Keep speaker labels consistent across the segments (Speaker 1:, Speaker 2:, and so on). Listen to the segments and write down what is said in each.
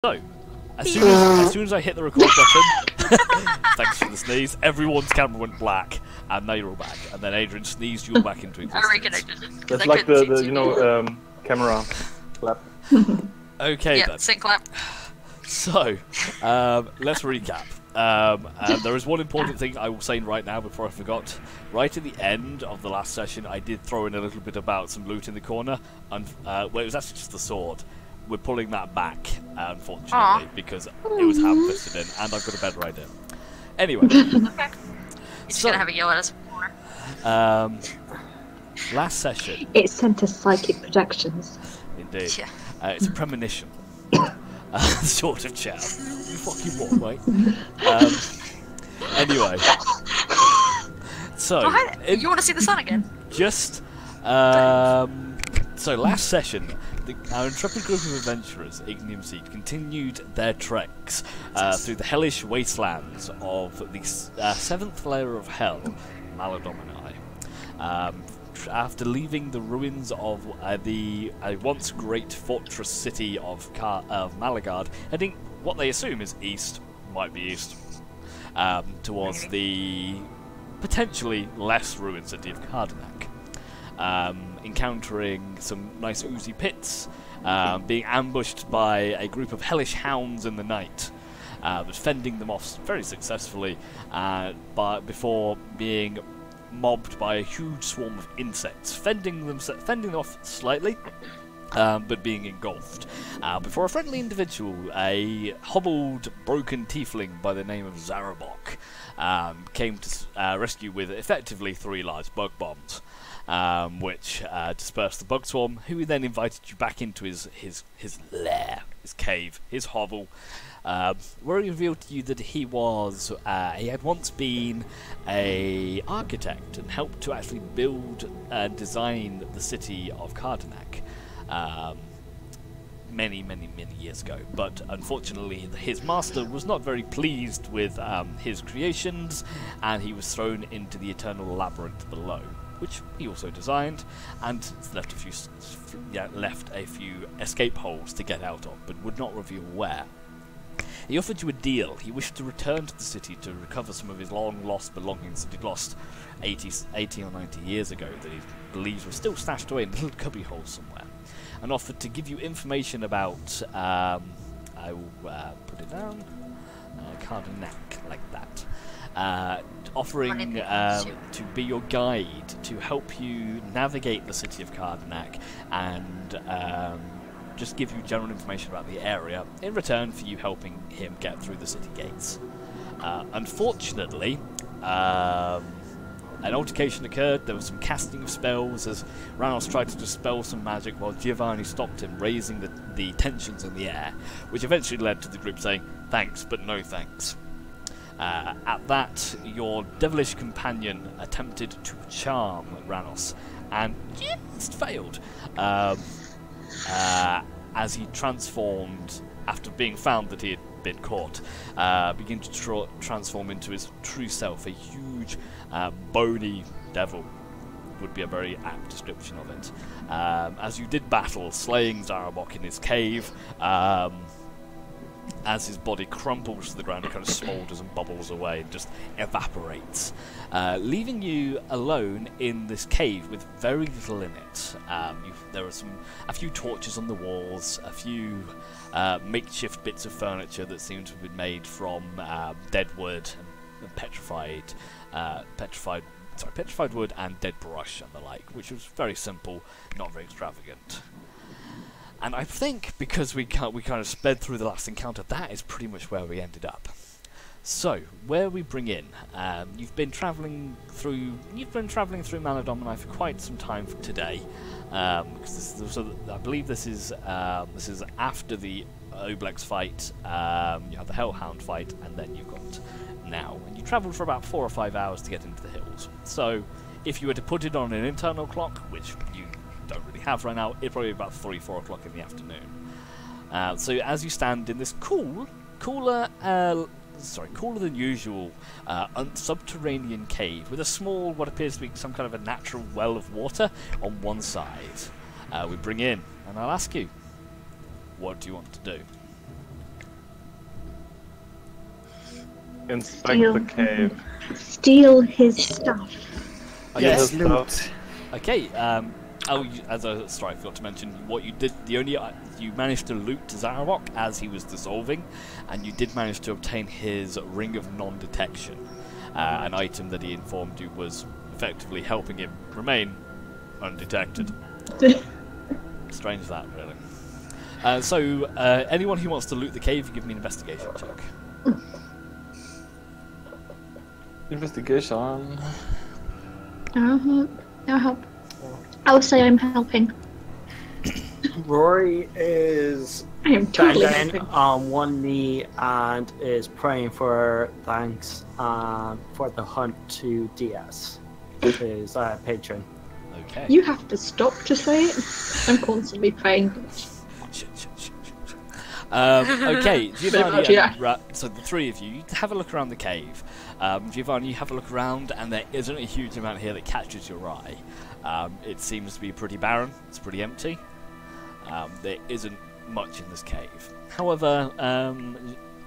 Speaker 1: So, as soon as I hit the record button, thanks for the sneeze, everyone's camera went black, and now you're all back. And then Adrian sneezed you all back into existence.
Speaker 2: I reconnected.
Speaker 3: That's like the camera clap.
Speaker 1: Okay,
Speaker 2: yeah,
Speaker 1: then.
Speaker 2: sync clap.
Speaker 1: So, let's recap. And there is one important thing I will say right now before I forgot. Right at the end of the last session, I did throw in a little bit about some loot in the corner, and well, it was actually just the sword. We're pulling that back, unfortunately, because it was ham-fisted in, and I've got a better idea. Anyway.
Speaker 2: Okay. You're just gonna have a yell at us more.
Speaker 1: Last session.
Speaker 4: It sent us psychic projections.
Speaker 1: Indeed.
Speaker 2: Yeah.
Speaker 1: It's a premonition. Sort of chat. You fucking what, mate? Anyway. So.
Speaker 2: You want to see the sun again?
Speaker 1: Just. So, last session. Our intrepid group of adventurers, Ignium Cete, continued their treks through the hellish wastelands of the seventh layer of hell, Maladomini. After leaving the ruins of the once great fortress city of Malagard, heading what they assume is east, might be east, towards the potentially less ruined city of Cardenac. Encountering some nice oozy pits, being ambushed by a group of hellish hounds in the night, but fending them off very successfully, but before being mobbed by a huge swarm of insects, fending them off slightly, but being engulfed. Before a friendly individual, a hobbled, broken tiefling by the name of Zarabok, came to rescue with effectively 3 large bug bombs. Which dispersed the bug swarm, who then invited you back into his lair, his cave, his hovel, where he revealed to you that he had once been an architect and helped to actually build and design the city of Cardenac many years ago. But unfortunately, his master was not very pleased with his creations, and he was thrown into the eternal labyrinth below, which he also designed, and left a few escape holes to get out of, but would not reveal where. He offered you a deal. He wished to return to the city to recover some of his long-lost belongings that he'd lost 80 or 90 years ago, that he believes were still stashed away in little cubby holes somewhere, and offered to give you information about, I will put it down, Cardenac, like that. Offering to be your guide, to help you navigate the city of Cardenac, and just give you general information about the area, in return for you helping him get through the city gates. Unfortunately, an altercation occurred. There was some casting of spells as Ranos tried to dispel some magic while Giovanni stopped him, raising the tensions in the air, which eventually led to the group saying, "Thanks, but no thanks." At that, your devilish companion attempted to charm Ranos, and just failed, as he transformed, after being found that he had been caught, began to transform into his true self, a huge, bony devil, would be a very apt description of it. As you did battle, slaying Zarabok in his cave, as his body crumples to the ground, it kind of smoulders and bubbles away and just evaporates, leaving you alone in this cave with very little in it. There are a few torches on the walls, a few makeshift bits of furniture that seem to have been made from dead wood and petrified wood and dead brush and the like, which was very simple, not very extravagant. And I think because we kind of sped through the last encounter, that is pretty much where we ended up. So, where we bring in, you've been travelling through Maladomini for quite some time today, because I believe this is after the Oblex fight. You have the Hellhound fight, and then you've got now, and you travelled for about 4 or 5 hours to get into the hills. So, if you were to put it on an internal clock, which you don't really have right now, it'd probably be about 3-4 o'clock in the afternoon. So as you stand in this cooler than usual subterranean cave with a small, what appears to be some kind of a natural well of water on one side, we bring in, and I'll ask you, what do you want to do?
Speaker 3: Inspect the cave.
Speaker 4: Steal his stuff.
Speaker 1: Yes.
Speaker 3: Loot.
Speaker 1: Okay. Sorry, I forgot to mention what you did. You managed to loot Zarok as he was dissolving, and you did manage to obtain his ring of non-detection, an item that he informed you was effectively helping him remain undetected. Strange that, really. So, anyone who wants to loot the cave, give me an investigation check.
Speaker 3: Investigation.
Speaker 4: I'll help. I will say I'm helping.
Speaker 5: Rory is
Speaker 4: I am totally
Speaker 5: down
Speaker 4: helping.
Speaker 5: on one knee and is praying for thanks for the hunt to DS, his patron.
Speaker 1: Okay.
Speaker 4: You have to stop to say it. I'm constantly praying.
Speaker 1: Okay, Giovanni
Speaker 4: Yeah.
Speaker 1: and so the three of you have a look around the cave. Giovanni, you have a look around, and there isn't a huge amount here that catches your eye. It seems to be pretty barren. It's pretty empty. There isn't much in this cave. However,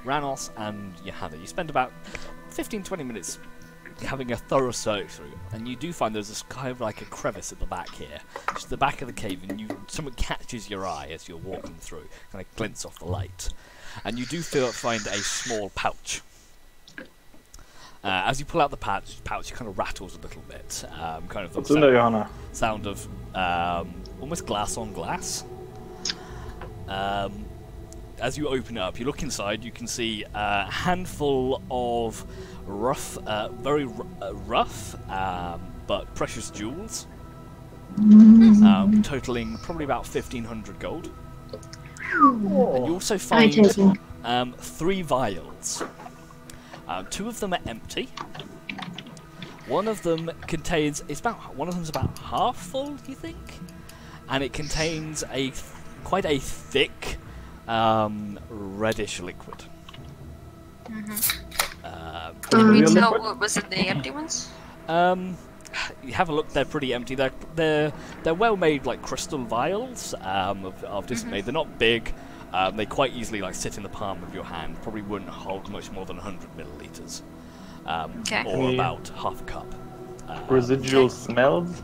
Speaker 1: Ranos and Johanna, you spend about 15-20 minutes having a thorough search through, and you do find there's this kind of like a crevice at the back here, just the back of the cave, and something catches your eye as you're walking through, kind of glints off the light, and you do find a small pouch. As you pull out the pouch kind of rattles a little bit, kind of
Speaker 3: What's in there, Johanna?
Speaker 1: sound of almost glass on glass. As you open it up, you look inside, you can see a handful of very rough but precious jewels, totaling probably about 1,500 gold. And you also find
Speaker 4: taking.
Speaker 1: 3 vials. 2 of them are empty. One of them contains one of them's about half full, you think, and it contains quite a thick reddish liquid.
Speaker 2: Can we
Speaker 3: real
Speaker 2: tell
Speaker 3: liquid?
Speaker 2: what was in the empty ones?
Speaker 1: You have a look; they're pretty empty. They're well made, like crystal vials of different made. They're not big. They quite easily sit in the palm of your hand. Probably wouldn't hold much more than 100 milliliters,
Speaker 2: Okay.
Speaker 1: or about half a cup.
Speaker 3: Residual smells?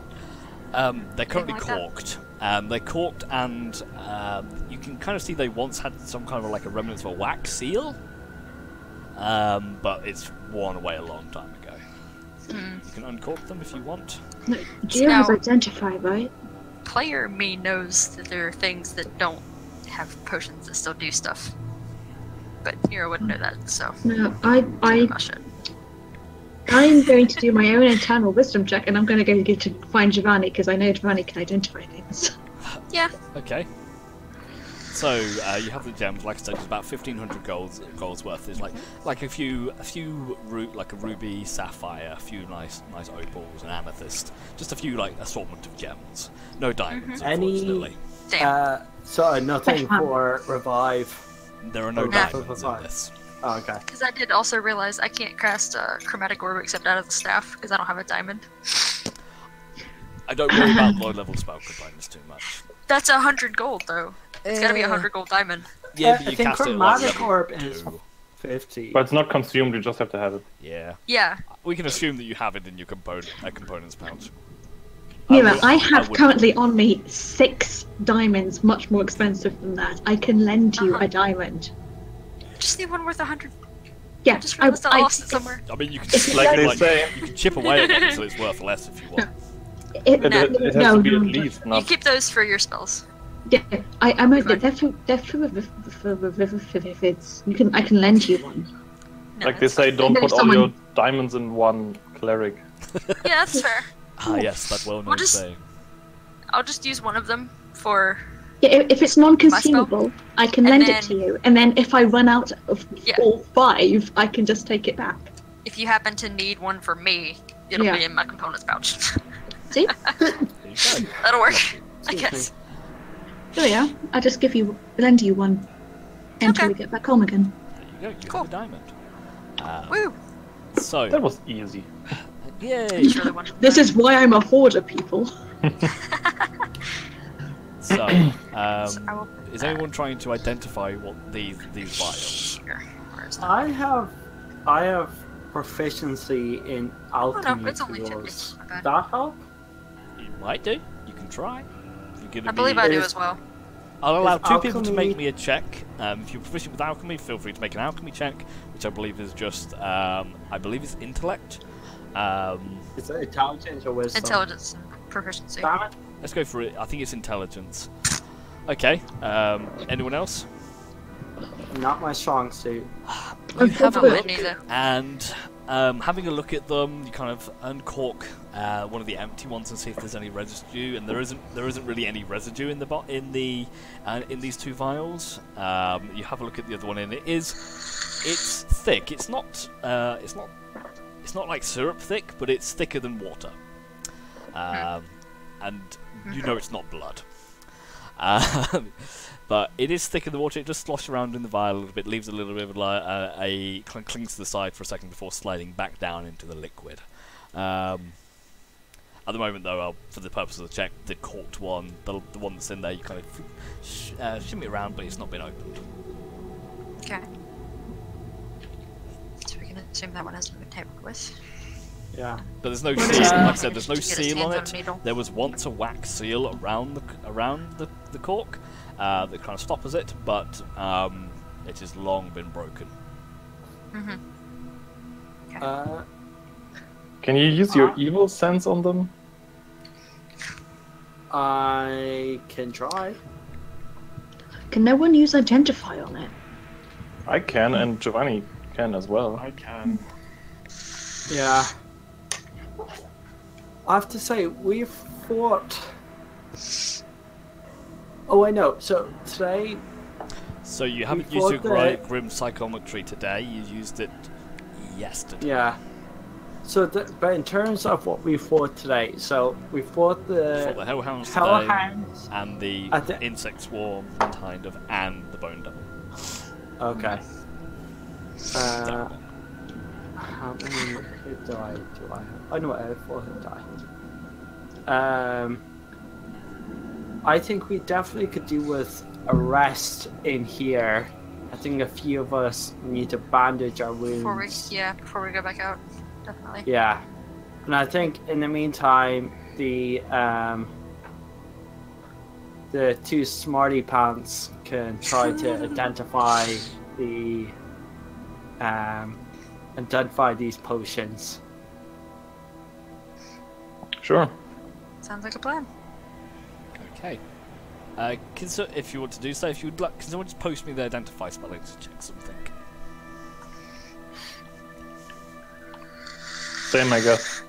Speaker 1: They're currently
Speaker 2: like that?
Speaker 1: corked. They're corked, and you can kind of see they once had some kind of like a remnants of a wax seal, but it's worn away a long time ago. You can uncork them if you want.
Speaker 4: No, Geo has
Speaker 2: Now-
Speaker 4: identified, right?
Speaker 2: Player me knows that there are things that don't have potions that still do stuff. But Nero wouldn't know that, so
Speaker 4: No,
Speaker 2: I'm
Speaker 4: going to do my own internal wisdom check, and I'm going to go get to find Giovanni because I know Giovanni can identify things.
Speaker 2: Yeah.
Speaker 1: Okay. So you have the gems. Like I said, it's about 1,500 golds worth. There's like a few like a ruby, sapphire, a few nice opals, and amethyst. Just a few assortment of gems. No diamonds, unfortunately.
Speaker 2: Damn.
Speaker 5: So nothing
Speaker 4: Fetch
Speaker 5: for revive.
Speaker 1: There are no
Speaker 5: Nah.
Speaker 1: diamonds in this.
Speaker 5: Oh, okay.
Speaker 2: Because I did also realize I can't cast a chromatic orb except out of the staff because I don't have a diamond.
Speaker 1: I don't worry about low-level spell components too much.
Speaker 2: That's 100 gold though. It's gotta be 100 gold diamond.
Speaker 1: Yeah,
Speaker 5: I
Speaker 1: but you
Speaker 5: think
Speaker 1: cast it at
Speaker 5: chromatic
Speaker 1: level
Speaker 5: orb is
Speaker 1: 2.
Speaker 5: 50.
Speaker 3: But it's not consumed, you just have to have it.
Speaker 1: Yeah.
Speaker 2: Yeah.
Speaker 1: We can assume that you have it in your components pouch.
Speaker 4: Mira,
Speaker 1: would-
Speaker 4: I
Speaker 1: I
Speaker 4: have
Speaker 1: would-
Speaker 4: currently on me 6 diamonds, much more expensive than that. I can lend you a diamond.
Speaker 2: Just need one worth 100.
Speaker 4: Yeah,
Speaker 2: Just realized I lost it somewhere.
Speaker 1: I mean, you can
Speaker 3: Like they say,
Speaker 1: you can chip away at it so it's worth less if you want.
Speaker 3: it has
Speaker 4: no,
Speaker 3: to be at
Speaker 4: no.
Speaker 3: least
Speaker 2: You
Speaker 3: not.
Speaker 2: keep those for your spells.
Speaker 4: Yeah, I'm
Speaker 2: Fine.
Speaker 4: they're for I can lend you one.
Speaker 2: No,
Speaker 3: Like they
Speaker 2: that's
Speaker 3: say,
Speaker 2: fine.
Speaker 3: don't
Speaker 4: Then
Speaker 3: put all
Speaker 4: someone-
Speaker 3: your diamonds in one cleric.
Speaker 2: Yeah, that's fair.
Speaker 1: Ah, yes, that well-known
Speaker 2: We'll just-
Speaker 1: saying.
Speaker 2: I'll just use one of them for.
Speaker 4: Yeah, if it's non-consumable, I can
Speaker 2: And
Speaker 4: lend
Speaker 2: then-
Speaker 4: it to you, and then if I run out of
Speaker 2: Yeah.
Speaker 4: all 5, I can just take it back.
Speaker 2: If you happen to need one for me, it'll
Speaker 4: Yeah.
Speaker 2: be in my components pouch.
Speaker 4: See?
Speaker 1: There you go.
Speaker 2: That'll work, I
Speaker 5: Excuse
Speaker 2: guess.
Speaker 4: Oh yeah, I'll just lend you one until
Speaker 2: Okay.
Speaker 4: we get back home again.
Speaker 1: There you go. You
Speaker 2: Cool.
Speaker 1: have a diamond.
Speaker 2: Woo!
Speaker 1: So,
Speaker 3: That was easy.
Speaker 1: yay.
Speaker 2: Just really wanted
Speaker 4: This
Speaker 2: to-
Speaker 4: is why I'm a hoarder, people.
Speaker 1: So,
Speaker 2: I will put
Speaker 1: is
Speaker 2: that
Speaker 1: anyone trying to identify what these vials?
Speaker 2: here. Where's that?
Speaker 5: I have I have proficiency in alchemy.
Speaker 2: it's only 10
Speaker 5: tools.
Speaker 2: my bad.
Speaker 5: That help?
Speaker 1: You might do. You can try. If you're gonna
Speaker 2: I believe
Speaker 1: be...
Speaker 2: I do
Speaker 5: Is-
Speaker 2: as well.
Speaker 1: I'll allow
Speaker 5: is
Speaker 1: two people to
Speaker 5: alchemy-
Speaker 1: make me a check. If you're proficient with alchemy, feel free to make an alchemy check, which I believe is just, I believe it's intellect.
Speaker 5: Is it intelligence or wisdom?
Speaker 2: Intelligence and proficiency.
Speaker 5: Damn it.
Speaker 1: Let's go for it. I think it's intelligence. Okay. Anyone else?
Speaker 5: Not my strong suit.
Speaker 1: You have a
Speaker 2: Not mine
Speaker 1: look,
Speaker 2: either.
Speaker 1: and having a look at them, you kind of uncork one of the empty ones and see if there's any residue. And there isn't really any residue in in these two vials. You have a look at the other one, and it's thick. It's not like syrup thick, but it's thicker than water. And you know it's not blood. But it is thicker than water. It just sloshes around in the vial a little bit, leaves a little bit of a clings to the side for a second before sliding back down into the liquid. At the moment, though, for the purpose of the check, the corked one, the one that's in there, you kind of shimmy around, but it's not been opened.
Speaker 2: Okay. So we can assume that one hasn't been tampered with.
Speaker 5: Yeah.
Speaker 1: But there's no
Speaker 4: Well,
Speaker 1: seal.
Speaker 4: yeah.
Speaker 1: Like I said, there's no
Speaker 2: Just get his
Speaker 1: seal on
Speaker 2: hands
Speaker 1: it.
Speaker 2: on a needle.
Speaker 1: There was once a wax seal around the cork that kind of stoppers it, but it has long been broken.
Speaker 2: Mm-hmm.
Speaker 3: Can you use your evil sense on them?
Speaker 5: I can try.
Speaker 4: Can no one use identify on it?
Speaker 3: I can, and Giovanni can as well.
Speaker 6: I can.
Speaker 5: Yeah. I have to say, we've fought... Oh, I know. So, today...
Speaker 1: So you haven't
Speaker 5: We
Speaker 1: used your
Speaker 5: fought
Speaker 1: grim psychometry today. You used it yesterday.
Speaker 5: Yeah. So, but in terms of what we fought today, so we fought the...
Speaker 1: For the hellhounds today,
Speaker 5: Hellhounds.
Speaker 1: and the
Speaker 5: At the-
Speaker 1: insect swarm, kind of, and the bone devil.
Speaker 5: Okay. How many hit die do I have? Oh no, I have 4 hit die. I think we definitely could do with a rest in here. I think a few of us need to bandage our wounds.
Speaker 2: Before we go back out, definitely.
Speaker 5: Yeah. And I think in the meantime, the two smarty pants can try to identify these potions.
Speaker 3: Sure.
Speaker 2: Sounds like a plan.
Speaker 1: Okay. If you want to do so, if you would like, can someone just post me the identify spelling to check something?
Speaker 3: Same, I guess.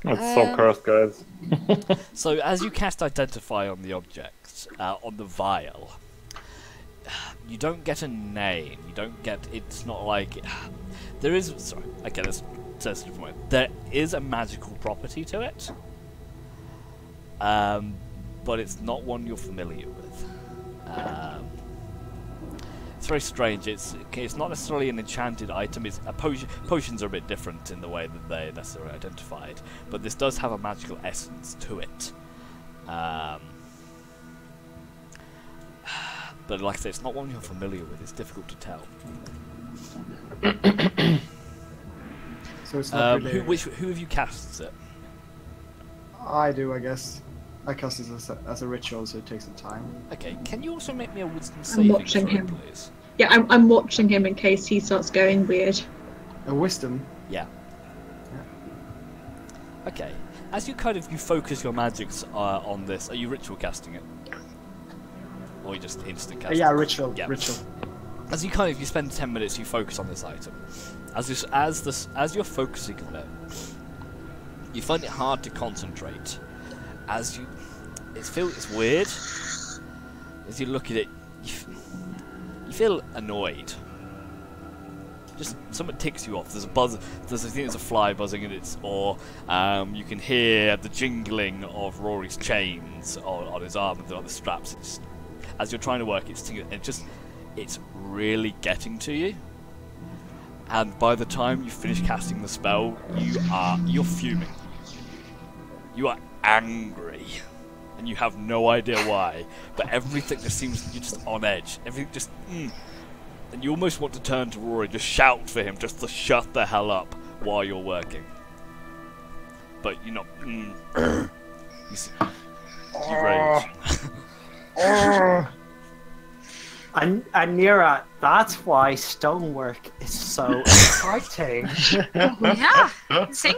Speaker 3: It's so cursed, guys.
Speaker 1: So as you cast identify on the object, on the vial, you don't get a name. You don't get. It's not like there is. Sorry. Okay, let's say this a different way. There is a magical property to it, but it's not one you're familiar with. It's very strange. It's not necessarily an enchanted item. It's a potions are a bit different in the way that they're necessarily identified, but this does have a magical essence to it. But like I said, it's not one you're familiar with. It's difficult to tell.
Speaker 6: So it's not really...
Speaker 1: Who have you cast it?
Speaker 6: I do, I guess. I cast it as a ritual, so it takes some time.
Speaker 1: Okay, can you also make me a wisdom saving
Speaker 4: watching
Speaker 1: throw,
Speaker 4: him.
Speaker 1: please?
Speaker 4: Yeah, I'm watching him in case he starts going weird.
Speaker 6: A wisdom?
Speaker 1: Yeah. Okay. As you focus your magics on this, are you ritual casting it? Or you just instant casting
Speaker 6: Yeah,
Speaker 1: it?
Speaker 6: ritual.
Speaker 1: Yeah.
Speaker 6: Ritual.
Speaker 1: As you spend 10 minutes, you focus on this item. As you're focusing on it, you find it hard to concentrate. It's weird. As you look at it, you feel annoyed. Just something ticks you off. There's a buzz. There's a fly buzzing in its oar. You can hear the jingling of Rory's chains on his arm and the straps. As you're trying to work, it's really getting to you. and by the time you finish casting the spell, you're fuming. You are angry, and you have no idea why. But everything just seems you're just on edge. Everything just, and you almost want to turn to Rory, just shout for him, just to shut the hell up while you're working. But you're not. You see, you rage.
Speaker 5: And Nira, that's why stonework is so exciting.
Speaker 2: Yeah, see?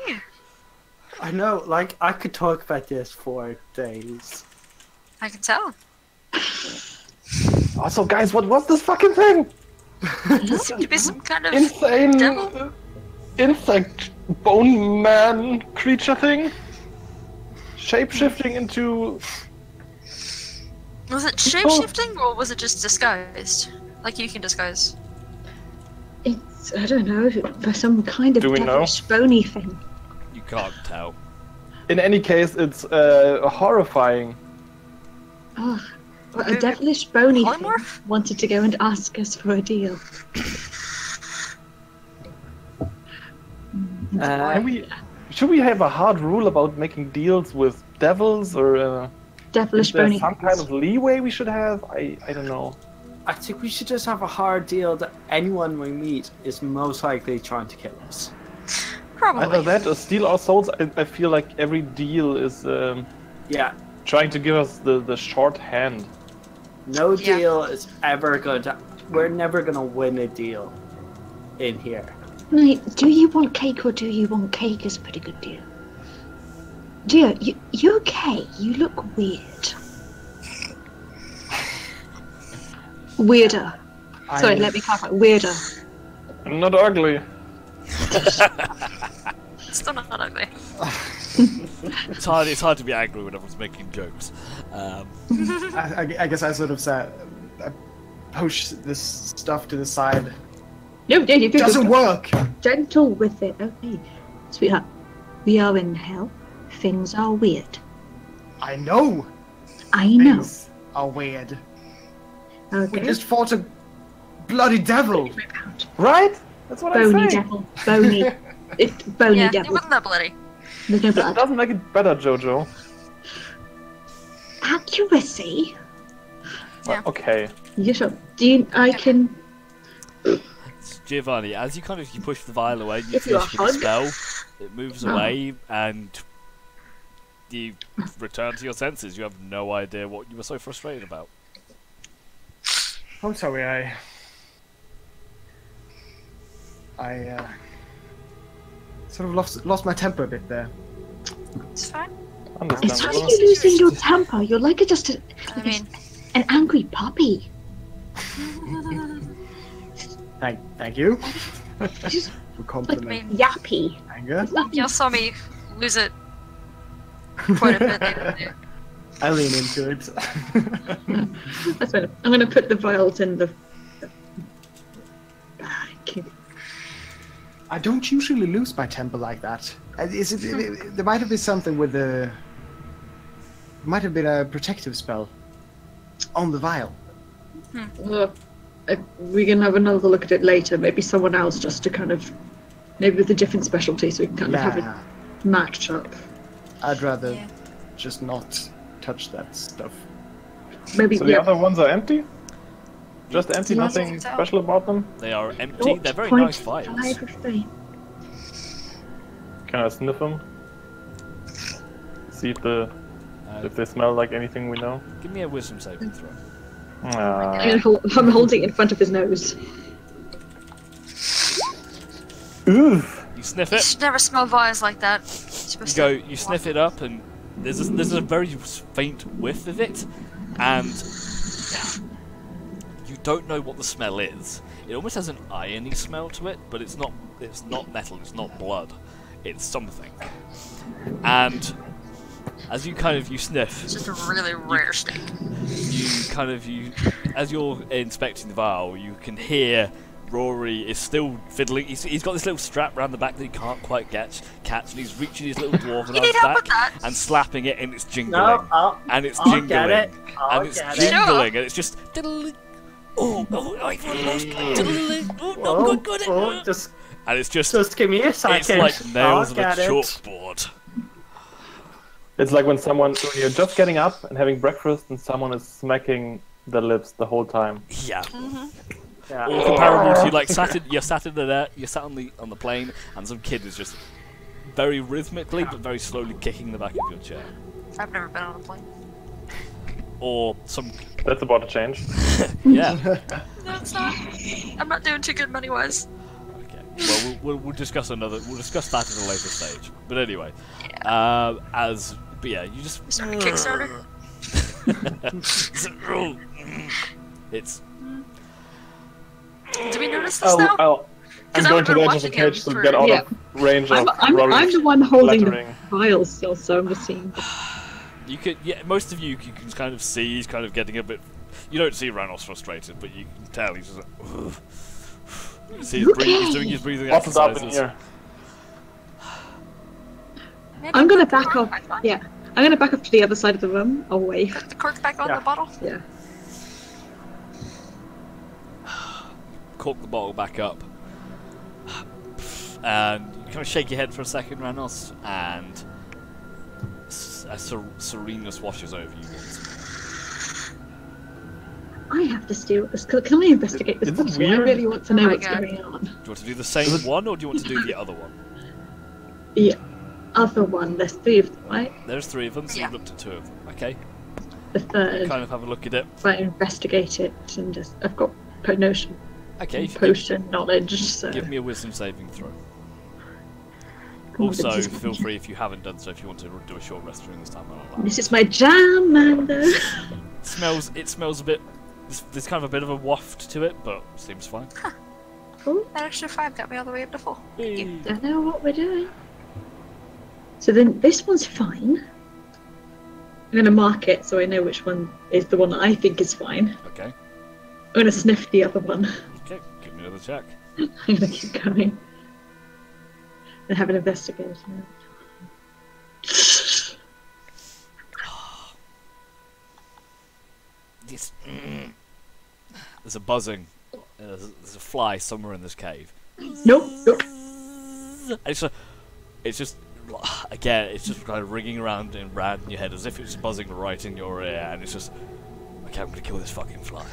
Speaker 5: I know, like, I could talk about this for days.
Speaker 2: I can tell.
Speaker 3: Also, guys, what was this fucking thing?
Speaker 2: It seemed to be some kind of
Speaker 3: Insane
Speaker 2: devil.
Speaker 3: insect bone man creature thing? Shape-shifting into...
Speaker 2: Was it shape-shifting, or was it just disguised? Like you can disguise.
Speaker 4: It's, I don't know, for some kind of
Speaker 3: Do we know?
Speaker 4: devilish bony thing.
Speaker 1: You can't tell.
Speaker 3: In any case, it's horrifying.
Speaker 4: Oh, well, a devilish bony thing
Speaker 2: Polymorph?
Speaker 4: wanted to go and ask us for a deal.
Speaker 3: Should we have a hard rule about making deals with devils, or
Speaker 4: Devilish
Speaker 3: is there
Speaker 4: bony
Speaker 3: some
Speaker 4: things.
Speaker 3: kind of leeway we should have? I don't know.
Speaker 5: I think we should just have a hard deal that anyone we meet is most likely trying to kill us.
Speaker 2: Probably.
Speaker 3: Either that or steal our souls. I feel like every deal is
Speaker 5: Yeah,
Speaker 3: trying to give us the short hand.
Speaker 5: no
Speaker 2: Yeah.
Speaker 5: deal is ever going to... We're never going to win a deal in here.
Speaker 4: Mate, do you want cake or do you want cake is a pretty good deal. Dear, you okay? You look weird. Weirder. Sorry, let me clarify. Weirder.
Speaker 3: I'm not ugly.
Speaker 2: Still not ugly.
Speaker 1: It's hard to be angry when everyone's making jokes.
Speaker 6: I guess I sort of said, I push this stuff to the side.
Speaker 4: No, yeah, you do.
Speaker 6: Doesn't work.
Speaker 4: Gentle with it, okay. Sweetheart, we are in hell. Things are weird.
Speaker 6: I know.
Speaker 4: I know.
Speaker 6: Things are weird.
Speaker 4: Okay.
Speaker 6: We just fought a bloody devil.
Speaker 3: Right? That's what
Speaker 4: Bony
Speaker 3: I'm saying.
Speaker 4: devil. Bony. It's bony
Speaker 2: Yeah, it
Speaker 4: devil.
Speaker 2: wasn't that bloody.
Speaker 4: There's no
Speaker 3: That
Speaker 4: blood.
Speaker 3: doesn't make it better, Jojo.
Speaker 4: Accuracy?
Speaker 2: Yeah.
Speaker 3: Okay.
Speaker 4: You sure? Do you? I can.
Speaker 1: Giovanni, as you push the vial away, you
Speaker 4: If you're
Speaker 1: finish with the
Speaker 4: a
Speaker 1: spell, it moves
Speaker 4: Oh.
Speaker 1: away, and you return to your senses. You have no idea what you were so frustrated about.
Speaker 6: I'm sorry, I sort of lost my temper a bit there.
Speaker 2: It's fine.
Speaker 4: It's
Speaker 3: Understandable.
Speaker 4: like you're losing your temper. You're like
Speaker 2: I mean,
Speaker 4: an angry puppy.
Speaker 6: Thank you
Speaker 4: Just
Speaker 6: for
Speaker 2: I
Speaker 6: compliment.
Speaker 2: mean,
Speaker 4: yappy.
Speaker 6: Anger.
Speaker 2: y'all saw me lose it quite a bit the other day.
Speaker 6: I lean into it.
Speaker 4: That's better. I'm going to put the vials in the bag.
Speaker 6: I don't usually lose my temper like that. There might have been something with the. Might have been a protective spell on the vial.
Speaker 4: We can have another look at it later. Maybe someone else just to kind of. Maybe with a different specialty so we can kind of have
Speaker 6: Yeah,
Speaker 4: it matched up.
Speaker 6: I'd rather
Speaker 2: Yeah.
Speaker 6: just not touch that stuff.
Speaker 4: Maybe,
Speaker 3: So the
Speaker 4: yeah.
Speaker 3: other ones are empty? Just empty,
Speaker 4: Yeah.
Speaker 3: nothing special about them?
Speaker 1: They are empty. They're very
Speaker 4: 0.5
Speaker 1: nice vials.
Speaker 4: of fame.
Speaker 3: Can I sniff them? See if they smell like anything we know?
Speaker 1: Give me a wisdom saving throw.
Speaker 4: I'm holding it in front of his nose.
Speaker 3: Oof!
Speaker 1: You sniff
Speaker 2: You
Speaker 1: it.
Speaker 2: should never smell vials like that. You're
Speaker 1: You
Speaker 2: supposed
Speaker 1: go.
Speaker 2: to
Speaker 1: You sniff it up, and there's a very faint whiff of it, and you don't know what the smell is. It almost has an irony smell to it, but it's not. It's not metal. It's not blood. It's something. And as you sniff,
Speaker 2: It's just a really rare steak.
Speaker 1: as you're inspecting the vial, you can hear Rory is still fiddling. He's got this little strap around the back that he can't quite catch, and he's reaching his little dwarven
Speaker 2: You need
Speaker 1: arms
Speaker 2: help with
Speaker 1: back
Speaker 2: that?
Speaker 1: and slapping it, and it's jingling,
Speaker 5: No,
Speaker 1: and it's
Speaker 5: I'll
Speaker 1: jingling,
Speaker 5: get it. I'll
Speaker 1: and it's
Speaker 5: get it.
Speaker 1: jingling, and it's just. Diddle- oh, I've lost. Diddle- oh, no, got it.
Speaker 5: Just
Speaker 1: And it's just
Speaker 5: give me a second.
Speaker 1: it's like nails of a
Speaker 5: I'll get it.
Speaker 1: chalkboard.
Speaker 3: It's like when you're just getting up and having breakfast, and someone is smacking their lips the whole time.
Speaker 1: Yeah.
Speaker 5: Yeah.
Speaker 1: Or comparable to you're sat on the plane, and some kid is just very rhythmically but very slowly kicking the back of your chair.
Speaker 2: I've never been on a plane.
Speaker 1: Or some
Speaker 3: That's about to change.
Speaker 1: yeah.
Speaker 2: No, it's not. I'm not doing too good money-wise.
Speaker 1: Okay. Well, we'll discuss that at a later stage. But anyway, you just
Speaker 2: Start a Kickstarter.
Speaker 1: it's
Speaker 2: Do we notice this now?
Speaker 3: I'm
Speaker 2: 'Cause I
Speaker 3: going to
Speaker 2: would've
Speaker 3: the
Speaker 2: been
Speaker 3: edge of the
Speaker 2: watching him
Speaker 3: cage to
Speaker 2: for-
Speaker 3: get out
Speaker 4: Yeah.
Speaker 3: of range of
Speaker 4: I'm
Speaker 3: Rory's
Speaker 4: the one holding
Speaker 3: lettering.
Speaker 4: the files still, so I'm just seeing.
Speaker 1: most of you can kind of see he's kind of getting a bit. You don't see Ranos frustrated, but you can tell he's just like. You see he's doing his breathing
Speaker 3: Bottled up in
Speaker 1: exercises.
Speaker 3: here.
Speaker 2: Maybe
Speaker 4: I'm gonna
Speaker 2: put the
Speaker 4: back
Speaker 2: cork
Speaker 4: up.
Speaker 2: back on?
Speaker 4: Yeah, I'm gonna back up to the other side of the room, away.
Speaker 2: Put the cork back on
Speaker 3: Yeah.
Speaker 2: the bottle.
Speaker 4: Yeah.
Speaker 1: Cork the bottle back up, and you kind of shake your head for a second, Ranos, and a sereneness washes over you once more.
Speaker 4: I have to steal this. Can I investigate this
Speaker 3: Is it
Speaker 4: bottle? I
Speaker 3: weird?
Speaker 4: really want to know
Speaker 2: Oh my
Speaker 4: what's
Speaker 2: God.
Speaker 4: going on.
Speaker 1: Do you want to do the same one, or do you want to do the other one?
Speaker 4: The other one. There's 3 of them, right?
Speaker 1: There's 3 of them, so
Speaker 2: Yeah.
Speaker 1: you've looked at 2 of them. Okay,
Speaker 4: The third.
Speaker 1: kind of have a look at it.
Speaker 4: If I investigate it and just, I've got notion,
Speaker 1: Okay, if you
Speaker 4: potion knowledge. So
Speaker 1: give me a wisdom saving throw.
Speaker 4: Oh,
Speaker 1: Also,
Speaker 4: this is my
Speaker 1: feel
Speaker 4: jam.
Speaker 1: free if you haven't done so. If you want to do a short rest during this time, I'll allow it.
Speaker 4: This is my jam, man.
Speaker 1: It smells a bit. There's kind of a bit of a waft to it, but seems fine.
Speaker 4: Cool.
Speaker 2: That extra 5 got me all the way up to full.
Speaker 1: Hey.
Speaker 4: I know what we're doing. So then this one's fine. I'm going to mark it so I know which one is the one that I think is fine.
Speaker 1: Okay.
Speaker 4: I'm going to sniff the other one.
Speaker 1: Okay. Give me another check.
Speaker 4: I'm going to keep going. And have an investigation.
Speaker 1: This, there's a buzzing. There's a fly somewhere in this cave.
Speaker 4: Nope.
Speaker 1: And it's just again, it's just kind of ringing around in your head as if it's buzzing right in your ear, and it's just, okay, I'm gonna kill this fucking fly.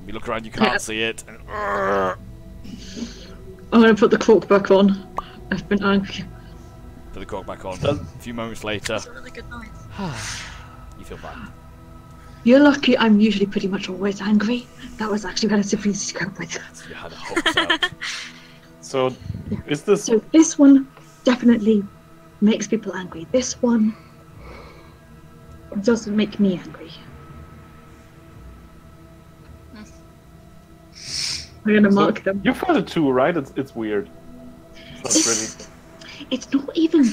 Speaker 1: You look around, you can't see it, and
Speaker 4: I'm going to put the cork back on. I've been angry.
Speaker 1: put the cork back on. A few moments later,
Speaker 2: That's a really good noise.
Speaker 1: you feel fine.
Speaker 4: You're lucky I'm usually pretty much always angry. That was actually relatively easy to cope with.
Speaker 1: So you had a hopes out.
Speaker 3: So, is this
Speaker 4: So this one definitely makes people angry. This one doesn't make me angry. I'm gonna mark them.
Speaker 3: you felt it too, right? It's weird. It's not really.
Speaker 4: It's not even.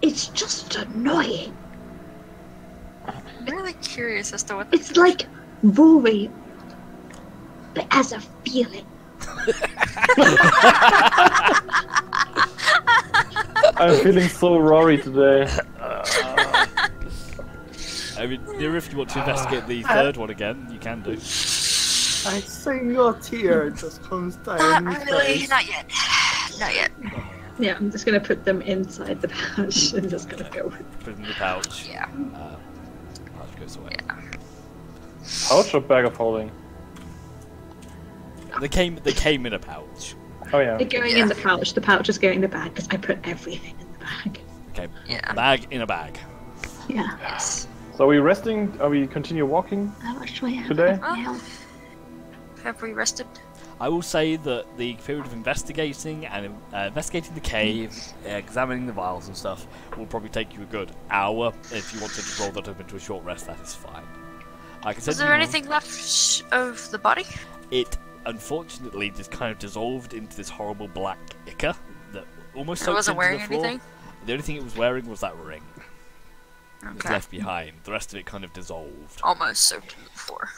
Speaker 4: It's just annoying.
Speaker 2: I'm really curious as to what
Speaker 4: It's like Rory, but as a feeling.
Speaker 3: I'm feeling so Rory today.
Speaker 1: I mean, if you want to investigate the third one again, you can do.
Speaker 5: A single tear just comes down his
Speaker 2: really?
Speaker 5: face.
Speaker 2: Not yet. Not yet.
Speaker 4: Yeah, I'm just gonna put them inside the pouch and just gonna go with.
Speaker 1: Put it in the pouch.
Speaker 2: Yeah.
Speaker 1: Pouch goes away.
Speaker 2: Yeah.
Speaker 3: Pouch or bag of holding?
Speaker 1: They came in a pouch.
Speaker 3: Oh yeah.
Speaker 4: They're going in the pouch. The pouch is going in the bag because I put everything in the bag.
Speaker 1: Okay.
Speaker 2: Yeah.
Speaker 1: Bag in a bag.
Speaker 4: Yeah.
Speaker 2: Yes.
Speaker 3: So are we resting? Are we continue walking
Speaker 4: How much do I have?
Speaker 3: today?
Speaker 2: Well, have we rested?
Speaker 1: I will say that the period of investigating and investigating the cave, examining the vials and stuff, will probably take you a good hour. If you wanted to roll that up into a short rest, that is fine. Like I said,
Speaker 2: Is there anything left of the body?
Speaker 1: It unfortunately just kind of dissolved into this horrible black ichor that almost
Speaker 2: It
Speaker 1: soaked
Speaker 2: wasn't
Speaker 1: into
Speaker 2: wearing
Speaker 1: the floor.
Speaker 2: anything?
Speaker 1: The only thing it was wearing was that ring. It was
Speaker 2: Okay.
Speaker 1: left behind. The rest of it kind of dissolved.
Speaker 2: Almost soaked into the floor.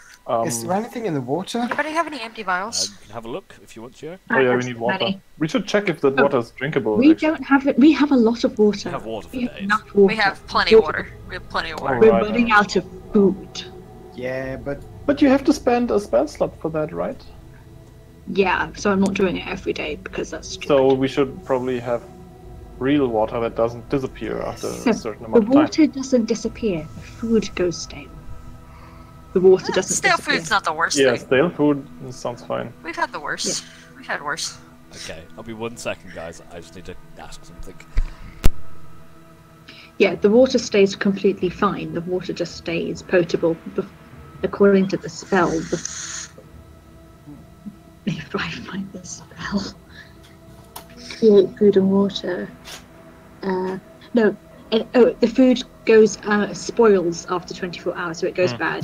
Speaker 6: Is there anything in the water?
Speaker 2: Anybody have any empty vials?
Speaker 1: You can have a look if you want to.
Speaker 3: Oh yeah,
Speaker 4: I
Speaker 3: we
Speaker 4: have
Speaker 3: need
Speaker 4: so
Speaker 3: water.
Speaker 4: many.
Speaker 3: We should check if that water is drinkable.
Speaker 4: We
Speaker 3: actually.
Speaker 4: don't have it. We have a lot of water.
Speaker 1: You have water for
Speaker 4: We have
Speaker 1: days.
Speaker 4: enough water.
Speaker 2: We have plenty of water. We have plenty of water.
Speaker 4: We're
Speaker 3: Right.
Speaker 4: running out of food.
Speaker 6: Yeah, but
Speaker 3: But you have to spend a spell slot for that, right?
Speaker 4: Yeah, so I'm not doing it every day because that's stupid.
Speaker 3: So we should probably have real water that doesn't disappear after a certain
Speaker 4: The
Speaker 3: amount of time.
Speaker 4: water doesn't disappear. The food goes stale. The water doesn't
Speaker 2: Stale
Speaker 4: disappear.
Speaker 2: food's not the worst
Speaker 3: Yeah,
Speaker 2: thing.
Speaker 3: stale food sounds fine.
Speaker 2: We've had the worst. We've had worse.
Speaker 1: Okay, I'll be 1 second, guys. I just need to ask something.
Speaker 4: Yeah, the water stays completely fine. The water just stays potable. According to the spell, if I find the spell, create food and water. The food goes spoils after 24 hours, so it goes bad.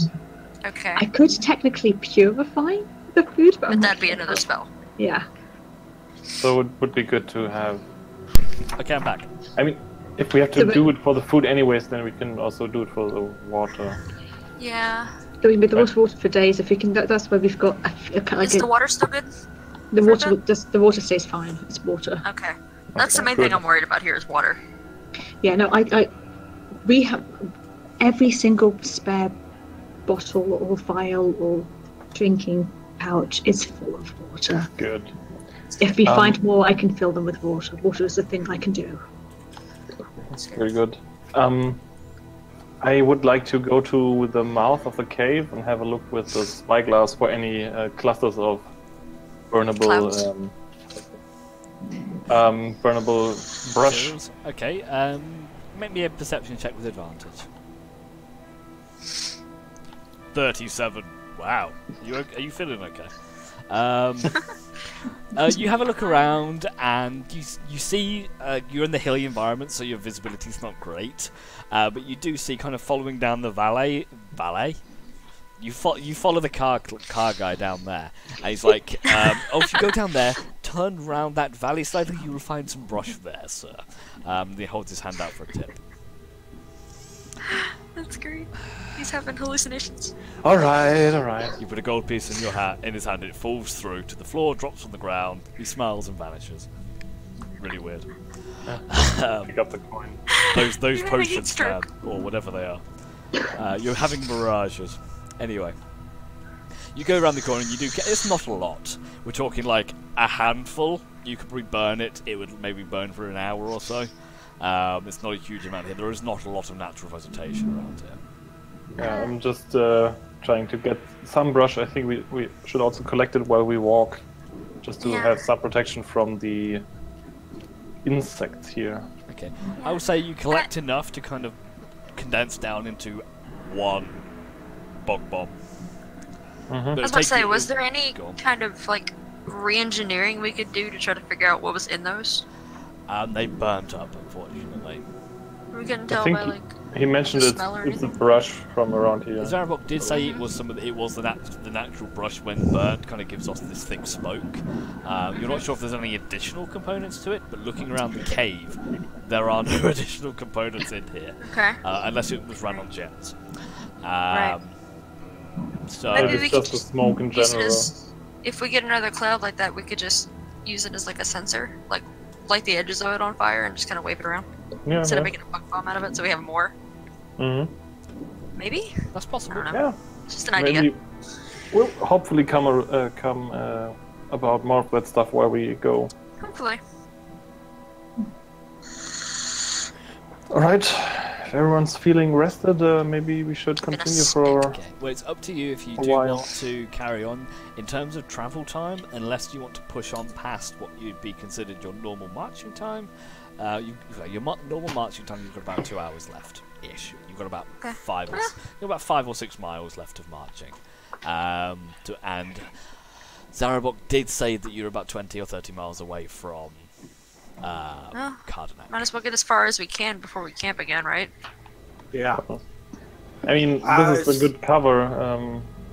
Speaker 2: Okay.
Speaker 4: I could technically purify the food, but
Speaker 2: But that'd be another spell.
Speaker 4: Yeah.
Speaker 3: So it would be good to have.
Speaker 1: Okay, I'm back.
Speaker 3: I mean, if we have to
Speaker 4: So
Speaker 3: do it for the food anyways, then we can also do it for the water.
Speaker 2: Yeah.
Speaker 4: So we can be the water for days. If we can, that's where we've got
Speaker 2: Is the water still good?
Speaker 4: the
Speaker 2: for
Speaker 4: water.
Speaker 2: that?
Speaker 4: The water stays fine. It's water.
Speaker 2: Okay. That's the
Speaker 3: Okay,
Speaker 2: main
Speaker 3: good.
Speaker 2: thing I'm worried about here is water.
Speaker 4: Yeah. No. We have every single spare bottle or vial or drinking pouch is full of water.
Speaker 3: Good.
Speaker 4: If we find more, I can fill them with water. Water is the thing I can do.
Speaker 3: Very good. I would like to go to the mouth of the cave and have a look with the spyglass for any clusters of burnable,
Speaker 2: Clouds.
Speaker 3: burnable brush.
Speaker 1: Okay, make me a perception check with advantage. 37. Wow. Are you feeling okay? You have a look around and you see you're in the hilly environment, so your visibility's not great. But you do see, kind of following down the valley. You follow the car guy down there, and he's like, if you go down there, turn round that valley slightly, you will find some brush there, sir. He holds his hand out for a tip.
Speaker 2: That's great. He's having hallucinations.
Speaker 3: All right.
Speaker 1: You put a gold piece in in his hand, and it falls through to the floor, drops on the ground. He smiles and vanishes. Really weird.
Speaker 3: Pick up the coin.
Speaker 1: Those
Speaker 2: You're having a
Speaker 1: potions,
Speaker 2: stroke.
Speaker 1: or whatever they are. You're having mirages. Anyway, you go around the corner and you do get. It's not a lot. We're talking like a handful. You could probably burn it. It would maybe burn for an hour or so. It's not a huge amount here. There is not a lot of natural vegetation around here.
Speaker 3: Yeah, I'm just trying to get some brush. I think we should also collect it while we walk, just to
Speaker 2: Yeah.
Speaker 3: have some protection from the insects here.
Speaker 1: Okay, I would say you collect enough to kind of condense down into one bog bomb.
Speaker 3: Mhm.
Speaker 1: But
Speaker 2: I
Speaker 1: it'll
Speaker 2: was about to
Speaker 1: take
Speaker 2: say,
Speaker 1: you-
Speaker 2: was there any
Speaker 1: Go on.
Speaker 2: kind of like re-engineering we could do to try to figure out what was in those?
Speaker 1: They burnt up, unfortunately.
Speaker 2: We couldn't
Speaker 3: I
Speaker 2: tell
Speaker 3: think
Speaker 2: by like.
Speaker 3: he mentioned
Speaker 2: the
Speaker 3: it's
Speaker 2: smell or
Speaker 3: a
Speaker 2: anything?
Speaker 3: brush from around here.
Speaker 1: Zarabok did say it was the natural brush when burnt kind of gives off this thick smoke. You're not sure if there's any additional components to it, but looking around the cave, there are no additional components in here,
Speaker 2: Okay.
Speaker 1: unless it was run on gens.
Speaker 2: Right.
Speaker 1: So
Speaker 2: Maybe
Speaker 3: Maybe
Speaker 2: we
Speaker 3: it's
Speaker 2: could
Speaker 3: just the smoke in
Speaker 2: Use it
Speaker 3: general.
Speaker 2: as, if we get another cloud like that, we could just use it as like a sensor, like light the edges of it on fire and just kind of wave it around
Speaker 3: Yeah,
Speaker 2: instead of
Speaker 3: yeah.
Speaker 2: making a bug bomb out of it, so we have more.
Speaker 3: Mhm.
Speaker 2: Maybe.
Speaker 1: that's
Speaker 2: I
Speaker 1: possible.
Speaker 2: don't know.
Speaker 3: Yeah.
Speaker 2: It's just an idea.
Speaker 3: Maybe we'll hopefully come about more of that stuff where we go.
Speaker 2: Hopefully.
Speaker 3: All right. If everyone's feeling rested, maybe we should
Speaker 2: gonna
Speaker 3: continue for.
Speaker 1: Okay, well, it's up to you if you
Speaker 3: A
Speaker 1: do
Speaker 3: while.
Speaker 1: want to carry on. In terms of travel time, unless you want to push on past what you'd be considered your normal marching time, normal marching time, you've got about 2 hours left-ish. You've got about
Speaker 2: Okay.
Speaker 1: 5 or 6 miles left of marching. And Zarabok did say that you're about 20 or 30 miles away from Cardenac.
Speaker 2: Might as well get as far as we can before we camp again, right?
Speaker 5: Yeah.
Speaker 3: I mean, this is a good cover.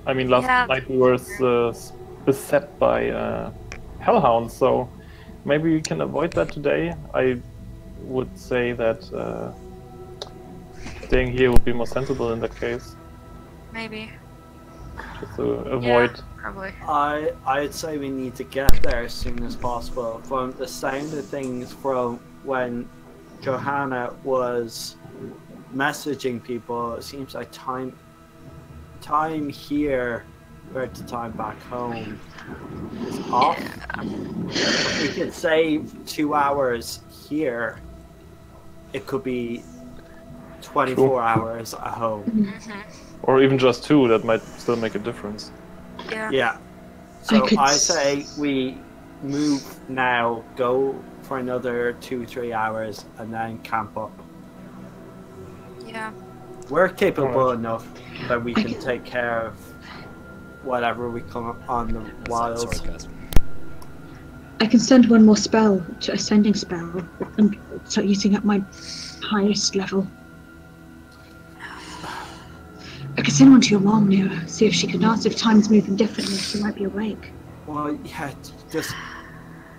Speaker 3: I mean, last
Speaker 2: Yeah.
Speaker 3: night we were beset by hellhounds, so maybe we can avoid that today. I would say that staying here would be more sensible in that case,
Speaker 2: Maybe.
Speaker 3: just to avoid.
Speaker 2: Yeah, probably.
Speaker 5: I'd say we need to get there as soon as possible. From the sound of things from when Johanna was messaging people, it seems like time here where the time back home is off. We could save 2 hours here. It could be 24
Speaker 3: True.
Speaker 5: hours at home.
Speaker 3: Or even just 2, that might still make a difference.
Speaker 2: Yeah.
Speaker 5: Yeah. So
Speaker 4: could
Speaker 5: I say we move now, go for another 2-3 hours, and then camp up.
Speaker 2: Yeah.
Speaker 5: We're capable
Speaker 3: Alright.
Speaker 5: enough that we can take care of whatever we come up on the wilds.
Speaker 1: Sorry, guys.
Speaker 4: I can send one more spell, to ascending spell, and start using up my highest level. I could send one to your mom, Nira, see if she can ask if time's moving differently, she might be awake.
Speaker 5: Well, yeah, just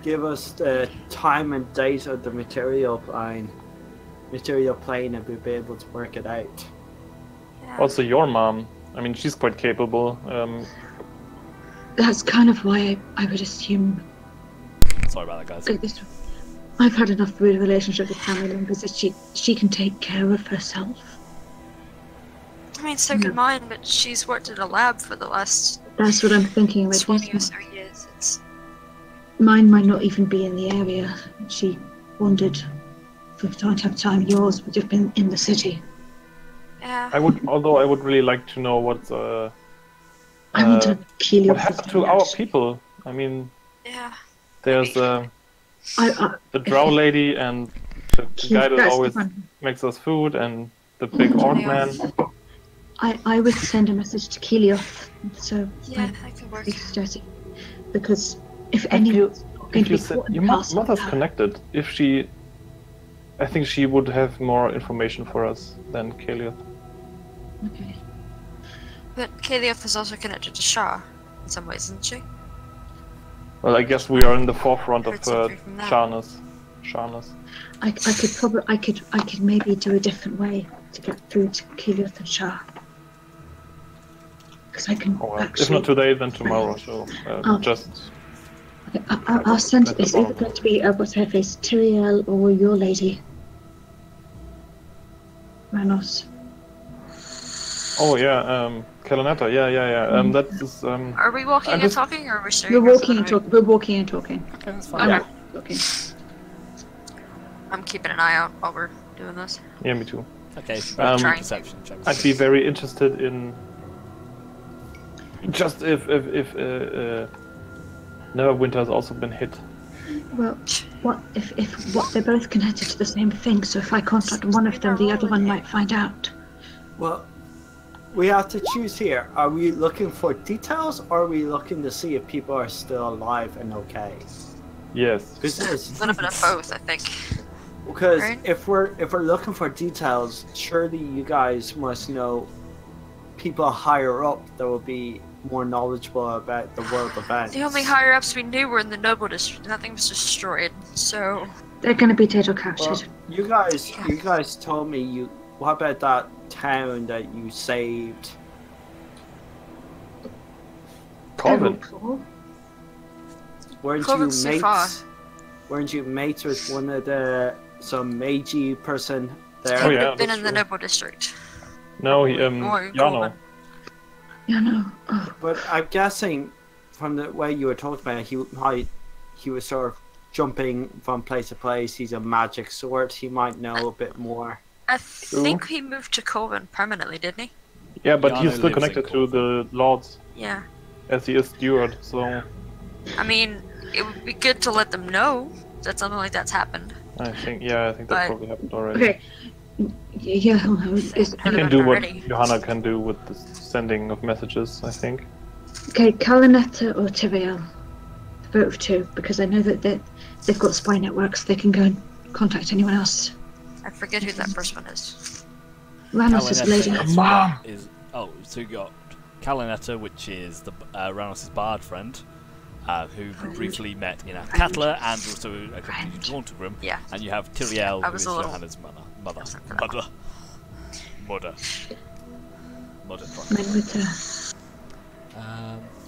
Speaker 5: give us the time and date of the material plane, and we'll be able to work it out.
Speaker 2: Yeah.
Speaker 3: Also, your mom. I mean, she's quite capable.
Speaker 4: That's kind of why I would assume
Speaker 1: Sorry about that, guys.
Speaker 4: like this. I've had enough rude relationship with family members that she can take care of herself.
Speaker 2: I mean, so can mine, but she's worked at a lab for the last
Speaker 4: That's what I'm thinking. Like,
Speaker 2: 20 or so years. It's
Speaker 4: mine might not even be in the area. She wandered for time to have time. Yours would have been in the city.
Speaker 2: yeah.
Speaker 3: I would really like to know what
Speaker 4: I want to kill you.
Speaker 3: what happened to our people. I mean,
Speaker 2: Yeah.
Speaker 3: there's
Speaker 4: I
Speaker 3: the drow lady and the guy that
Speaker 4: that's the
Speaker 3: always
Speaker 4: one.
Speaker 3: makes us food, and the big orc man.
Speaker 4: I would send a message to Kelioth, so
Speaker 2: Yeah, that could work.
Speaker 4: it's dirty. Because if
Speaker 3: I
Speaker 4: any
Speaker 3: feel-
Speaker 4: going to
Speaker 3: If you
Speaker 4: be
Speaker 3: said
Speaker 4: caught in
Speaker 3: your
Speaker 4: the castle,
Speaker 3: mother's connected, if she, I think she would have more information for us than Kelioth.
Speaker 4: okay.
Speaker 2: But Kalioth is also connected to Shah in some ways, isn't she?
Speaker 3: Well, I guess we are in the forefront of
Speaker 2: Heard something from that.
Speaker 3: Sharness.
Speaker 4: I could maybe do a different way to get through to Kelioth and Shah. Because I can
Speaker 3: Or if
Speaker 4: actually.
Speaker 3: not today, then tomorrow. So
Speaker 4: Oh.
Speaker 3: just
Speaker 4: Okay, I'll send.
Speaker 3: That's
Speaker 4: It's
Speaker 3: the
Speaker 4: either going to be what's her face, Tyriel or your lady, Manos.
Speaker 3: oh yeah, Kalanata, yeah. That is
Speaker 2: Are we walking
Speaker 3: I'm
Speaker 2: and
Speaker 3: just-
Speaker 2: talking, or are we staring?
Speaker 4: We're
Speaker 2: across
Speaker 4: walking
Speaker 2: the
Speaker 4: and
Speaker 2: road?
Speaker 4: talking. We're walking and talking.
Speaker 1: Okay, that's
Speaker 2: Okay.
Speaker 1: fine.
Speaker 3: Yeah.
Speaker 4: Talking.
Speaker 2: I'm keeping an eye out while we're doing this.
Speaker 3: yeah, me too.
Speaker 1: Okay,
Speaker 2: Trying.
Speaker 1: perception check.
Speaker 3: I'd be very interested in just if Neverwinter has also been hit.
Speaker 4: Well, what if what they're both connected to the same thing? So if I contact one of them, the other one might find out.
Speaker 5: Well, we have to choose here. Are we looking for details, or are we looking to see if people are still alive and okay?
Speaker 3: Yes.
Speaker 5: Because
Speaker 2: A little bit of both, I think. Right.
Speaker 5: if we're looking for details, surely you guys must know people higher up that will be more knowledgeable about the world events.
Speaker 2: The only higher ups we knew were in the Noble District, and that thing was destroyed. So
Speaker 4: They're going to be dead or captured.
Speaker 5: Well, you guys told me you. What about that town that you saved?
Speaker 3: Corbin.
Speaker 5: Weren't
Speaker 2: Corbin's
Speaker 5: you
Speaker 2: too far.
Speaker 5: mates? Weren't you mates with one of some magey person there?
Speaker 3: Oh, yeah.
Speaker 2: I've been
Speaker 3: that's
Speaker 2: in the
Speaker 3: true.
Speaker 2: Noble District.
Speaker 3: No,
Speaker 2: Or
Speaker 3: Yano.
Speaker 2: Corbin.
Speaker 4: Yeah, no. Oh,
Speaker 5: But I'm guessing from the way you were talking about it, he was sort of jumping from place to place. He's a magic sword. He might know a bit more.
Speaker 2: I think he moved to Corbin permanently, didn't he?
Speaker 3: Yeah, but
Speaker 1: Yano
Speaker 3: he's still
Speaker 1: lives in
Speaker 3: connected to the lords
Speaker 2: Yeah.
Speaker 3: as he is steward. So
Speaker 2: I mean, it would be good to let them know that something like that's happened.
Speaker 3: I think that
Speaker 2: But-
Speaker 3: probably happened already.
Speaker 4: okay. Yeah,
Speaker 3: He can
Speaker 2: Everyone
Speaker 3: do what
Speaker 2: already.
Speaker 3: Johanna can do with the sending of messages, I think.
Speaker 4: okay. Kalanetta or Tyriel. Vote of two, because I know that they've got spy networks. They can go and contact anyone else.
Speaker 2: I forget who that first one is.
Speaker 4: Ranos is a lady.
Speaker 3: Mom!
Speaker 1: So you got Kalanetta, which is the Ranos' bard friend, who briefly met in Athkatla and also accompanied you to Haunted
Speaker 2: Yeah.
Speaker 1: And you have Tyriel,
Speaker 2: I
Speaker 1: who
Speaker 2: was
Speaker 1: is
Speaker 2: a little-
Speaker 1: Johanna's mother.
Speaker 4: My mother.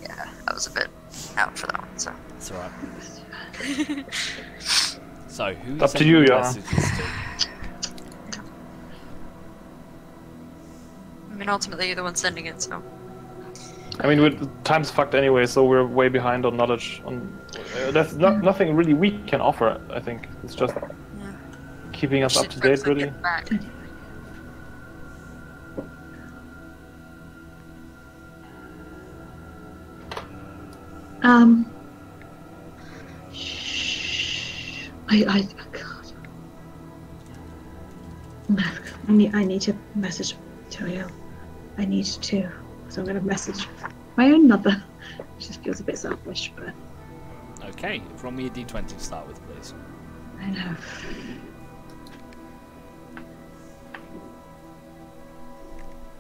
Speaker 2: Yeah, I was a bit out for that one, so.
Speaker 1: That's alright. So, who's
Speaker 3: Up to you, yeah.
Speaker 1: messages to?
Speaker 2: I mean, ultimately, you're the one sending it, so.
Speaker 3: I mean, time's fucked anyway, so we're way behind on knowledge. There's nothing really we can offer. I think it's just keeping us up to date, really.
Speaker 4: God. I need to message Toyo. I need to. So I'm going to message my own mother. It just feels a bit selfish, but.
Speaker 1: Okay, roll me a d20 to start with, please.
Speaker 4: I know.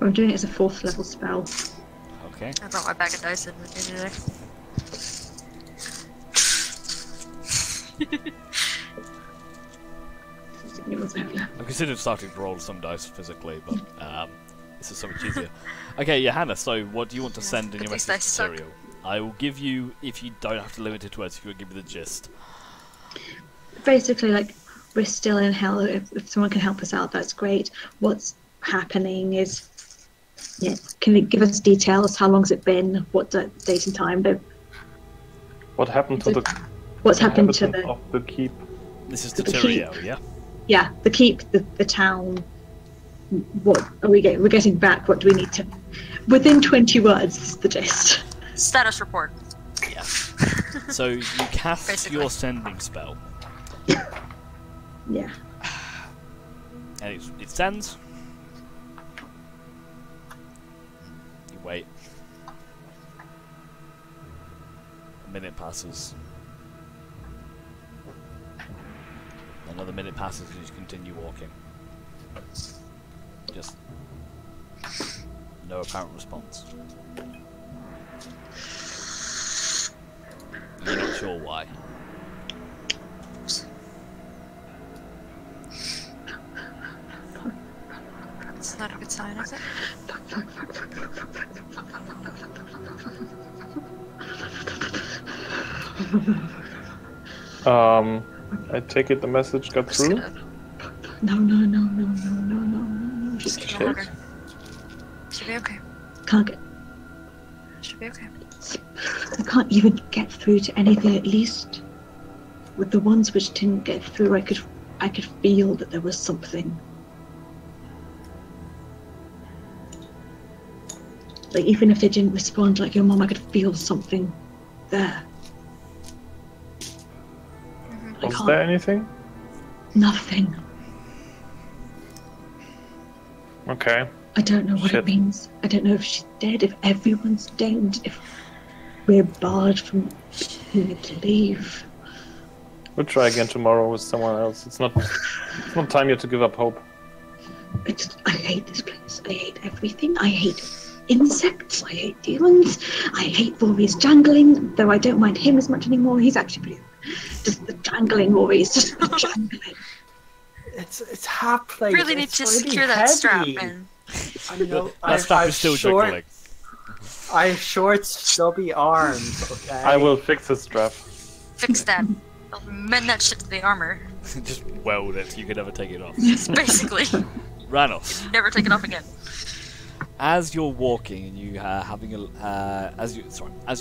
Speaker 4: I'm doing it as a 4th level spell.
Speaker 1: Okay.
Speaker 2: I brought my bag of dice in with me today.
Speaker 1: I considered starting to roll some dice physically, but this is so much easier. Okay, Johanna, so what do you want to send in your message to Tyrael? I will give you, if you don't have to limit it to words, if you will give me the gist.
Speaker 4: Basically, like, we're still in hell. If someone can help us out, that's great. What's happening is... Yeah, can you give us details? How long's it been? What date and time?
Speaker 3: What happened to the...
Speaker 4: What's happened to
Speaker 3: the keep?
Speaker 1: This is to Tyrael, yeah?
Speaker 4: Yeah, the keep, the town. What are we getting? We're getting back. What do we need to... Within 20 words is the gist.
Speaker 2: Status report.
Speaker 1: Yeah. So you cast
Speaker 2: Basically.
Speaker 1: your sending spell.
Speaker 4: Yeah.
Speaker 1: And it sends. You wait. A minute passes. Another minute passes and you continue walking. Just no apparent response. You're not sure why.
Speaker 2: It's not a good sign, is it?
Speaker 3: I take it the message got through?
Speaker 4: No.
Speaker 2: Just give her a hug. Should be okay.
Speaker 4: Can't get...
Speaker 2: Should be okay.
Speaker 4: I can't even get through to anything, at least. With the ones which didn't get through, I could feel that there was something. Like, even if they didn't respond like your mom, I could feel something there.
Speaker 3: Was there anything?
Speaker 4: Nothing.
Speaker 3: Okay.
Speaker 4: I don't know what it means. I don't know if she's dead, if everyone's dead, if we're barred from to leave.
Speaker 3: We'll try again tomorrow with someone else. It's not time yet to give up hope.
Speaker 4: I hate this place. I hate everything. I hate insects. I hate demons. I hate Rory's jangling, though I don't mind him as much anymore. He's actually pretty... Just the jangling, Rory's just the jangling.
Speaker 5: It's half-played.
Speaker 2: Really need to secure that strap, man.
Speaker 5: I know.
Speaker 1: That strap is still jiggling.
Speaker 5: I have short, stubby arms, okay?
Speaker 3: I will fix the strap.
Speaker 2: Fix that. I'll mend that shit to the armor.
Speaker 1: Just weld it. You can never take it off.
Speaker 2: Basically.
Speaker 1: Ranos.
Speaker 2: Never take it off again.
Speaker 1: As you're walking and you having a as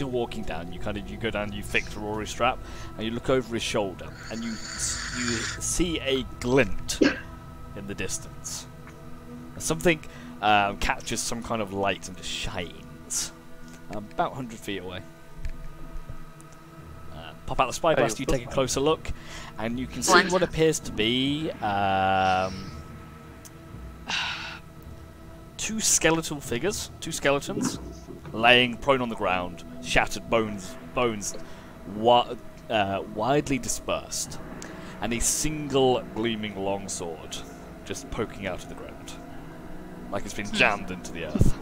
Speaker 1: you're walking down, you go down, you fix Rory's strap, and you look over his shoulder, and you see a glint in the distance. Something catches some kind of light and just shines about 100 feet away. Pop out the spyglass, you take a closer look, and you can see what appears to be two skeletal figures, two skeletons, laying prone on the ground, shattered bones widely dispersed, and a single gleaming longsword just poking out of the ground, like it's been jammed into the earth.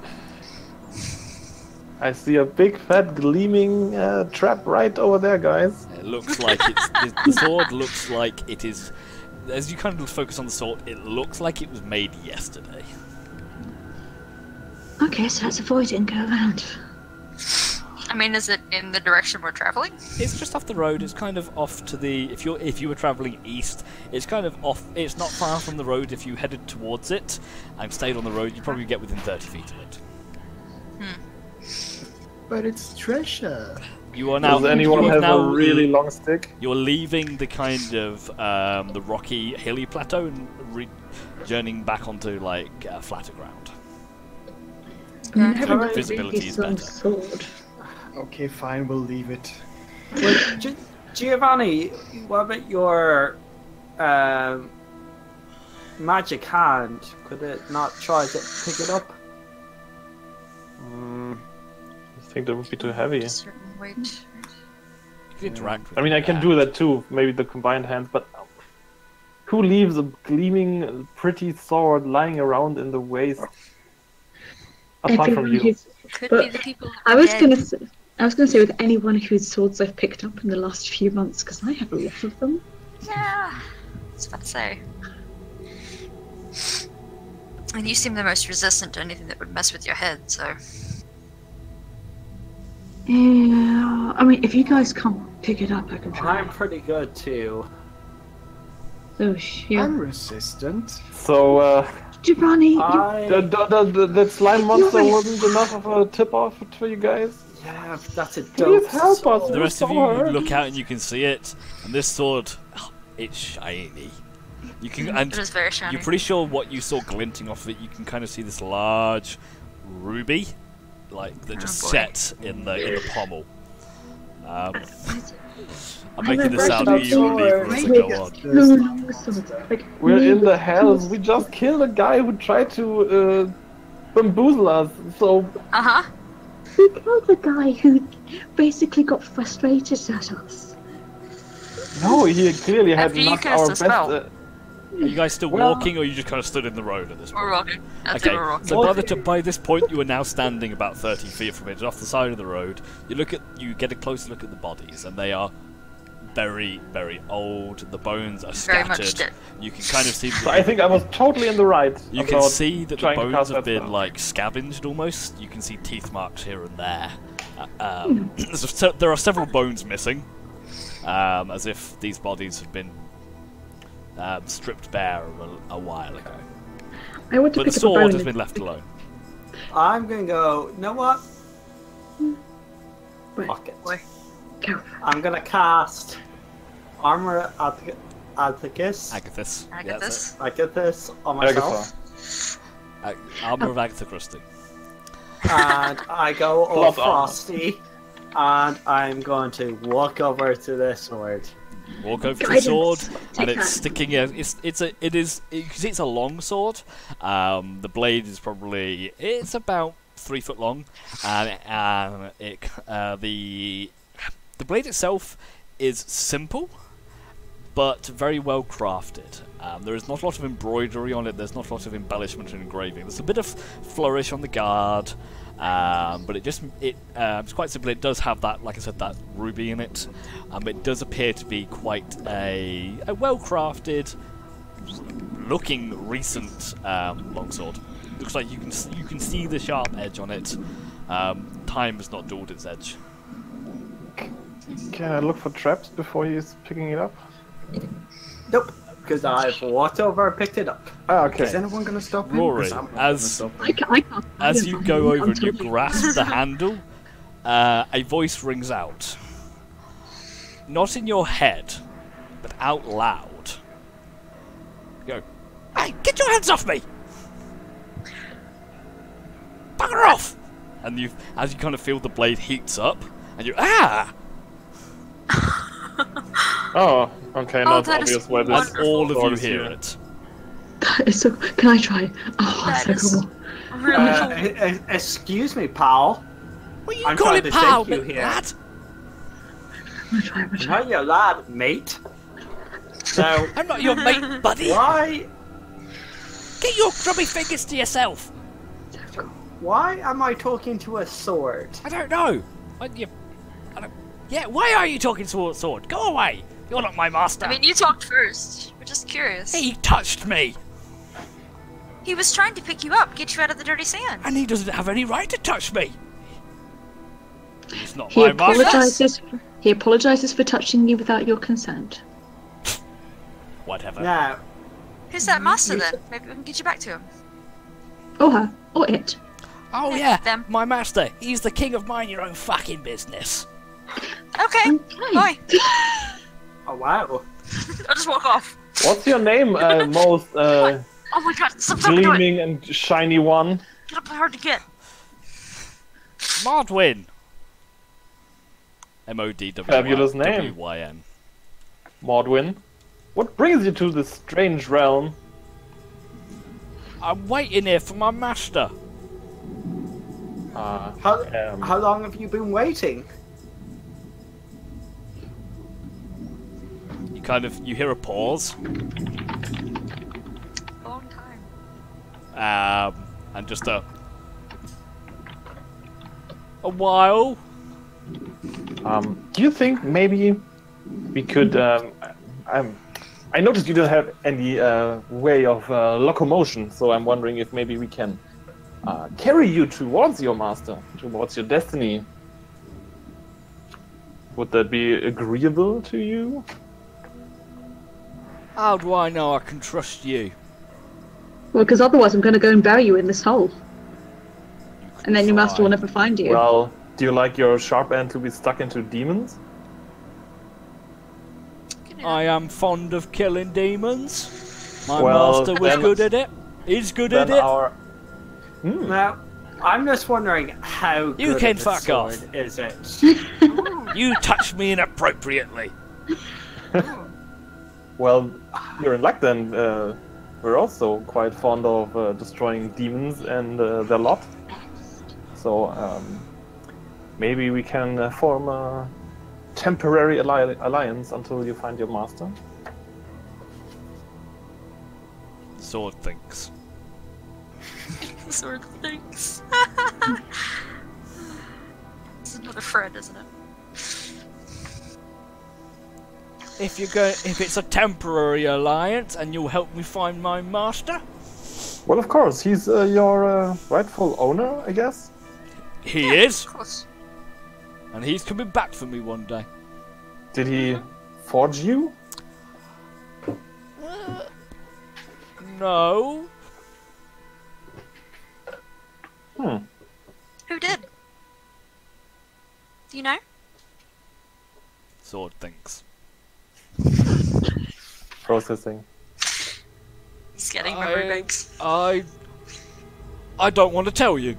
Speaker 3: I see a big fat gleaming trap right over there, guys.
Speaker 1: It looks like the sword looks like it is. As you kind of focus on the sword, it looks like it was made yesterday.
Speaker 4: Okay, so let's avoid it and go around.
Speaker 2: I mean, is it in the direction we're traveling?
Speaker 1: It's just off the road. It's kind of off to the. If you were traveling east, it's kind of off. It's not far from the road. If you headed towards it and stayed on the road, you'd probably get within 30 feet of it.
Speaker 6: But it's treasure.
Speaker 1: You are now.
Speaker 3: Does anyone
Speaker 1: you are
Speaker 3: have
Speaker 1: now,
Speaker 3: a really long stick?
Speaker 1: You're leaving the kind of the rocky, hilly plateau and journeying back onto like flatter ground.
Speaker 4: Never
Speaker 1: Visibility is
Speaker 4: really
Speaker 1: better.
Speaker 4: sword.
Speaker 6: Okay, fine, we'll leave it.
Speaker 5: Well, Giovanni, what about your magic hand? Could it not try to pick it up?
Speaker 3: I think that would be too heavy.
Speaker 2: A certain weight.
Speaker 1: You can interact with
Speaker 3: I mean, I
Speaker 1: it.
Speaker 3: can do that too. Maybe the combined hands, but who leaves a gleaming, pretty sword lying around in the waste? Apart from
Speaker 4: Everyone
Speaker 3: you.
Speaker 2: Could be
Speaker 4: But
Speaker 2: the people.
Speaker 4: I was
Speaker 2: dead.
Speaker 4: gonna say with anyone whose swords I've picked up in the last few months, because I have a lot of them.
Speaker 2: Yeah, I was about to say. And you seem the most resistant to anything that would mess with your head, so.
Speaker 4: Yeah, I mean, if you guys can't pick it up, I can try.
Speaker 5: I'm pretty good too.
Speaker 4: Oh, yeah.
Speaker 6: I'm resistant.
Speaker 3: So,
Speaker 4: Giovanni,
Speaker 3: that slime monster wasn't enough of a tip-off for you guys?
Speaker 5: Yeah, but that's a
Speaker 3: Please
Speaker 5: dope
Speaker 3: help us.
Speaker 5: sword.
Speaker 1: The rest of
Speaker 3: so
Speaker 1: you
Speaker 3: hard.
Speaker 1: look out and you can see it, and this sword, it's shiny. You can, and
Speaker 2: It is very shiny.
Speaker 1: you're pretty sure what you saw glinting off of it. You can kind of see this large ruby, like that just
Speaker 2: boy.
Speaker 1: set in the pommel. I'm
Speaker 4: I'm
Speaker 1: making
Speaker 4: a
Speaker 1: this sound
Speaker 4: virtual
Speaker 1: even deeper as I
Speaker 6: sword.
Speaker 1: go on.
Speaker 4: no longer swords. Like,
Speaker 3: We're in the
Speaker 4: no
Speaker 3: hells. We just killed a guy who tried to bamboozle us. So
Speaker 2: Uh huh.
Speaker 4: We killed the guy who basically got frustrated at us.
Speaker 3: no, he clearly had
Speaker 2: After you
Speaker 3: not
Speaker 2: cast
Speaker 3: our
Speaker 2: a
Speaker 3: best.
Speaker 2: spell.
Speaker 1: Are you guys still
Speaker 3: Well-
Speaker 1: walking, or you just kind of stood in the road at this point?
Speaker 2: We're walking. That's
Speaker 1: Okay,
Speaker 2: what we're walking.
Speaker 1: so by this point, you are now standing about 30 feet from it, off the side of the road. You get a closer look at the bodies, and they are very, very old. The bones are
Speaker 2: Very much
Speaker 1: scattered.
Speaker 2: dead.
Speaker 1: You can kind of see.
Speaker 3: So I think I was totally in the right.
Speaker 1: You can
Speaker 3: about
Speaker 1: see that the
Speaker 3: trying to
Speaker 1: bones
Speaker 3: cast
Speaker 1: have
Speaker 3: that
Speaker 1: been
Speaker 3: spell.
Speaker 1: like scavenged almost. You can see teeth marks here and there. There are several bones missing, as if these bodies have been stripped bare a while ago.
Speaker 4: I want to
Speaker 1: But the
Speaker 4: pick up a
Speaker 1: sword
Speaker 4: bone.
Speaker 1: has been left alone.
Speaker 5: I'm gonna go. You know what?
Speaker 4: Wait,
Speaker 5: Fuck it.
Speaker 2: Boy.
Speaker 4: go.
Speaker 5: I'm gonna cast Armor Athicus.
Speaker 1: Agathis.
Speaker 2: Can I
Speaker 1: Yeah,
Speaker 2: get
Speaker 1: that's
Speaker 2: this?
Speaker 5: I get this on
Speaker 3: Agatha.
Speaker 5: myself.
Speaker 1: it. Armor of Agatha Christie.
Speaker 5: And I go all
Speaker 3: Plus armor.
Speaker 5: frosty. And I'm going to walk over to this sword.
Speaker 1: Walk over to the
Speaker 4: Guidance.
Speaker 1: sword,
Speaker 4: Take
Speaker 1: and it's
Speaker 4: that.
Speaker 1: sticking out. It's a long sword. The blade is probably about 3 foot long, and the blade itself is simple, but very well crafted. There is not a lot of embroidery on it. There's not a lot of embellishment and engraving. There's a bit of flourish on the guard. But it's quite simple. It does have that, like I said, that ruby in it. It does appear to be quite a well-crafted, looking recent longsword. Looks like you can see the sharp edge on it. Time has not dulled its edge.
Speaker 3: Can I look for traps before he's picking it up?
Speaker 5: Nope, because I've walked over and picked it up.
Speaker 3: Ah, okay.
Speaker 6: Is anyone gonna stop him?
Speaker 1: Rory,
Speaker 6: 'Cause I'm not gonna
Speaker 1: as
Speaker 6: stop him.
Speaker 4: I can't.
Speaker 1: as you go over and you
Speaker 4: Until-
Speaker 1: grasp the handle, a voice rings out. Not in your head, but out loud. You go, "Hey, get your hands off me! Bugger off!" And as you kind of feel the blade heats up, and you
Speaker 3: Oh, okay.
Speaker 2: Oh,
Speaker 3: Now it's
Speaker 2: that is
Speaker 3: obvious why
Speaker 1: and
Speaker 3: this
Speaker 2: wonderful.
Speaker 1: all of
Speaker 3: sword
Speaker 1: you
Speaker 3: is
Speaker 1: hear
Speaker 3: here.
Speaker 1: it.
Speaker 4: That is so. Can I try? Oh,
Speaker 2: That
Speaker 4: that's
Speaker 2: is
Speaker 4: so cool.
Speaker 2: really cool.
Speaker 5: Excuse me, pal.
Speaker 1: What are you
Speaker 5: I'm
Speaker 1: calling
Speaker 5: trying to
Speaker 1: pal,
Speaker 5: thank you
Speaker 1: big
Speaker 5: here.
Speaker 1: lad?
Speaker 4: I'm gonna try.
Speaker 5: Not your lad, mate. So,
Speaker 1: I'm not your mate, buddy.
Speaker 5: why
Speaker 1: Get your grubby fingers to yourself.
Speaker 5: why am I talking to a sword?
Speaker 1: I don't know. Yeah, why are you talking to a sword? Go away. You're not my master.
Speaker 2: I mean, you talked first. We're just curious.
Speaker 1: He touched me,
Speaker 2: He was trying to pick you up, get you out of the dirty sand.
Speaker 1: and he doesn't have any right to touch me. He's not
Speaker 4: He
Speaker 1: my master.
Speaker 4: apologizes. He apologizes for touching you without your consent.
Speaker 1: Whatever.
Speaker 5: Now,
Speaker 2: Who's that master then? Maybe we can get you back to him.
Speaker 4: Or her. Or it.
Speaker 1: Oh
Speaker 2: Hey,
Speaker 1: yeah,
Speaker 2: them.
Speaker 1: my master. He's the king of mind your own fucking business.
Speaker 2: Okay, bye.
Speaker 5: Oh wow.
Speaker 2: I'll just walk off.
Speaker 3: What's your name, most
Speaker 2: Oh my god, stop talking to it.
Speaker 3: gleaming and shiny one?
Speaker 2: Get up hard to get.
Speaker 1: Modwin. Modwyn.
Speaker 3: Fabulous name.
Speaker 1: WYN.
Speaker 3: Mordwin. What brings you to this strange realm?
Speaker 1: I'm waiting here for my master.
Speaker 5: How long have you been waiting?
Speaker 1: You hear a pause.
Speaker 2: A long time.
Speaker 1: And just a while.
Speaker 3: Do you think maybe we could? I noticed you don't have any way of locomotion, so I'm wondering if maybe we can carry you towards your master, towards your destiny. Would that be agreeable to you?
Speaker 1: How do I know I can trust you?
Speaker 4: Well, because otherwise I'm going to go and bury you in this hole. And then your master will never find you.
Speaker 3: Well, do you like your sharp end to be stuck into demons?
Speaker 1: I am fond of killing demons. My
Speaker 3: Well,
Speaker 1: master was
Speaker 3: then-
Speaker 1: good at it. He's good at
Speaker 3: Then
Speaker 1: it.
Speaker 3: our
Speaker 5: Now, I'm just wondering how good
Speaker 1: You
Speaker 5: of
Speaker 1: can
Speaker 5: a
Speaker 1: fuck off.
Speaker 5: sword is it?
Speaker 1: You touched me inappropriately.
Speaker 3: Well, you're in luck then. We're also quite fond of destroying demons and their lot. So maybe we can form a temporary alliance until you find your master.
Speaker 1: Sword thinks.
Speaker 2: Sort of things. It's another Fred, isn't it?
Speaker 1: If it's a temporary alliance and you'll help me find my master,
Speaker 3: Well, of course, he's your rightful owner, I guess.
Speaker 1: he is,
Speaker 2: Of course.
Speaker 1: and he's coming back for me one day.
Speaker 3: Did he forge you?
Speaker 1: No.
Speaker 2: Who did? Do you know?
Speaker 1: Sword thinks.
Speaker 3: Processing.
Speaker 2: He's getting memory banks.
Speaker 1: I don't want to tell you.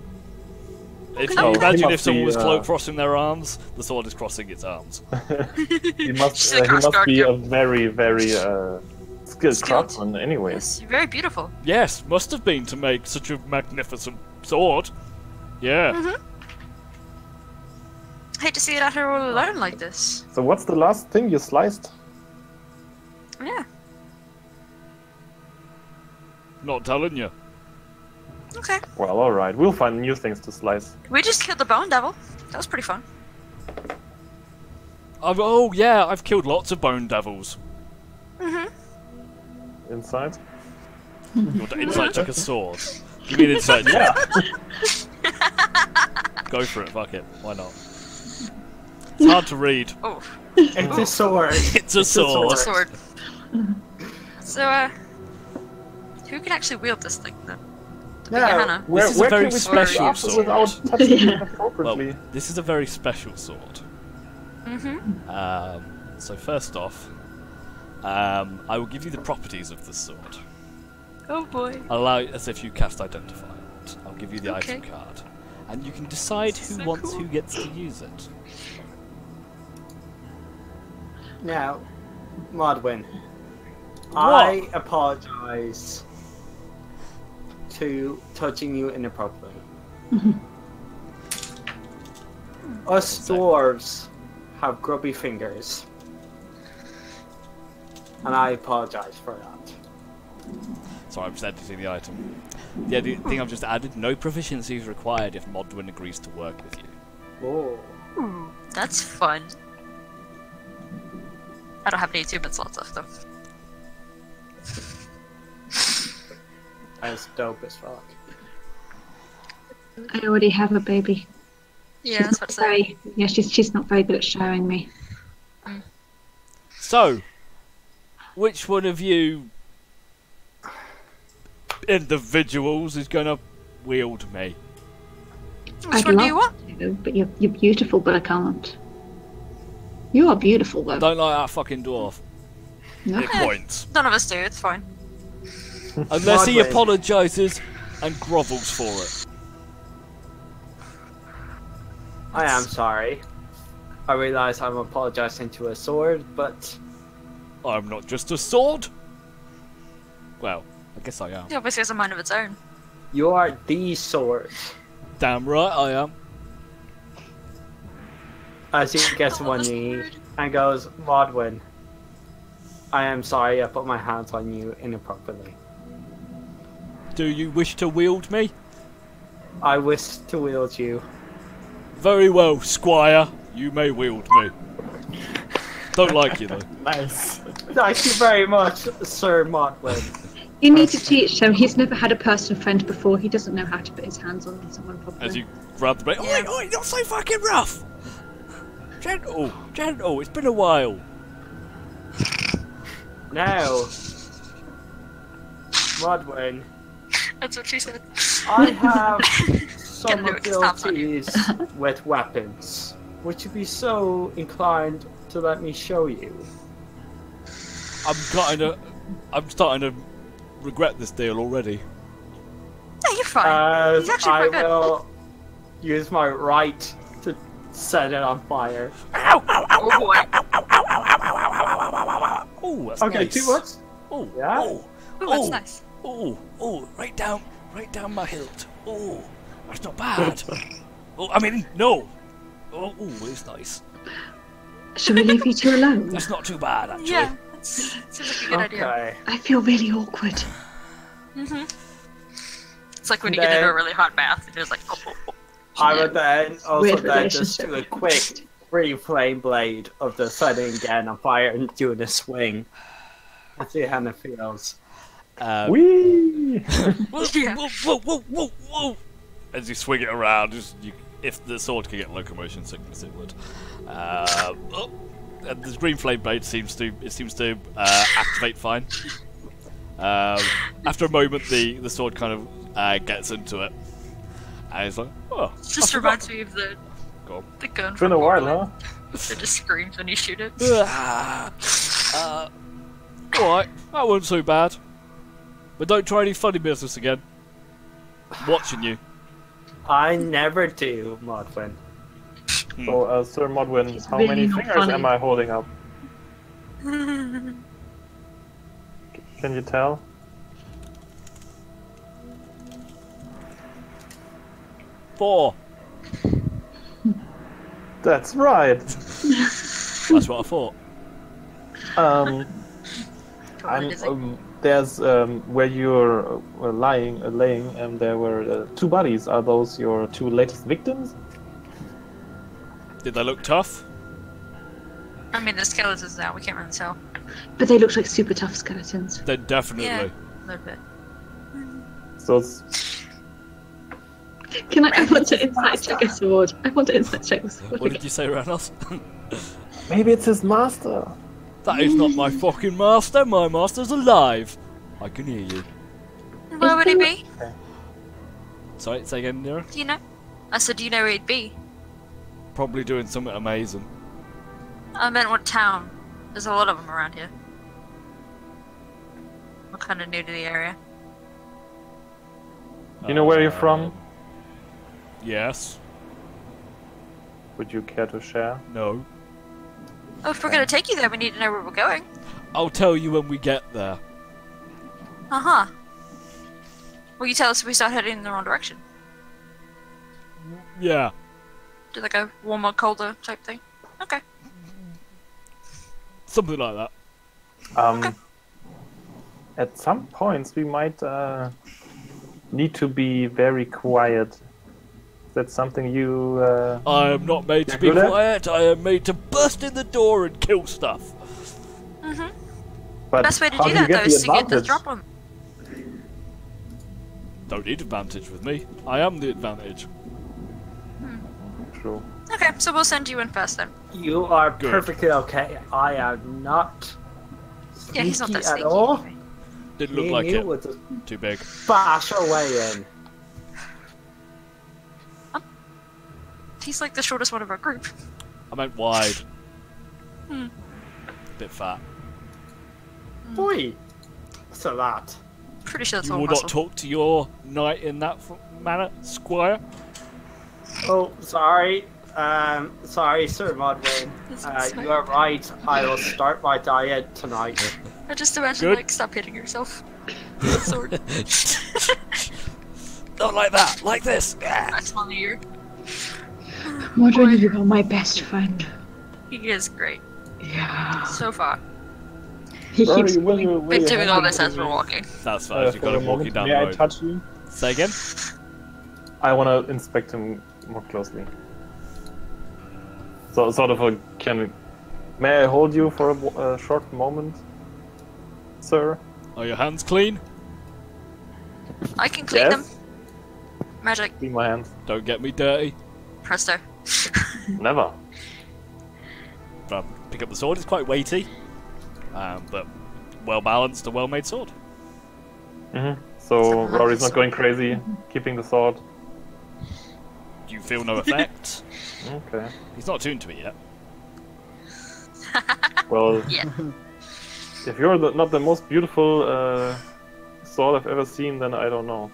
Speaker 1: If you
Speaker 3: Oh, he
Speaker 1: imagine
Speaker 3: must
Speaker 1: if someone
Speaker 3: be,
Speaker 1: was crossing their arms, the sword is crossing its arms.
Speaker 3: He must,
Speaker 2: She's
Speaker 3: he
Speaker 2: like,
Speaker 3: must be
Speaker 2: "Guard
Speaker 3: a very, very skilled craftsman, anyways.
Speaker 2: Yes, you're very beautiful.
Speaker 1: Yes, must have been to make such a magnificent sword. Yeah.
Speaker 2: Hate to see it out here all alone like this.
Speaker 3: So, what's the last thing you sliced?
Speaker 2: Yeah.
Speaker 1: Not telling you.
Speaker 2: Okay.
Speaker 3: Well, alright, we'll find new things to slice.
Speaker 2: We just killed the bone devil. That was pretty fun.
Speaker 1: I've killed lots of bone devils.
Speaker 3: Inside?
Speaker 1: Your inside took a sword. You mean inside?
Speaker 3: Yeah.
Speaker 1: Go for it, fuck it. Why not? It's hard to read.
Speaker 2: Oh,
Speaker 5: It's a sword.
Speaker 1: It's a sword.
Speaker 2: a sword. So, who can actually wield this thing then?
Speaker 5: Now,
Speaker 2: Hannah.
Speaker 1: This is a very
Speaker 3: can we
Speaker 1: special
Speaker 3: touch it
Speaker 1: sword.
Speaker 3: without touching it
Speaker 4: Yeah.
Speaker 3: appropriately?
Speaker 1: Well, this is a very special sword. So first off, I will give you the properties of this sword.
Speaker 2: Oh boy.
Speaker 1: Allow as if you cast Identify on it. I'll give you the
Speaker 2: Okay.
Speaker 1: item card, and you can decide who
Speaker 2: So cool.
Speaker 1: who gets to use it.
Speaker 5: now, Modwin, I apologize to touching you inappropriately. Us dwarves have grubby fingers, and I apologize for that.
Speaker 1: Sorry, I'm just editing the item. The other thing I've just added: no proficiency is required if Modwin agrees to work with you.
Speaker 5: Oh,
Speaker 2: Ooh, that's fun. I don't have any achievement slots left though.
Speaker 5: that's dope as fuck.
Speaker 4: I already have a baby.
Speaker 2: Yeah, that's what I say.
Speaker 4: She's not very good at showing me.
Speaker 1: So, which one of you individuals is gonna wield me?
Speaker 2: Which
Speaker 4: I'd
Speaker 2: one do you
Speaker 4: love
Speaker 2: want?
Speaker 4: to, but you're beautiful, but I can't. You are beautiful, though.
Speaker 1: Don't like that fucking dwarf.
Speaker 4: No.
Speaker 1: It points.
Speaker 2: None of us do, it's fine.
Speaker 1: Unless he
Speaker 5: Broadway.
Speaker 1: apologises and grovels for it.
Speaker 5: I am sorry. I realise I'm apologising to a sword, but
Speaker 1: I'm not just a sword. Well, I guess I am.
Speaker 2: It obviously has a mind of its own.
Speaker 5: you are the sword.
Speaker 1: Damn right I am.
Speaker 5: As he gets on one knee and goes, Modwin, I am sorry I put my hands on you inappropriately.
Speaker 1: Do you wish to wield me?
Speaker 5: I wish to wield you.
Speaker 1: Very well, squire. You may wield me. Don't like you though.
Speaker 3: Nice.
Speaker 5: Thank you very much, Sir Modwin.
Speaker 4: You need to teach him. He's never had a person friend before. He doesn't know how to put his hands on someone properly.
Speaker 1: As you grab the blade. Oi, oi, not so fucking rough! Gentle, gentle, it's been a while.
Speaker 5: Now, Modwin,
Speaker 2: That's what she said.
Speaker 5: I have some
Speaker 2: Get Luke, stop on you.
Speaker 5: abilities with weapons. Would you be so inclined to let me show you?
Speaker 1: I'm starting to regret this deal already.
Speaker 2: Yeah, you're fine.
Speaker 5: As
Speaker 2: He's actually
Speaker 5: I
Speaker 2: quite good.
Speaker 5: will use my right to set it on fire.
Speaker 1: Ow, ow, ow,
Speaker 2: Oh boy.
Speaker 1: Oh, that's
Speaker 5: Okay,
Speaker 1: nice.
Speaker 5: too much?
Speaker 1: Oh,
Speaker 5: Yeah?
Speaker 1: oh,
Speaker 2: Ooh, that's nice.
Speaker 1: oh, oh, right down my hilt. Oh, that's not bad. Oh, I mean, no. Oh, it's nice.
Speaker 4: Shall we leave you two alone?
Speaker 1: That's not too bad, actually.
Speaker 2: Yeah, that seems like a good idea.
Speaker 5: Okay.
Speaker 4: I feel really awkward.
Speaker 2: It's like when you get into a really hot bath and you're just like, oh.
Speaker 5: I would then also
Speaker 4: Weird
Speaker 5: then just do a
Speaker 4: relationship.
Speaker 5: quick free flame blade of the setting again on fire and doing a swing. Let's see how it feels.
Speaker 3: Whee!
Speaker 1: Whoa,
Speaker 2: Yeah.
Speaker 1: whoa, whoa, whoa, whoa. As you swing it around, if the sword could get locomotion sickness, it would. And the green flame blade seems to activate fine. After a moment, the sword kind of gets into it, and it's like, oh.
Speaker 2: It just reminds me of the
Speaker 1: Go on.
Speaker 2: gun
Speaker 3: It's
Speaker 2: from
Speaker 3: been a while,
Speaker 2: Borderlands.
Speaker 3: huh?
Speaker 2: It just screams when you shoot it.
Speaker 1: Alright, that wasn't so bad. But don't try any funny business again. I'm watching you.
Speaker 5: I never do, Modwin.
Speaker 3: So, Sir Modwin,
Speaker 4: It's
Speaker 3: how
Speaker 4: really
Speaker 3: many
Speaker 4: not
Speaker 3: fingers
Speaker 4: funny.
Speaker 3: am I holding up? Can you tell?
Speaker 1: Four.
Speaker 3: That's right.
Speaker 1: That's what I thought.
Speaker 2: Totally dizzy.
Speaker 3: There's where you're laying, and there were two bodies. Are those your two latest victims?
Speaker 1: Did they look tough?
Speaker 2: I mean, the skeletons now, we can't really tell.
Speaker 4: But they look like super tough skeletons.
Speaker 1: Then definitely.
Speaker 2: Yeah, a little bit.
Speaker 3: So it's
Speaker 4: Can I want to insight check a sword. I want to insight check the sword.
Speaker 1: What did you say, Ranos?
Speaker 3: maybe it's his master.
Speaker 1: That is not my fucking master. My master's alive. I can hear you.
Speaker 2: Where would he be?
Speaker 1: Sorry, say again, Nira.
Speaker 2: Do you know? I said, do you know where he'd be?
Speaker 1: Probably doing something amazing.
Speaker 2: I meant what town. There's a lot of them around here. I'm kind of new to the area.
Speaker 3: You know where you're from?
Speaker 1: Yes.
Speaker 3: Would you care to share?
Speaker 1: No.
Speaker 2: Oh, if we're gonna take you there, we need to know where we're going.
Speaker 1: I'll tell you when we get there.
Speaker 2: Uh-huh. Will you tell us if we start heading in the wrong direction?
Speaker 1: Yeah.
Speaker 2: Do like a warmer, colder type thing? Okay.
Speaker 1: Something like that.
Speaker 3: Okay. At some points, we might need to be very quiet. Is that something you?
Speaker 1: I am not made to be
Speaker 3: good at?
Speaker 1: quiet. I am made to burst in the door and kill stuff.
Speaker 3: But
Speaker 2: Best way to
Speaker 3: how
Speaker 2: do
Speaker 3: you
Speaker 2: that,
Speaker 3: get
Speaker 2: though,
Speaker 3: the
Speaker 2: is to get the
Speaker 3: advantage?
Speaker 2: drop on.
Speaker 1: Don't need advantage with me. I am the advantage.
Speaker 3: True.
Speaker 2: Okay, so we'll send you in first then.
Speaker 5: You are
Speaker 1: Good.
Speaker 5: perfectly okay. I am not
Speaker 2: Yeah, he's not that
Speaker 5: sneaky
Speaker 2: sneaky.
Speaker 5: at all.
Speaker 2: anyway.
Speaker 1: Didn't
Speaker 5: Me
Speaker 1: look
Speaker 5: and
Speaker 1: like
Speaker 5: you
Speaker 1: it.
Speaker 5: would just
Speaker 1: Too big.
Speaker 5: bash our way in.
Speaker 2: He's like the shortest one of our group.
Speaker 1: I meant wide. Bit fat.
Speaker 5: Boy, what's a lot?
Speaker 2: Pretty sure that's
Speaker 1: You
Speaker 2: all
Speaker 1: will
Speaker 2: muscle.
Speaker 1: not talk to your knight in that manner, squire.
Speaker 5: Oh, sorry. Sorry, Sir Modwin. You are right. I will start my diet tonight.
Speaker 2: I just imagine,
Speaker 1: Good.
Speaker 2: like, stop hitting yourself. With a sword.
Speaker 1: Not like that, like this.
Speaker 2: That's on the ear.
Speaker 4: Modern, you are my best friend.
Speaker 2: He is great.
Speaker 4: Yeah.
Speaker 2: So far.
Speaker 4: He keeps
Speaker 3: Sorry, will you
Speaker 2: Been doing all
Speaker 3: hand
Speaker 2: this
Speaker 3: it
Speaker 2: as
Speaker 3: to
Speaker 2: we're
Speaker 3: me,
Speaker 2: walking.
Speaker 1: That's fine. You've
Speaker 3: for
Speaker 1: got
Speaker 3: a
Speaker 1: him walking
Speaker 3: moment?
Speaker 1: down
Speaker 3: May
Speaker 1: the
Speaker 3: I
Speaker 1: road.
Speaker 3: touch you?
Speaker 1: Say again.
Speaker 3: I want to inspect him more closely. So, sort of a may I hold you for a short moment, sir?
Speaker 1: Are your hands clean?
Speaker 2: I can clean them.
Speaker 3: Yes.
Speaker 2: Magic.
Speaker 3: Clean my hands.
Speaker 1: Don't get me dirty.
Speaker 2: Presto.
Speaker 3: Never.
Speaker 1: Pick up the sword. It's quite weighty, but well balanced, a well made sword.
Speaker 3: So Rory's not going crazy, keeping the sword.
Speaker 1: You feel no effect.
Speaker 3: Okay.
Speaker 1: He's not tuned to it yet.
Speaker 3: Well,
Speaker 2: Yeah.
Speaker 3: if you're not the most beautiful sword I've ever seen, then I don't know.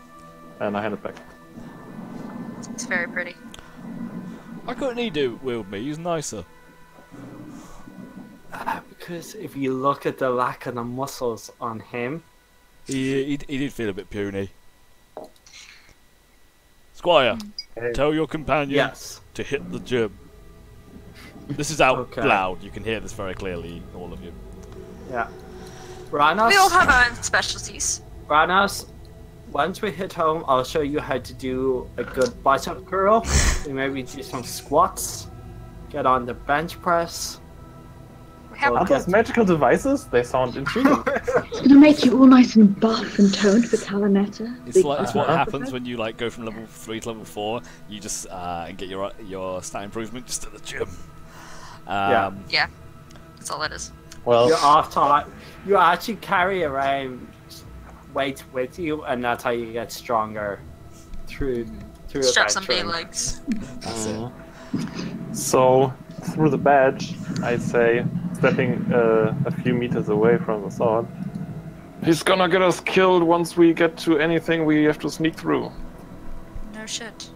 Speaker 3: And I hand it back.
Speaker 2: It's very pretty.
Speaker 1: Why couldn't he do wield me? He's nicer.
Speaker 5: Because if you look at the lack of the muscles on him,
Speaker 1: He did feel a bit puny. Squire, tell your companion
Speaker 5: yes.
Speaker 1: to hit the gym. This is out
Speaker 5: Okay.
Speaker 1: loud. You can hear this very clearly, all of you.
Speaker 5: Yeah. Ranos,
Speaker 2: We all have our own specialties.
Speaker 5: Ranos, once we hit home, I'll show you how to do a good bicep curl. We maybe do some squats. Get on the bench press.
Speaker 2: We have
Speaker 3: Are those magical devices? They sound intriguing.
Speaker 4: It's gonna make you all nice and buff and toned for Talanetta.
Speaker 1: It's like it's what happens when you like go from level 3 to level 4. You just get your stat improvement just at the gym.
Speaker 5: Yeah.
Speaker 2: Yeah. That's all that is.
Speaker 3: Well,
Speaker 5: You're off time. You actually carry around weight with you, and that's how you get stronger through
Speaker 2: Strap some day
Speaker 5: adventuring.
Speaker 2: legs.
Speaker 1: That's it.
Speaker 3: so through the badge, I say, stepping a few meters away from the sword. He's gonna get us killed once we get to anything we have to sneak through.
Speaker 2: No shit.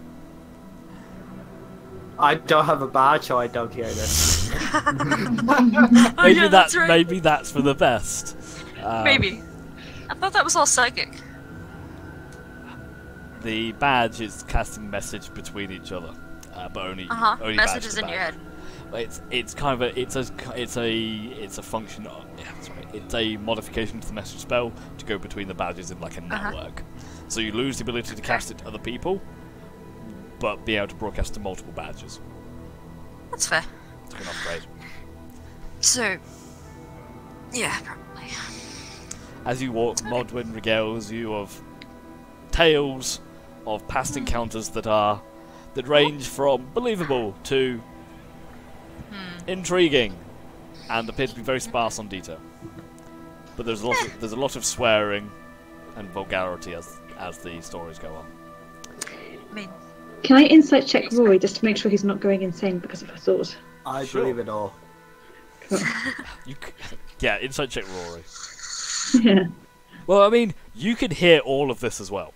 Speaker 5: I don't have a badge, so I don't hear this.
Speaker 2: Oh,
Speaker 1: Maybe
Speaker 2: yeah, that's right.
Speaker 1: maybe that's for the best.
Speaker 2: Maybe. I thought that was all psychic.
Speaker 1: The badge is casting message between each other, but only only
Speaker 2: Messages
Speaker 1: badge to
Speaker 2: in your
Speaker 1: badge.
Speaker 2: head.
Speaker 1: It's kind of a it's a function of, it's a modification to the message spell to go between the badges in like a network. So you lose the ability to cast it to other people, but be able to broadcast to multiple badges.
Speaker 2: That's fair.
Speaker 1: It's like an upgrade.
Speaker 2: So, yeah, probably.
Speaker 1: As you walk, Modwin regales you of tales of past encounters that range from believable to intriguing, and appear to be very sparse on detail. But there's a lot of swearing and vulgarity as the stories go on.
Speaker 2: I mean,
Speaker 4: Can I insight check Rory just to make sure he's not going insane because of a sword?
Speaker 5: I
Speaker 1: Sure.
Speaker 5: believe it all.
Speaker 1: Yeah, insight check Rory.
Speaker 4: Yeah.
Speaker 1: Well, I mean, you can hear all of this as well.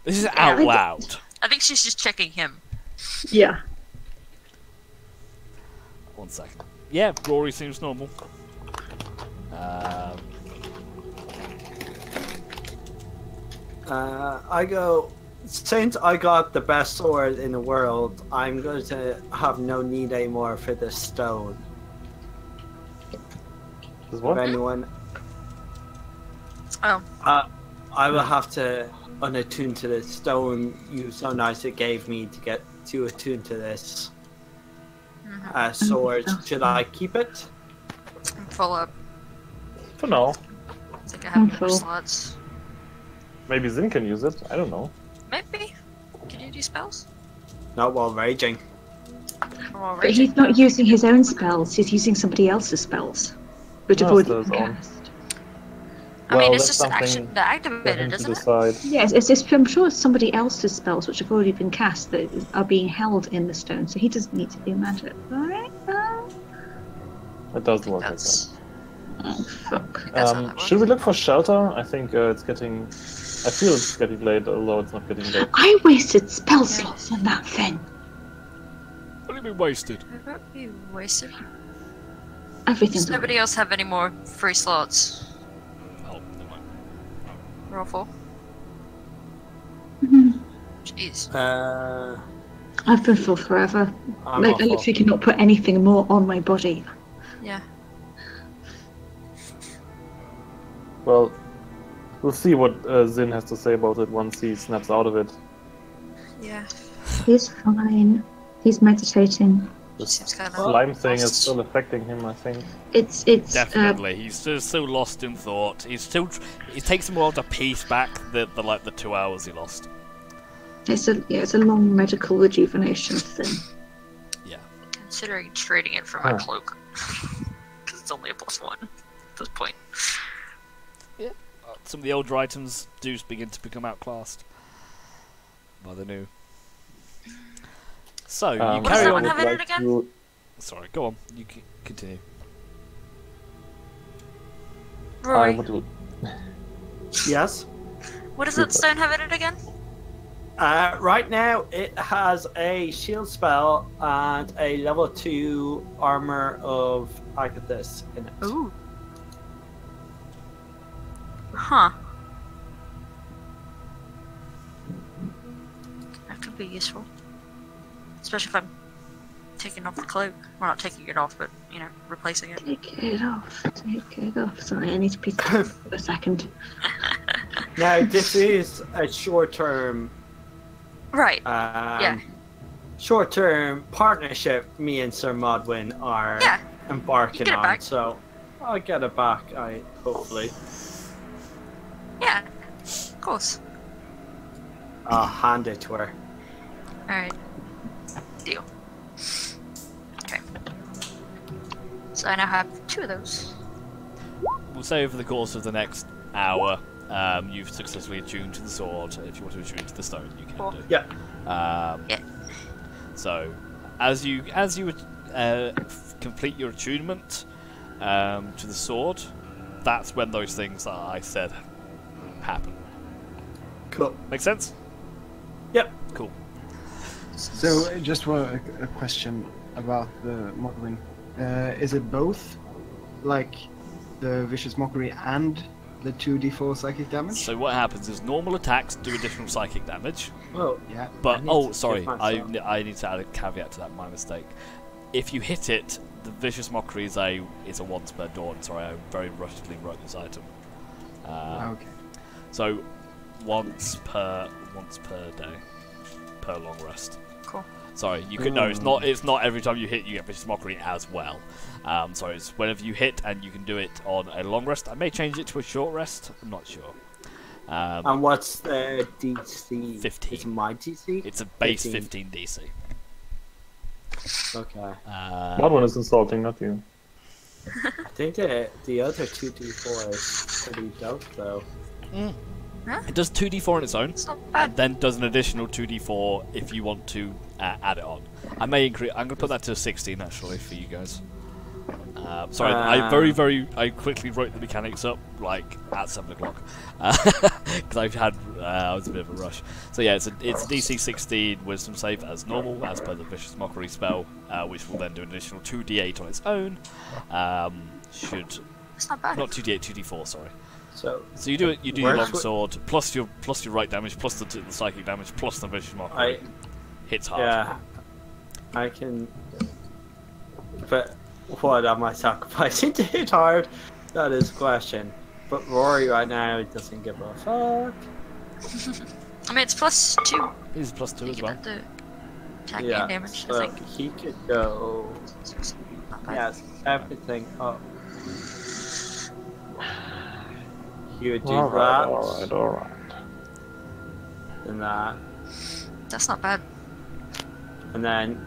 Speaker 1: This is out loud.
Speaker 2: I think she's just checking him.
Speaker 4: Yeah.
Speaker 1: 1 second. Yeah, Rory seems normal.
Speaker 5: I go, since I got the best sword in the world, I'm going to have no need anymore for this stone.
Speaker 3: This
Speaker 5: If
Speaker 3: what?
Speaker 5: anyone,
Speaker 2: Oh,
Speaker 5: I will have to unattune to the stone you so nice it gave me to get to attune to this sword. Should I keep it?
Speaker 2: I'm full up.
Speaker 3: For now.
Speaker 2: I think I have more
Speaker 4: full.
Speaker 2: slots.
Speaker 3: Maybe Zin can use it. I don't know.
Speaker 2: Maybe. Can you do spells?
Speaker 5: Not while raging.
Speaker 2: I'm all
Speaker 4: But
Speaker 2: raging.
Speaker 4: he's not using his own spells, he's using somebody else's spells, which have
Speaker 3: No,
Speaker 4: already
Speaker 3: those
Speaker 4: been
Speaker 3: are-
Speaker 4: cast.
Speaker 2: I mean,
Speaker 3: Well,
Speaker 2: it's
Speaker 3: that's
Speaker 2: just an action
Speaker 3: something
Speaker 2: that
Speaker 3: for him
Speaker 2: activated,
Speaker 3: to
Speaker 2: isn't it?
Speaker 3: decide.
Speaker 4: Yes, it's, I'm sure it's somebody else's spells which have already been cast that are being held in the stone, so he doesn't need to do magic, right?
Speaker 3: It
Speaker 2: I
Speaker 3: doesn't
Speaker 2: think
Speaker 3: work like that.
Speaker 2: that's.
Speaker 4: Oh, fuck.
Speaker 2: That's how that
Speaker 3: Should we
Speaker 2: works.
Speaker 3: look for shelter? I think it's getting. I feel it's getting late, although it's not getting late.
Speaker 4: I wasted spell slots on that thing.
Speaker 1: What do you mean wasted?
Speaker 2: It won't be wasted.
Speaker 4: Everything's
Speaker 2: Does nobody else have any more free slots?
Speaker 1: Oh, never mind.
Speaker 2: Roll full.
Speaker 4: Mhm.
Speaker 2: Jeez.
Speaker 4: I've been full forever.
Speaker 5: I'm
Speaker 4: Like,
Speaker 5: not
Speaker 4: I
Speaker 5: full.
Speaker 4: literally cannot put anything more on my body.
Speaker 2: Yeah.
Speaker 3: Well, we'll see what Zin has to say about it once he snaps out of it.
Speaker 2: Yeah.
Speaker 4: He's fine. He's meditating.
Speaker 3: The
Speaker 2: Seems kind of
Speaker 3: slime thing is
Speaker 2: lost.
Speaker 3: still affecting him, I think.
Speaker 4: It's
Speaker 1: Definitely, he's still lost in thought. He's still. It takes him a while to piece back the 2 hours he lost.
Speaker 4: it's a long medical rejuvenation thing.
Speaker 1: Yeah.
Speaker 2: Considering trading it for my
Speaker 3: Huh.
Speaker 2: cloak. Because it's only a +1 at this point.
Speaker 1: Some of the older items do begin to become outclassed by the new. So you
Speaker 3: What
Speaker 2: does
Speaker 1: carry
Speaker 2: that
Speaker 1: on.
Speaker 2: one have in it
Speaker 3: like
Speaker 2: again?
Speaker 3: to-
Speaker 1: Sorry, go on. You continue.
Speaker 3: I
Speaker 2: Roy,
Speaker 3: would.
Speaker 5: Yes.
Speaker 2: what does that stone have in it again?
Speaker 5: Right now, it has a shield spell and a level 2 armor of Agathis in it.
Speaker 2: Ooh. Huh. That could be useful. Especially if I'm taking off the cloak. Well, not taking it off, but, replacing it.
Speaker 4: Take it off. Take it off. Sorry, I need to piece it up for a second.
Speaker 5: Now, this is a short-term,
Speaker 2: Right. Yeah.
Speaker 5: short-term partnership me and Sir Modwin are
Speaker 2: Yeah.
Speaker 5: embarking
Speaker 2: get it
Speaker 5: on.
Speaker 2: back.
Speaker 5: So I'll get it back. Hopefully.
Speaker 2: Yeah. Of course.
Speaker 5: I'll hand it to her.
Speaker 2: Alright. Deal. Okay. So I now have 2 of those.
Speaker 1: We'll say over the course of the next hour, you've successfully attuned to the sword. If you want to attune to the stone, you can
Speaker 2: Cool.
Speaker 1: do.
Speaker 5: Yeah.
Speaker 2: Yeah.
Speaker 1: So, as you complete your attunement to the sword, that's when those things that I said happen.
Speaker 5: Cool.
Speaker 1: Make sense?
Speaker 5: Yep.
Speaker 1: Cool.
Speaker 6: So, just a question about the Modwin. Is it both, like the vicious mockery and the 2d4 psychic damage?
Speaker 1: So what happens is normal attacks do additional psychic damage,
Speaker 5: Well,
Speaker 6: Yeah.
Speaker 1: but
Speaker 5: I need to
Speaker 1: sorry,
Speaker 5: give myself-
Speaker 1: I need to add a caveat to that. My mistake. If you hit it, the vicious mockery is a once per dawn. Sorry, I very rushedly wrote this item.
Speaker 6: Okay.
Speaker 1: So once per day, per long rest.
Speaker 2: Cool.
Speaker 1: Sorry, you could no. It's not every time you hit you get vicious mockery as well. So it's whenever you hit and you can do it on a long rest. I may change it to a short rest. I'm not sure.
Speaker 5: and what's the DC?
Speaker 1: 15.
Speaker 5: It's my DC?
Speaker 1: It's a base
Speaker 5: 15.
Speaker 1: 15 DC.
Speaker 5: Okay.
Speaker 3: That one is insulting, not you.
Speaker 5: I think the other 2d4 is pretty dope, though.
Speaker 1: It does 2d4 on its own,
Speaker 2: It's not
Speaker 1: and
Speaker 2: bad.
Speaker 1: then does an additional 2d4 if you want to add it on. I may increase. I'm going to put that to 16 actually for you guys. Sorry, I quickly wrote the mechanics up like at 7 o'clock because I was a bit of a rush. So yeah, it's DC 16 Wisdom save as normal as per the Vicious Mockery spell, which will then do an additional 2d8 on its own.
Speaker 2: It's not bad.
Speaker 1: Not 2d8, 2d4. Sorry.
Speaker 5: So
Speaker 1: So you do your
Speaker 5: Where's
Speaker 1: long
Speaker 5: what-
Speaker 1: sword plus your right damage plus the psychic damage plus the Vicious Mockery hits hard.
Speaker 5: yeah, I can. But what am I sacrificing to hit hard? That is the question. But Rory right now doesn't give a fuck.
Speaker 2: I mean, it's +2.
Speaker 1: He's plus 2
Speaker 2: You
Speaker 1: as
Speaker 2: get
Speaker 1: well.
Speaker 2: the attack
Speaker 5: Yeah,
Speaker 2: and damage,
Speaker 5: so
Speaker 2: I think.
Speaker 5: he could go.
Speaker 2: Not bad.
Speaker 5: Yes, everything up. He would do
Speaker 3: Alright,
Speaker 5: that,
Speaker 3: alright.
Speaker 5: and that,
Speaker 2: That's not bad.
Speaker 5: and then.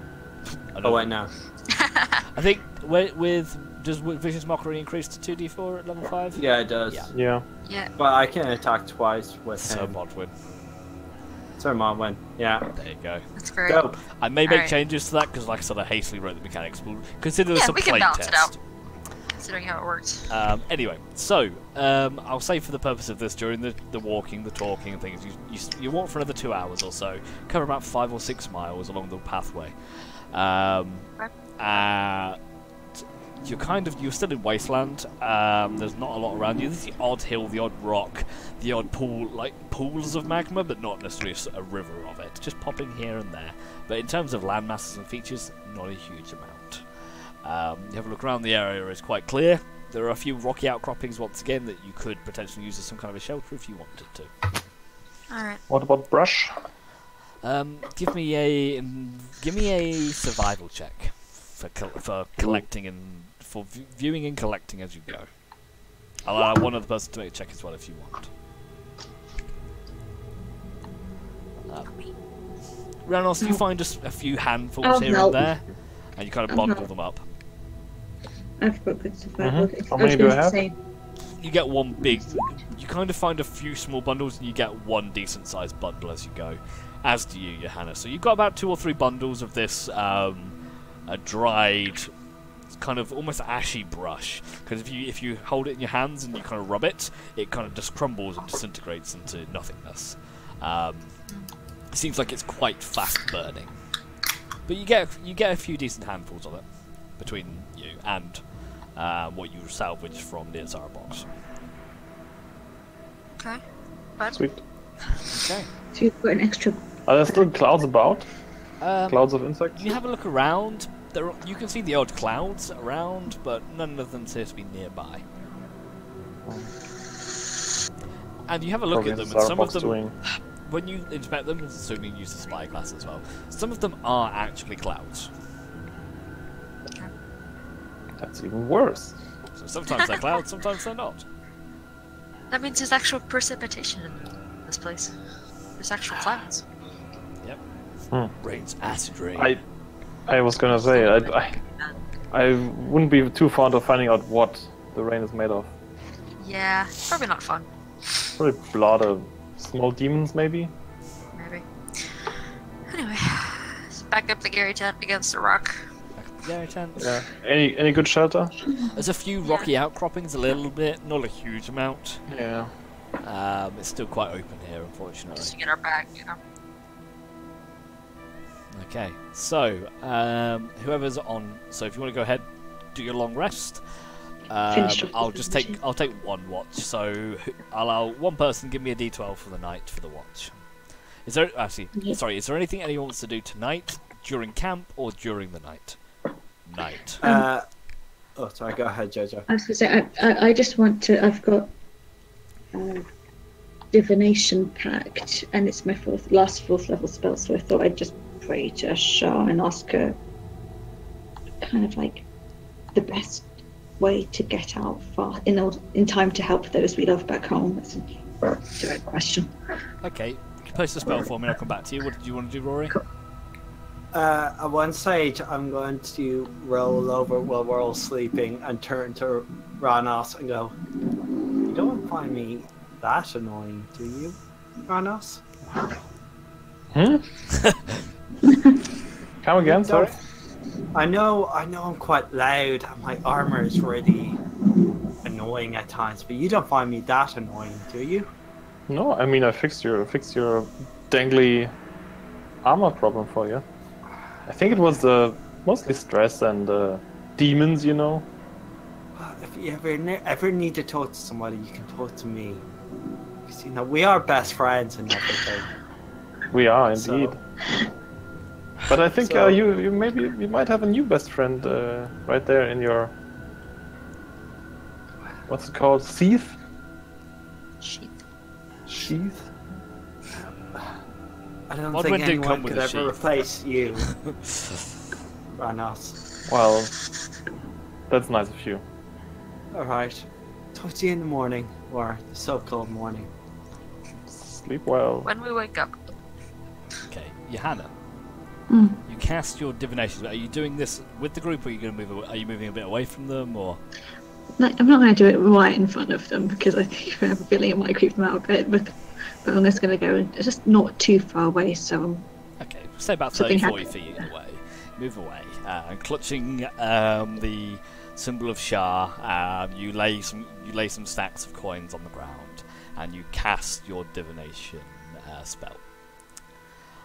Speaker 1: I
Speaker 5: Oh
Speaker 1: don't-
Speaker 5: wait, no.
Speaker 1: I think with Does Vicious Mockery increase to 2d4 at level 5?
Speaker 5: Yeah, it does.
Speaker 1: Yeah.
Speaker 3: Yeah.
Speaker 2: Yeah.
Speaker 5: But I can attack twice with
Speaker 1: So
Speaker 5: him.
Speaker 1: Modwin.
Speaker 5: Sir Modwin. Yeah.
Speaker 1: There you go.
Speaker 2: That's great.
Speaker 5: Dope.
Speaker 1: I may make
Speaker 2: Alright.
Speaker 1: changes to that because, like I said, I hastily wrote the mechanics. We'll consider this
Speaker 2: Yeah,
Speaker 1: a
Speaker 2: we can
Speaker 1: play
Speaker 2: balance
Speaker 1: test.
Speaker 2: it out. Considering how it works.
Speaker 1: Anyway, so I'll say for the purpose of this, during the walking, the talking, and things, you walk for another 2 hours or so, cover about 5 or 6 miles along the pathway. You're still in wasteland. There's not a lot around you. There's the odd hill, the odd rock, the odd pool, like pools of magma, but not necessarily a river of it. Just popping here and there. But in terms of land masses and features, not a huge amount. You have a look around, the area is quite clear. There are a few rocky outcroppings once again that you could potentially use as some kind of a shelter if you wanted to.
Speaker 2: Alright.
Speaker 3: What about brush?
Speaker 1: Give me a survival check for collecting and for viewing and collecting as you go. I'll allow one other person to make a check as well if you want. Reynolds, you find just a few handfuls
Speaker 4: I'll
Speaker 1: here
Speaker 4: help.
Speaker 1: and there, and you kind of
Speaker 4: I'll
Speaker 1: bundle
Speaker 4: help.
Speaker 1: them up.
Speaker 4: I've got good survival.
Speaker 3: How many do I have?
Speaker 1: You get one big. You kind of find a few small bundles, and you get one decent-sized bundle as you go. As do you, Johanna. So you've got about 2 or 3 bundles of this a dried, kind of almost ashy brush. Because if you hold it in your hands and you kind of rub it, it kind of just crumbles and disintegrates into nothingness. It seems like it's quite fast burning, but you get a few decent handfuls of it between you and what you salvage from the Azara box.
Speaker 2: Okay. But
Speaker 3: Sweet.
Speaker 1: Okay.
Speaker 4: So you've got an extra.
Speaker 3: Are there still clouds about?
Speaker 1: Um,
Speaker 3: Clouds of insects?
Speaker 1: You have a look around. You can see the odd clouds around, but none of them seem to be nearby. And you have a look
Speaker 3: Probably
Speaker 1: at them,
Speaker 3: the
Speaker 1: and
Speaker 3: Zara
Speaker 1: some of
Speaker 3: box
Speaker 1: them,
Speaker 3: doing.
Speaker 1: when you inspect them, assuming you use the spyglass as well, some of them are actually clouds.
Speaker 3: That's even worse.
Speaker 1: So sometimes they're clouds, sometimes they're not.
Speaker 2: that means there's actual precipitation in this place. There's actual clouds.
Speaker 1: Yep. Rain's acid rain.
Speaker 3: I was gonna say, I wouldn't be too fond of finding out what the rain is made of.
Speaker 2: Yeah, probably not fun.
Speaker 3: Probably blood of small demons, maybe?
Speaker 2: Maybe. Anyway, let's back up the Gary tent against the rock.
Speaker 1: Yeah, tent.
Speaker 3: Yeah. Any good shelter?
Speaker 1: There's a few rocky outcroppings, a little bit, not a huge amount.
Speaker 3: Yeah.
Speaker 1: It's still quite open here, unfortunately.
Speaker 2: Just to get our back, you know.
Speaker 1: Okay, so whoever's on. So if you want to go ahead, do your long rest.
Speaker 4: Finish off
Speaker 1: I'll
Speaker 4: the
Speaker 1: just take.
Speaker 4: mission.
Speaker 1: I'll take one watch. So I'll allow one person give me a D12 for the night for the watch. Is there actually?
Speaker 4: Yeah.
Speaker 1: Sorry. Is there anything anyone wants to do tonight, during camp, or during the night? Night.
Speaker 5: Oh, sorry. Go ahead, Jojo.
Speaker 4: I was going to say, I just want to. I've got divination pact, and it's my last fourth level spell. So I thought I'd just pray to Shah and ask her, kind of like, the best way to get out far in time to help those we love back home. That's a direct question.
Speaker 1: Okay. Post a spell for me. And I'll come back to you. What did you want to do, Rory?
Speaker 5: At one stage, I'm going to roll over while we're all sleeping and turn to Ranos and go, "You don't find me that annoying, do you, Ranos?"
Speaker 3: Come again, sorry?
Speaker 5: I know I'm quite loud and my armor is really annoying at times, but you don't find me that annoying, do you?
Speaker 3: No, I mean I fixed your dangly armor problem for you. I think it was mostly stress and demons, you know.
Speaker 5: If you ever need to talk to somebody, you can talk to me. Because, you know, we are best friends and everything.
Speaker 3: We are indeed.
Speaker 5: So-
Speaker 3: But I think
Speaker 5: So-
Speaker 3: you might have a new best friend right there in your what's it called? Sheath?
Speaker 2: Sheath.
Speaker 3: Sheath?
Speaker 5: I don't
Speaker 1: Modwin
Speaker 5: think
Speaker 1: did
Speaker 5: anyone
Speaker 1: come with
Speaker 5: could
Speaker 1: a
Speaker 5: ever
Speaker 1: sheath.
Speaker 5: replace you, Ranos.
Speaker 3: Well, that's nice of you.
Speaker 5: Alright. Talk to you in the morning, or the so-called morning.
Speaker 3: Sleep well.
Speaker 2: When we wake up.
Speaker 1: Okay, Johanna.
Speaker 4: Mm.
Speaker 1: You cast your divination. Are you doing this with the group, or are you going to move? Are you moving a bit away from them, or?
Speaker 4: No, I'm not going to do it right in front of them because I think I have a feeling it might creep them out a bit. But I'm just going to go just not too far away. So I'm
Speaker 1: Okay, say about
Speaker 4: Something
Speaker 1: 30, 40
Speaker 4: happened.
Speaker 1: feet away. Move away. Clutching the symbol of Shah, you lay some stacks of coins on the ground, and you cast your divination spell.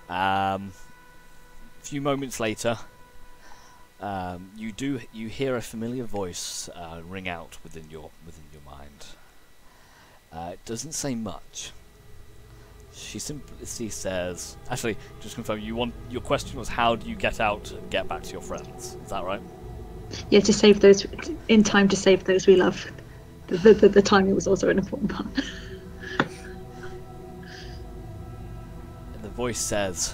Speaker 1: A few moments later, you hear a familiar voice ring out within your mind. It doesn't say much. She simply says, actually, just confirm, your question was how do you get out and get back to your friends? Is that right?
Speaker 4: yeah, to save those in time to save those we love. The timing was also an important part.
Speaker 1: And the voice says,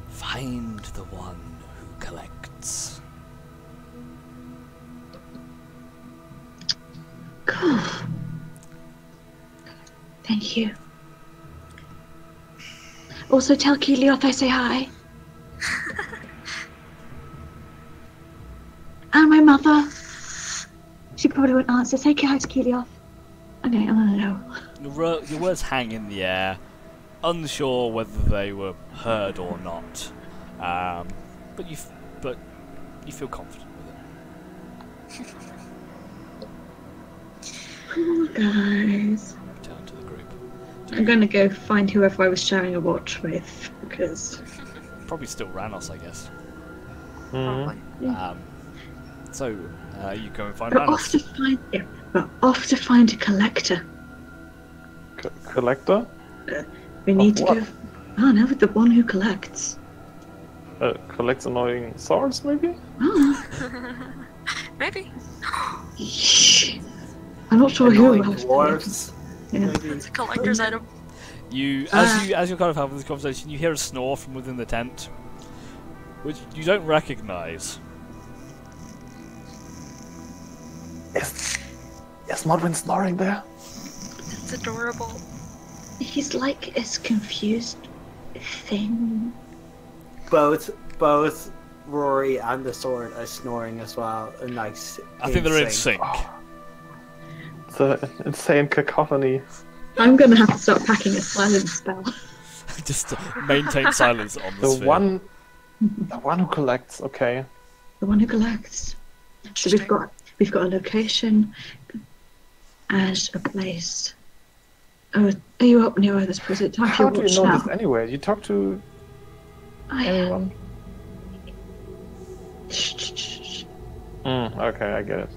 Speaker 1: find the one who collects.
Speaker 4: Cool. Thank you. Also tell Kelioth I say hi. And my mother. She probably won't answer. Say hi to Kelioth. Okay, I don't know.
Speaker 1: Your words hang in the air, unsure whether they were heard or not. But you feel confident with it.
Speaker 4: Oh, guys.
Speaker 1: Return to the group.
Speaker 4: I'm gonna go find whoever I was sharing a watch with because
Speaker 1: Probably still Ranos, I guess.
Speaker 2: Probably.
Speaker 1: So you go and find
Speaker 4: we're off to
Speaker 1: Ranos.
Speaker 4: find a collector.
Speaker 3: Collector?
Speaker 4: We need to
Speaker 3: what?
Speaker 4: go. Oh no, the one who collects.
Speaker 3: Collects annoying swords, maybe?
Speaker 4: Oh,
Speaker 2: Maybe.
Speaker 4: shh. I'm not sure who
Speaker 5: Annoying
Speaker 4: else.
Speaker 5: dwarves.
Speaker 4: Yeah.
Speaker 5: Maybe.
Speaker 2: It's a collector's item.
Speaker 1: As you're kind of having this conversation, you hear a snore from within the tent, which you don't recognise.
Speaker 3: Is Modwin snoring there?
Speaker 2: It's adorable.
Speaker 4: He's like a confused thing.
Speaker 5: Both Rory and the sword are snoring as well, and like.
Speaker 1: I think they're in sync.
Speaker 3: It's an insane cacophony.
Speaker 4: I'm gonna have to start packing a silence spell.
Speaker 1: Just to maintain silence on the
Speaker 3: The
Speaker 1: sphere.
Speaker 3: one who collects. Okay.
Speaker 4: The one who collects. So
Speaker 2: Interesting.
Speaker 4: we've got a location and a place. Oh, are you up near this place? Time
Speaker 3: How
Speaker 4: to
Speaker 3: do
Speaker 4: watch
Speaker 3: you know
Speaker 4: now.
Speaker 3: this anyway? You talk to anyone?
Speaker 4: Shh, shh, shh, shh.
Speaker 3: Okay, I get it.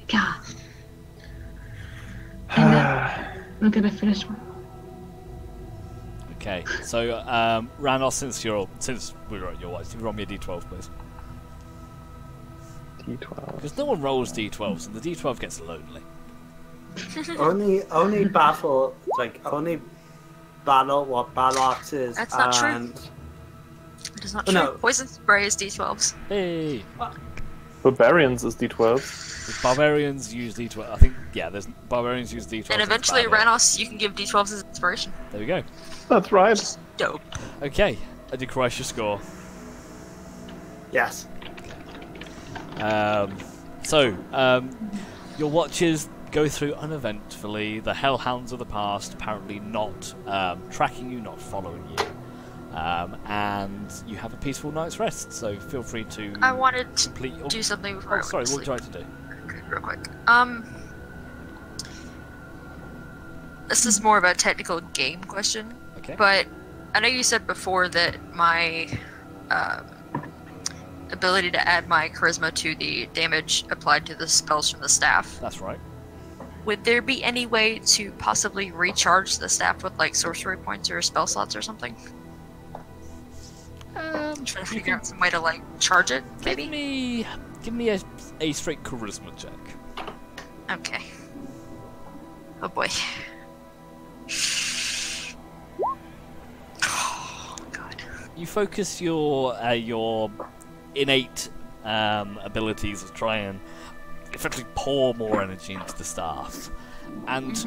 Speaker 4: Yeah. And then I'm gonna finish one.
Speaker 1: Okay, so Ranos, since we're at your watch, you roll me a d12, please.
Speaker 3: D12.
Speaker 1: Because no one rolls d12s, and the d12 gets lonely.
Speaker 5: only battle what battle axe is.
Speaker 2: That's not true.
Speaker 5: and
Speaker 2: It is not
Speaker 5: Oh,
Speaker 2: true.
Speaker 5: no.
Speaker 2: Poison spray is D12s.
Speaker 1: Hey,
Speaker 3: Barbarians is D12.
Speaker 1: the barbarians use d12. I think there's barbarians use d12.
Speaker 2: And eventually, Ranos, you can give D12s as inspiration.
Speaker 1: There we go.
Speaker 3: That's right.
Speaker 2: Dope.
Speaker 1: Okay, I decrease your score.
Speaker 5: yes,
Speaker 1: Your watches go through uneventfully. The hellhounds of the past apparently not tracking you, not following you. And you have a peaceful night's rest, so feel free to
Speaker 2: I wanted to
Speaker 1: complete your...
Speaker 2: do something before I
Speaker 1: Oh, sorry,
Speaker 2: went
Speaker 1: what
Speaker 2: to
Speaker 1: would you
Speaker 2: sleep.
Speaker 1: like to do?
Speaker 2: Okay, real quick. This is more of a technical game question,
Speaker 1: Okay.
Speaker 2: but I know you said before that my ability to add my charisma to the damage applied to the spells from the staff.
Speaker 1: That's right.
Speaker 2: Would there be any way to possibly recharge the staff with like sorcery points or spell slots or something? I'm trying to figure out some way to like charge it, maybe?
Speaker 1: Give me a straight charisma check.
Speaker 2: Okay. Oh boy. Oh god.
Speaker 1: You focus your innate abilities to try and effectively pour more energy into the staff, and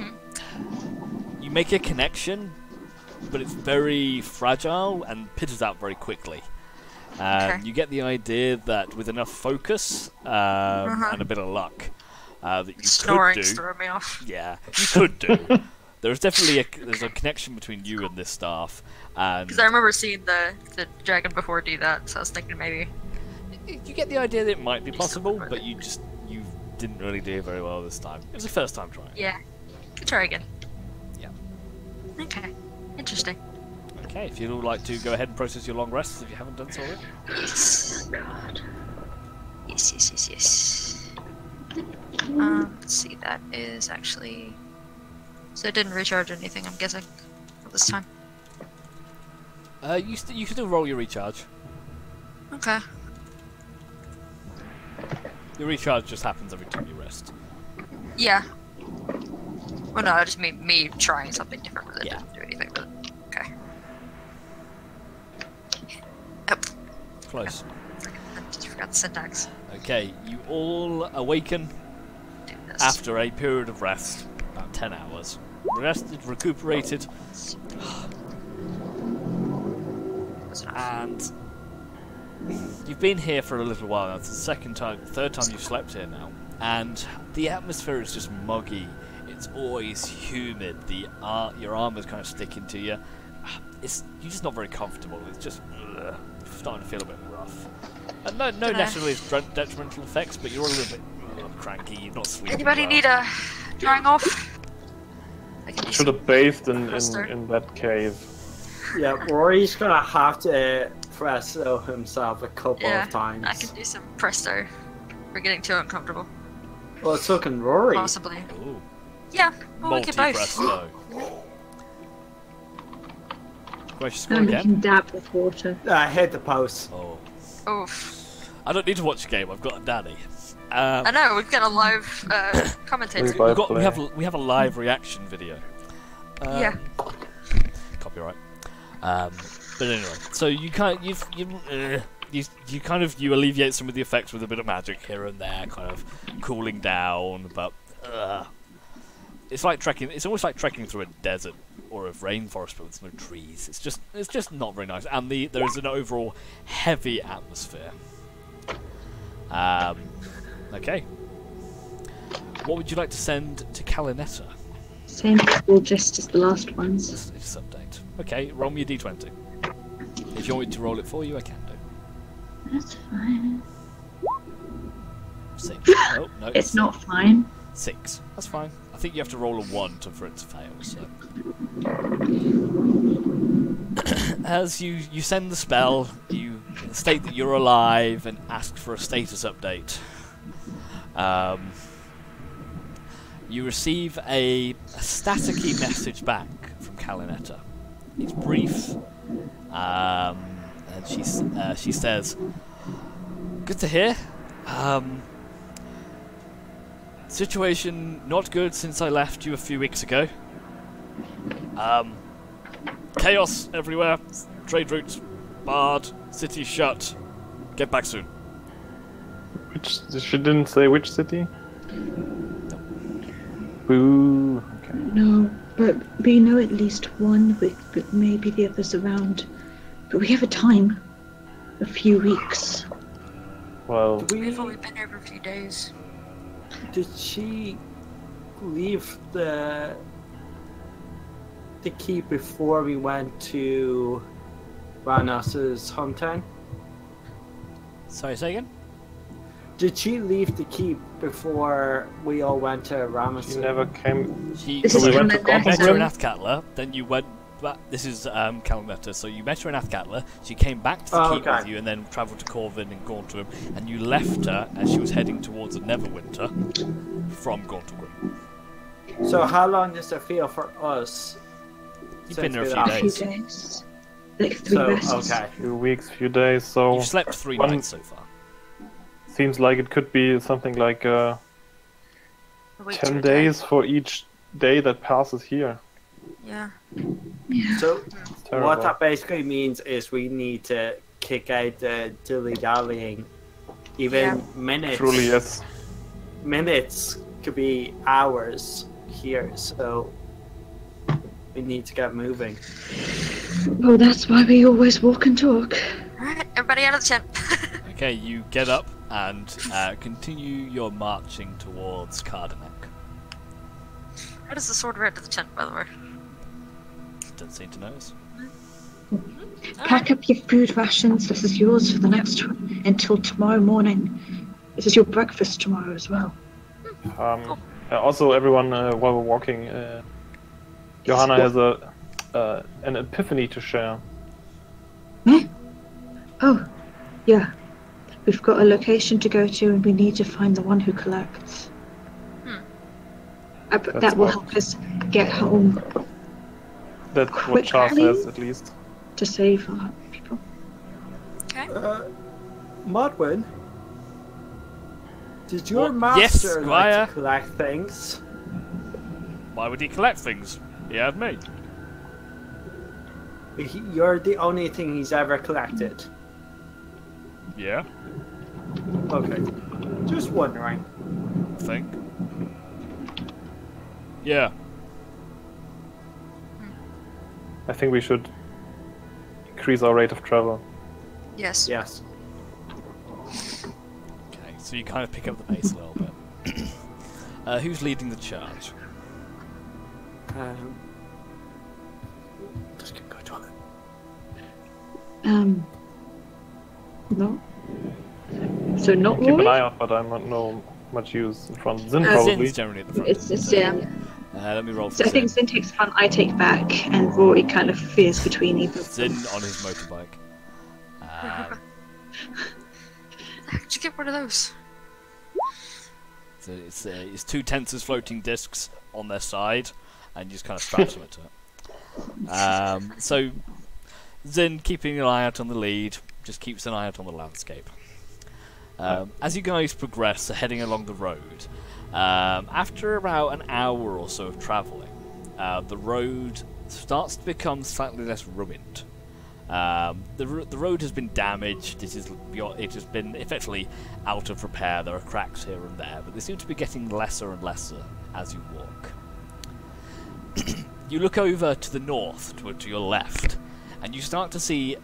Speaker 1: you make a connection, but it's very fragile and pitters out very quickly.
Speaker 2: Okay.
Speaker 1: You get the idea that with enough focus and a bit of luck, that you
Speaker 2: Snoring's
Speaker 1: could do.
Speaker 2: throwing me off.
Speaker 1: Yeah, you could do. There's definitely there's a connection between you and this staff, and
Speaker 2: Because I remember seeing the dragon before do that, so I was thinking maybe.
Speaker 1: you get the idea that it might be possible, but you didn't really do very well this time. It was the first time trying.
Speaker 2: Yeah. Could try again.
Speaker 1: Yeah.
Speaker 2: Okay. Interesting.
Speaker 1: Okay, if you'd all like to go ahead and process your long rests if you haven't done so already.
Speaker 2: Yes.
Speaker 4: God.
Speaker 2: Yes. Let's see, that is actually... So it didn't recharge anything, I'm guessing, at this time.
Speaker 1: You can still roll your recharge.
Speaker 2: Okay.
Speaker 1: Your recharge just happens every time you rest.
Speaker 2: Yeah. Well, no, I just mean me trying something different, but it
Speaker 1: Yeah.
Speaker 2: didn't do anything with it. Okay. Oh,
Speaker 1: Close.
Speaker 2: I just forgot the syntax.
Speaker 1: Okay, you all awaken
Speaker 2: Do this.
Speaker 1: after a period of rest, about 10 hours. Rested, recuperated,
Speaker 2: That's enough.
Speaker 1: and you've been here for a little while now. It's the third time you've slept here now, and the atmosphere is just muggy. It's always humid. Your armor's kind of sticking to you. You're just not very comfortable. It's just starting to feel a bit rough. And no necessarily detrimental effects, but you're a little bit cranky. You're not sleeping.
Speaker 2: Anybody
Speaker 1: well.
Speaker 2: need a drying off? I can do
Speaker 3: Should
Speaker 2: some
Speaker 3: have bathed in
Speaker 2: Crystal.
Speaker 3: that cave.
Speaker 5: Yeah, Rory's gonna have to presto himself a couple
Speaker 2: Yeah,
Speaker 5: of times.
Speaker 2: I can do some presto. We're getting too uncomfortable.
Speaker 5: Well, so can Rory.
Speaker 2: Possibly.
Speaker 1: Ooh,
Speaker 2: Yeah, well, we can both.
Speaker 1: multi-presto. Where's your score
Speaker 4: And we
Speaker 1: again?
Speaker 4: can dab with water.
Speaker 5: I hit the post.
Speaker 1: Oh,
Speaker 2: Oof.
Speaker 1: I don't need to watch the game. I've got a daddy.
Speaker 2: I know, we've got a live commentator.
Speaker 3: We've got-
Speaker 1: We have a live reaction video.
Speaker 2: Yeah.
Speaker 1: Copyright. But anyway, so you alleviate some of the effects with a bit of magic here and there, kind of cooling down. But it's like trekking. It's almost like trekking through a desert or a rainforest, but with no trees. It's just not very nice. And there is an overall heavy atmosphere. Okay. What would you like to send to Calinetta?
Speaker 4: Same people, just as the last ones.
Speaker 1: Status update. Okay, roll me a d20. If you want me to roll it for you, I can do.
Speaker 4: That's fine.
Speaker 1: 6. Oh, no.
Speaker 4: It's not fine.
Speaker 1: 6. That's fine. I think you have to roll a 1 for it to fail, so... As you send the spell, you state that you're alive and ask for a status update. You receive a staticky message back from Calinetta. It's brief, and she says, "Good to hear. Situation not good since I left you a few weeks ago. Chaos everywhere. Trade routes barred. City shut. Get back soon."
Speaker 3: She didn't say which city? Boo. Okay.
Speaker 4: No, but we know at least one, but maybe the others around. But we have a time. A few weeks.
Speaker 3: Well,
Speaker 2: We've only been here for a few days.
Speaker 5: Did she leave the key before we went to Ranos's hometown?
Speaker 1: Sorry, say again?
Speaker 5: Did she leave the key before we all went to Ramos?
Speaker 3: she never came.
Speaker 4: This
Speaker 3: So
Speaker 4: is
Speaker 3: we
Speaker 4: from
Speaker 3: went
Speaker 4: the
Speaker 3: to
Speaker 1: You met her in
Speaker 4: next
Speaker 1: Athkatla, then you went back. This is Calinetta, so you met her in Athkatla, she came back to the keep
Speaker 5: okay.
Speaker 1: with you, and then travelled to Corvin and Gauntrim, and you left her as she was heading towards the Neverwinter from Gauntlegrim.
Speaker 5: So how long does it feel for us?
Speaker 1: You've
Speaker 5: since
Speaker 1: been there a
Speaker 5: we
Speaker 1: few
Speaker 5: left?
Speaker 4: A few
Speaker 1: days.
Speaker 4: days. Like 3
Speaker 5: So,
Speaker 4: rests.
Speaker 5: okay.
Speaker 3: Few weeks, few days. So
Speaker 1: You've slept 3
Speaker 3: one-
Speaker 1: nights so far.
Speaker 3: seems like it could be something like
Speaker 2: A week to
Speaker 3: 10
Speaker 2: a day.
Speaker 3: days for each day that passes here.
Speaker 2: Yeah.
Speaker 4: Yeah.
Speaker 5: So
Speaker 3: Terrible.
Speaker 5: what that basically means is we need to kick out the dilly-dallying. Even
Speaker 2: Yeah.
Speaker 5: minutes.
Speaker 3: Truly, yes.
Speaker 5: Minutes could be hours here. So We need to get moving.
Speaker 4: Well, that's why we always walk and talk.
Speaker 2: Alright, everybody out of the tent.
Speaker 1: Okay, you get up and continue your marching towards Cardenac.
Speaker 2: How does the sword read to the tent, by the way?
Speaker 1: Don't seem to notice.
Speaker 4: Pack up your food rations. This is yours for the next until tomorrow morning. This is your breakfast tomorrow as well.
Speaker 3: Also, everyone, while we're walking, Johanna has an epiphany to share.
Speaker 4: Me? Oh, yeah. We've got a location to go to, and we need to find the one who collects. That will help us get home.
Speaker 3: That's what Charles says, at least.
Speaker 4: To save our people.
Speaker 2: Okay.
Speaker 5: Modwin, did your
Speaker 1: What? Yes,
Speaker 5: master
Speaker 1: Squire.
Speaker 5: like to collect things?
Speaker 1: Why would he collect things? He had me.
Speaker 5: You're the only thing he's ever collected.
Speaker 1: Yeah,
Speaker 5: Okay. Just wondering.
Speaker 1: I think. Yeah.
Speaker 3: I think we should increase our rate of travel.
Speaker 2: Yes.
Speaker 5: Yes.
Speaker 1: Okay, so you kind of pick up the pace a little bit. Who's leading the charge?
Speaker 5: Just go to it.
Speaker 4: No. So not
Speaker 3: Keep an
Speaker 4: Rory?
Speaker 3: eye out, but I'm not no much use in front. Zin probably.
Speaker 1: Zin's generally at the front.
Speaker 4: It's yeah.
Speaker 1: Let me roll for
Speaker 4: So I think
Speaker 1: Zin.
Speaker 4: Zin takes front, I take back, and Rory kind of veers between either.
Speaker 1: Zin on his motorbike.
Speaker 2: How'd you get one of those?
Speaker 1: So it's two tensors floating discs on their side, and you just kind of strap them to it. So Zin, keeping an eye out on the lead, just keeps an eye out on the landscape. As you guys progress, heading along the road, after about an hour or so of travelling, the road starts to become slightly less ruined. The road has been damaged. It has been effectively out of repair. There are cracks here and there, but they seem to be getting lesser and lesser as you walk. You look over to the north, to your left, and you start to see.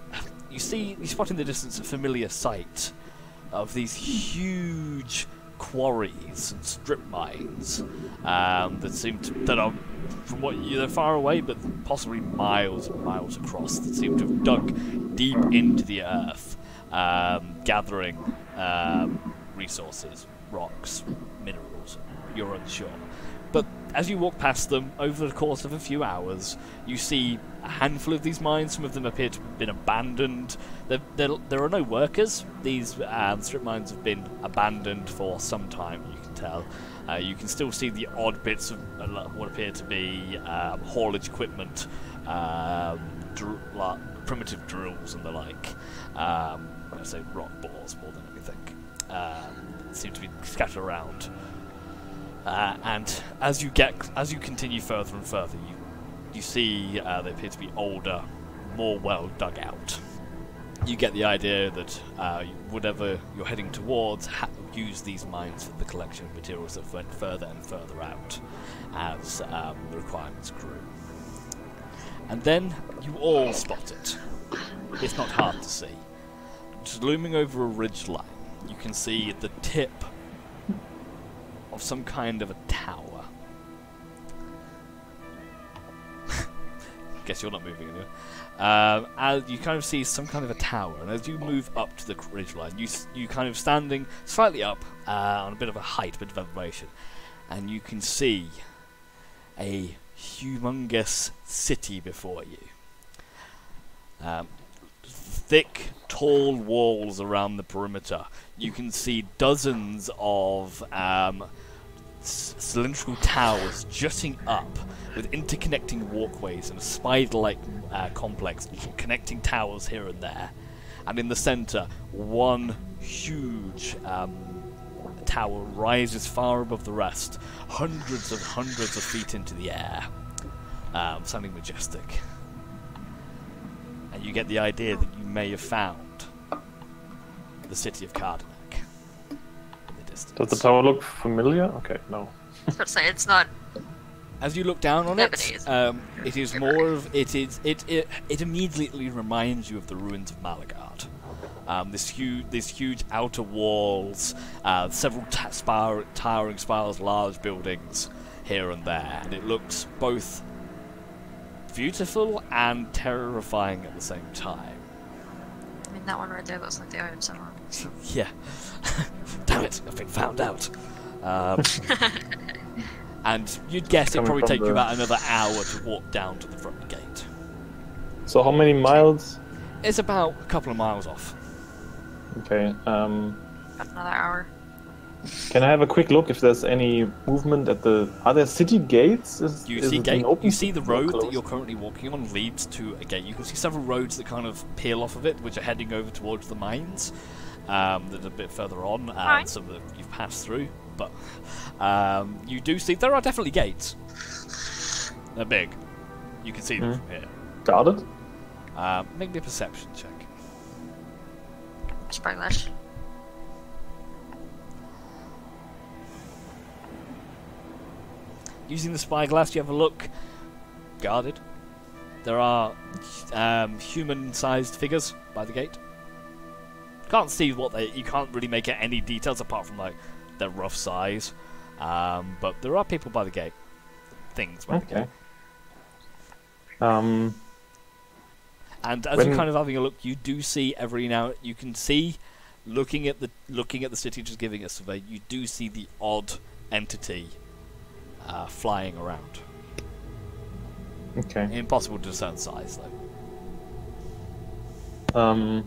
Speaker 1: You spot in the distance a familiar sight of these huge quarries and strip mines that are from they're far away, but possibly miles and miles across, that seem to have dug deep into the earth, gathering resources, rocks, minerals. You're unsure. But as you walk past them, over the course of a few hours, you see a handful of these mines. Some of them appear to have been abandoned. There are no workers. These strip mines have been abandoned for some time, you can tell. You can still see the odd bits of what appear to be haulage equipment, primitive drills and the like. I'd say rock bores more than anything. Seem to be scattered around. And as you continue further and further, you see they appear to be older, more well dug out. You get the idea that whatever you're heading towards, use these mines for the collection of materials that went further and further out as the requirements grew. And then you all spot it. It's not hard to see. Just looming over a ridge line, you can see the tip of some kind of a tower. Guess you're not moving anywhere. As you kind of see some kind of a tower, and as you move up to the ridgeline, you kind of standing slightly up on a bit of a height, a bit of elevation, and you can see a humongous city before you. Thick, tall walls around the perimeter. You can see dozens of cylindrical towers jutting up with interconnecting walkways and a spider-like complex connecting towers here and there. And in the centre, one huge tower rises far above the rest, hundreds of feet into the air, sounding majestic. And you get the idea that you may have found the city of Cardenac in the distance.
Speaker 3: Does the tower look familiar? Okay, no.
Speaker 2: I was about to say, it's not
Speaker 1: As you look down on
Speaker 2: Nobody
Speaker 1: it,
Speaker 2: is.
Speaker 1: it is more of it immediately reminds you of the ruins of Malagard. This huge outer walls, several towering spires, large buildings here and there, and it looks both beautiful and terrifying at the same time.
Speaker 2: I mean, that one right there looks like the Iron Sun.
Speaker 1: Yeah. Damn it, I've been found out. And you'd guess it'd
Speaker 3: Coming
Speaker 1: probably take
Speaker 3: from
Speaker 1: you
Speaker 3: the-
Speaker 1: about another hour to walk down to the front gate.
Speaker 3: So how many miles?
Speaker 1: It's about a couple of miles off.
Speaker 3: Okay.
Speaker 2: About another hour.
Speaker 3: Can I have a quick look if there's any movement at the? Are there city gates?
Speaker 1: You
Speaker 3: Is
Speaker 1: see
Speaker 3: it an open
Speaker 1: You see the
Speaker 3: city or
Speaker 1: road that
Speaker 3: closed?
Speaker 1: you're currently walking on leads to a gate. You can see several roads that kind of peel off of it, which are heading over towards the mines. That are a bit further on,
Speaker 2: Fine.
Speaker 1: and some that you've passed through. But you do see there are definitely gates. They're big. You can see them from here.
Speaker 3: Guarded?
Speaker 1: Make me a perception check.
Speaker 2: Spyglass.
Speaker 1: Using the spyglass, you have a look. Guarded. There are human-sized figures by the gate. Can't see what they. You can't really make out any details apart from like their rough size. But there are people by the gate. Things by the
Speaker 3: Okay.
Speaker 1: gate. And as
Speaker 3: When-
Speaker 1: you're kind of having a look, you do see every now. You can see, looking at the city, just giving a survey. You do see the odd entity flying around.
Speaker 3: Okay.
Speaker 1: Impossible to discern size though.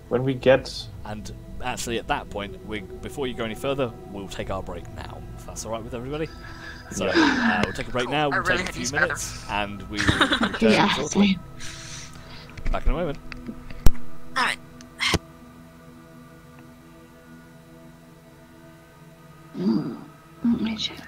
Speaker 3: When we get
Speaker 1: And actually, at that point, before you go any further, we'll take our break now. If that's all right with everybody. So we'll take a break now.
Speaker 2: I
Speaker 1: We'll
Speaker 2: really
Speaker 1: take a
Speaker 2: hope
Speaker 1: few
Speaker 2: he's
Speaker 1: minutes, and we will return
Speaker 4: Yeah,
Speaker 1: shortly.
Speaker 4: same.
Speaker 1: Back in a moment.
Speaker 2: Alright.
Speaker 4: Let me check.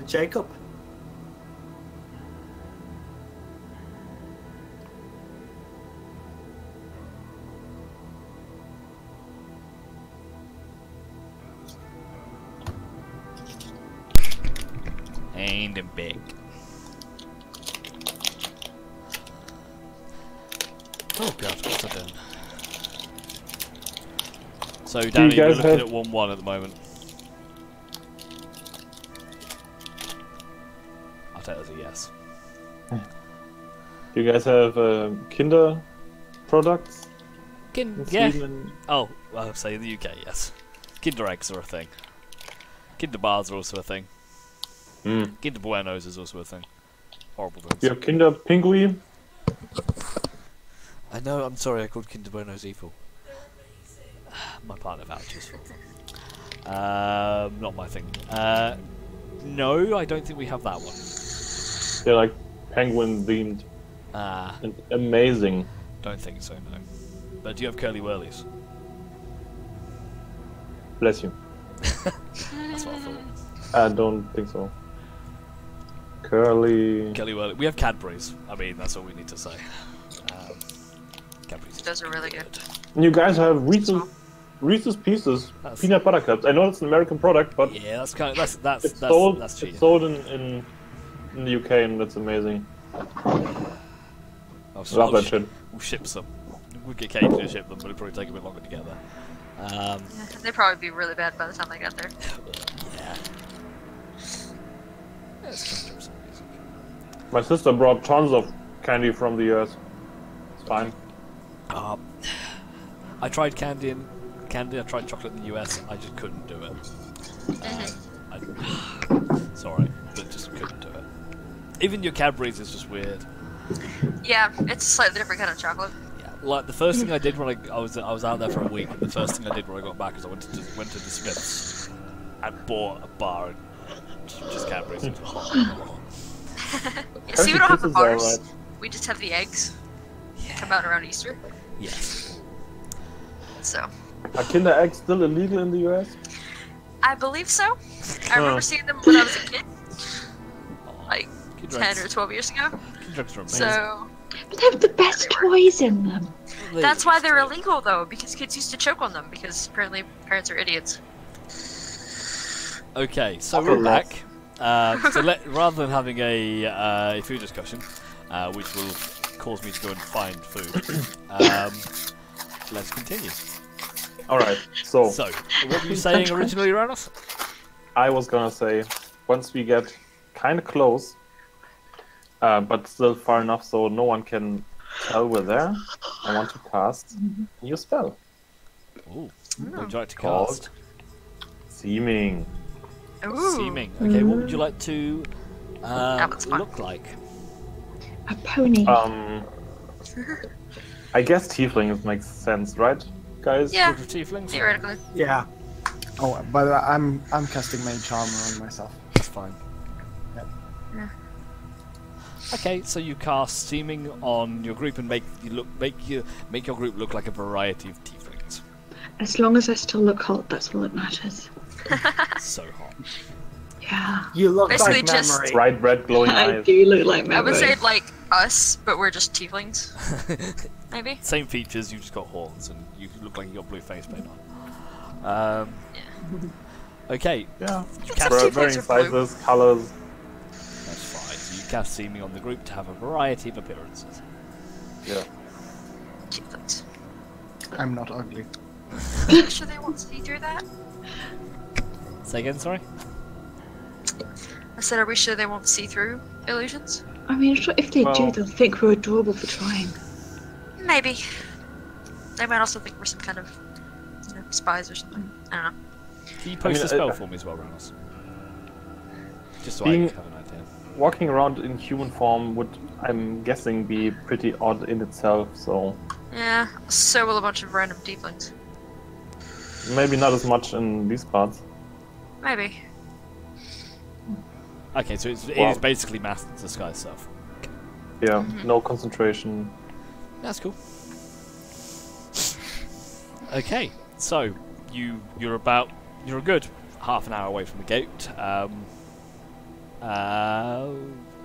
Speaker 5: Jacob.
Speaker 1: And a big. Oh god, what's that doing? So Danny, we're
Speaker 3: guys
Speaker 1: looking
Speaker 3: have-
Speaker 1: at 1-1 at the moment. I'll take that as a yes.
Speaker 3: Do you guys have Kinder products? in
Speaker 1: Yeah.
Speaker 3: Sweden and-
Speaker 1: Oh, I'll say in the UK, yes. Kinder eggs are a thing. Kinder bars are also a thing. Kinder Buenos is also a thing. Horrible things.
Speaker 3: You have Kinder Pinguin?
Speaker 1: I know, I'm sorry, I called Kinder Buenos evil. My partner vouches for them. Not my thing. No, I don't think we have that one.
Speaker 3: They're like penguin themed and amazing.
Speaker 1: Don't think so, no. But do you have Curly Whirlies?
Speaker 3: Bless you.
Speaker 1: That's what I thought.
Speaker 3: I don't think so. Curly.
Speaker 1: Curly Whirly. We have Cadbury's. I mean, that's all we need to say. Cadbury's.
Speaker 2: Those are really good.
Speaker 3: You guys have Reese's Pieces
Speaker 1: That's-
Speaker 3: peanut butter cups. I know it's an American product, but
Speaker 1: Yeah, that's kind of that's
Speaker 3: it's sold.
Speaker 1: that's cheating.
Speaker 3: It's sold in the UK, and that's amazing. Love that shit.
Speaker 1: We'll ship some. We'll get Kate to ship them, but it'll probably take a bit longer to get there.
Speaker 2: Yeah, they'd probably be really bad by the time they got there.
Speaker 1: Yeah. It's kind of amazing.
Speaker 3: My sister brought tons of candy from the US. It's fine.
Speaker 1: I tried candy. I tried chocolate in the US. I just couldn't do it. Sorry, but just couldn't do it. Even your Cadbury's is just weird.
Speaker 2: Yeah, it's a slightly different kind of chocolate.
Speaker 1: Yeah, like the first thing I did when I was out there for a week. The first thing I did when I got back is I went to the Smiths and bought a bar and just Cadbury's.
Speaker 2: Yeah, see, we don't have the
Speaker 3: Kisses are
Speaker 2: bars.
Speaker 3: right.
Speaker 2: We just have the eggs. Come out around Easter.
Speaker 1: Yes.
Speaker 2: So,
Speaker 3: Are Kinder eggs still illegal in the US?
Speaker 2: I believe so. I remember seeing them when I was a kid, like
Speaker 1: Kinder
Speaker 2: 10
Speaker 1: eggs.
Speaker 2: or 12 years ago.
Speaker 1: Kinder eggs are amazing.
Speaker 2: So,
Speaker 4: But they have the best toys in them.
Speaker 2: that's why they're illegal, though, because kids used to choke on them, because apparently parents are idiots.
Speaker 1: Okay, so we're back. So rather than having a food discussion, which will cause me to go and find food, let's continue.
Speaker 3: Alright, so
Speaker 1: So, what were you saying originally, Ranos?
Speaker 3: I was gonna say, once we get kinda close, but still far enough so no one can tell we're there, I want to cast a new spell.
Speaker 1: Ooh, what would you like to
Speaker 3: Called
Speaker 1: cast?
Speaker 3: Seeming.
Speaker 2: Ooh.
Speaker 1: Seeming. Okay, what would you like to
Speaker 2: one's fun.
Speaker 1: look like?
Speaker 4: A pony.
Speaker 3: I guess tieflings makes sense, right, guys?
Speaker 2: Yeah,
Speaker 1: Group of tieflings?
Speaker 2: theoretically.
Speaker 5: Yeah.
Speaker 6: Oh, by the way, I'm casting Mage Armor on myself.
Speaker 1: That's fine.
Speaker 2: Yeah.
Speaker 1: Okay, so you cast Seeming on your group and make your group look like a variety of tieflings.
Speaker 4: As long as I still look hot, that's all that matters.
Speaker 1: So hot.
Speaker 4: Yeah.
Speaker 5: You look
Speaker 2: Basically
Speaker 5: like
Speaker 2: just-
Speaker 5: memory.
Speaker 3: Bright red glowing
Speaker 4: I
Speaker 3: eyes.
Speaker 4: do look like
Speaker 2: I would
Speaker 4: memory.
Speaker 2: say like us, but we're just tieflings. Maybe.
Speaker 1: Same features, you've just got horns and you look like you got blue face paint on. Okay,
Speaker 3: Yeah.
Speaker 2: Except
Speaker 3: Varying
Speaker 2: tieflings are blue.
Speaker 3: sizes, colors.
Speaker 1: that's fine. So you cast Seeming on the group to have a variety of appearances.
Speaker 3: Yeah.
Speaker 2: Tieflings.
Speaker 6: I'm not ugly.
Speaker 2: Are you sure they won't see through that?
Speaker 1: Say again, sorry?
Speaker 2: I said, are we sure they won't see through illusions?
Speaker 4: I mean, sure, if they do,
Speaker 3: Well-
Speaker 4: they'll think we're adorable for trying.
Speaker 2: Maybe. They might also think we're some kind of, spies or something. I don't know.
Speaker 1: Can you post
Speaker 3: mean,
Speaker 1: a spell for me as well, Ranos? Just so
Speaker 3: Being-
Speaker 1: I have an idea.
Speaker 3: Walking around in human form would, I'm guessing, be pretty odd in itself, so
Speaker 2: Yeah, so will a bunch of random tieflings.
Speaker 3: maybe not as much in these parts.
Speaker 2: Maybe.
Speaker 1: Okay, so it
Speaker 3: Wow.
Speaker 1: is basically mass disguise stuff.
Speaker 3: Yeah, no concentration.
Speaker 1: That's cool. Okay, so you're a good half an hour away from the gate. Are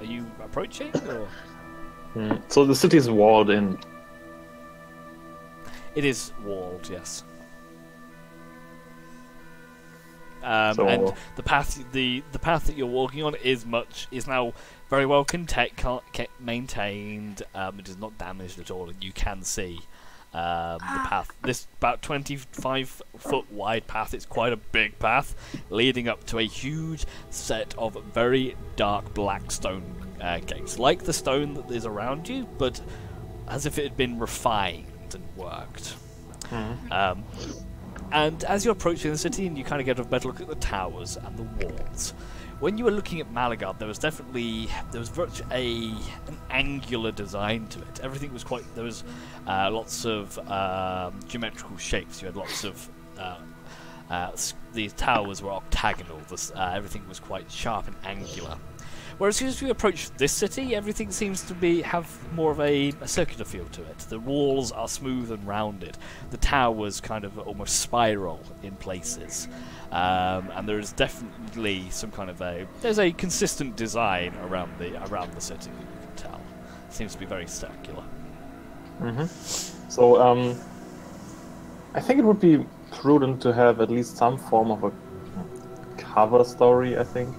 Speaker 1: you approaching or?
Speaker 3: So the city is walled in.
Speaker 1: It is walled, yes.
Speaker 3: So-
Speaker 1: And the path that you're walking on is now very well maintained. It is not damaged at all, and you can see the path. This about 25-foot wide path. It's quite a big path, leading up to a huge set of very dark black stone gates, like the stone that is around you, but as if it had been refined and worked. And as you're approaching the city, and you kind of get a better look at the towers and the walls, when you were looking at Malagard, there was virtually an angular design to it. Everything was there was lots of geometrical shapes. You had lots of the towers were octagonal. Everything was quite sharp and angular. Whereas as you approach this city, everything seems to have more of a circular feel to it. The walls are smooth and rounded. The towers kind of almost spiral in places. And there is definitely some kind of there's a consistent design around the city that you can tell. It seems to be very circular.
Speaker 3: So I think it would be prudent to have at least some form of a cover story, I think.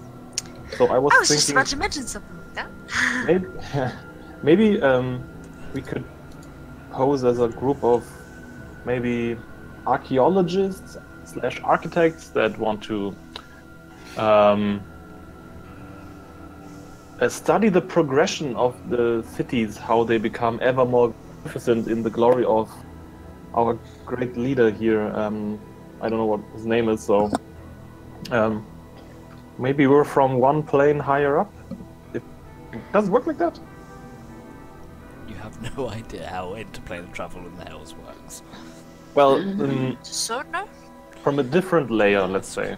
Speaker 3: So I was
Speaker 2: just
Speaker 3: thinking
Speaker 2: about to mention something like that.
Speaker 3: maybe we could pose as a group of maybe archaeologists / architects that want to study the progression of the cities, how they become ever more magnificent in the glory of our great leader here. I don't know what his name is, so maybe we're from one plane higher up. Does it work like that?
Speaker 1: You have no idea how interplane travel in the hells works.
Speaker 3: Well,
Speaker 2: Sort of?
Speaker 3: from a different layer, let's say.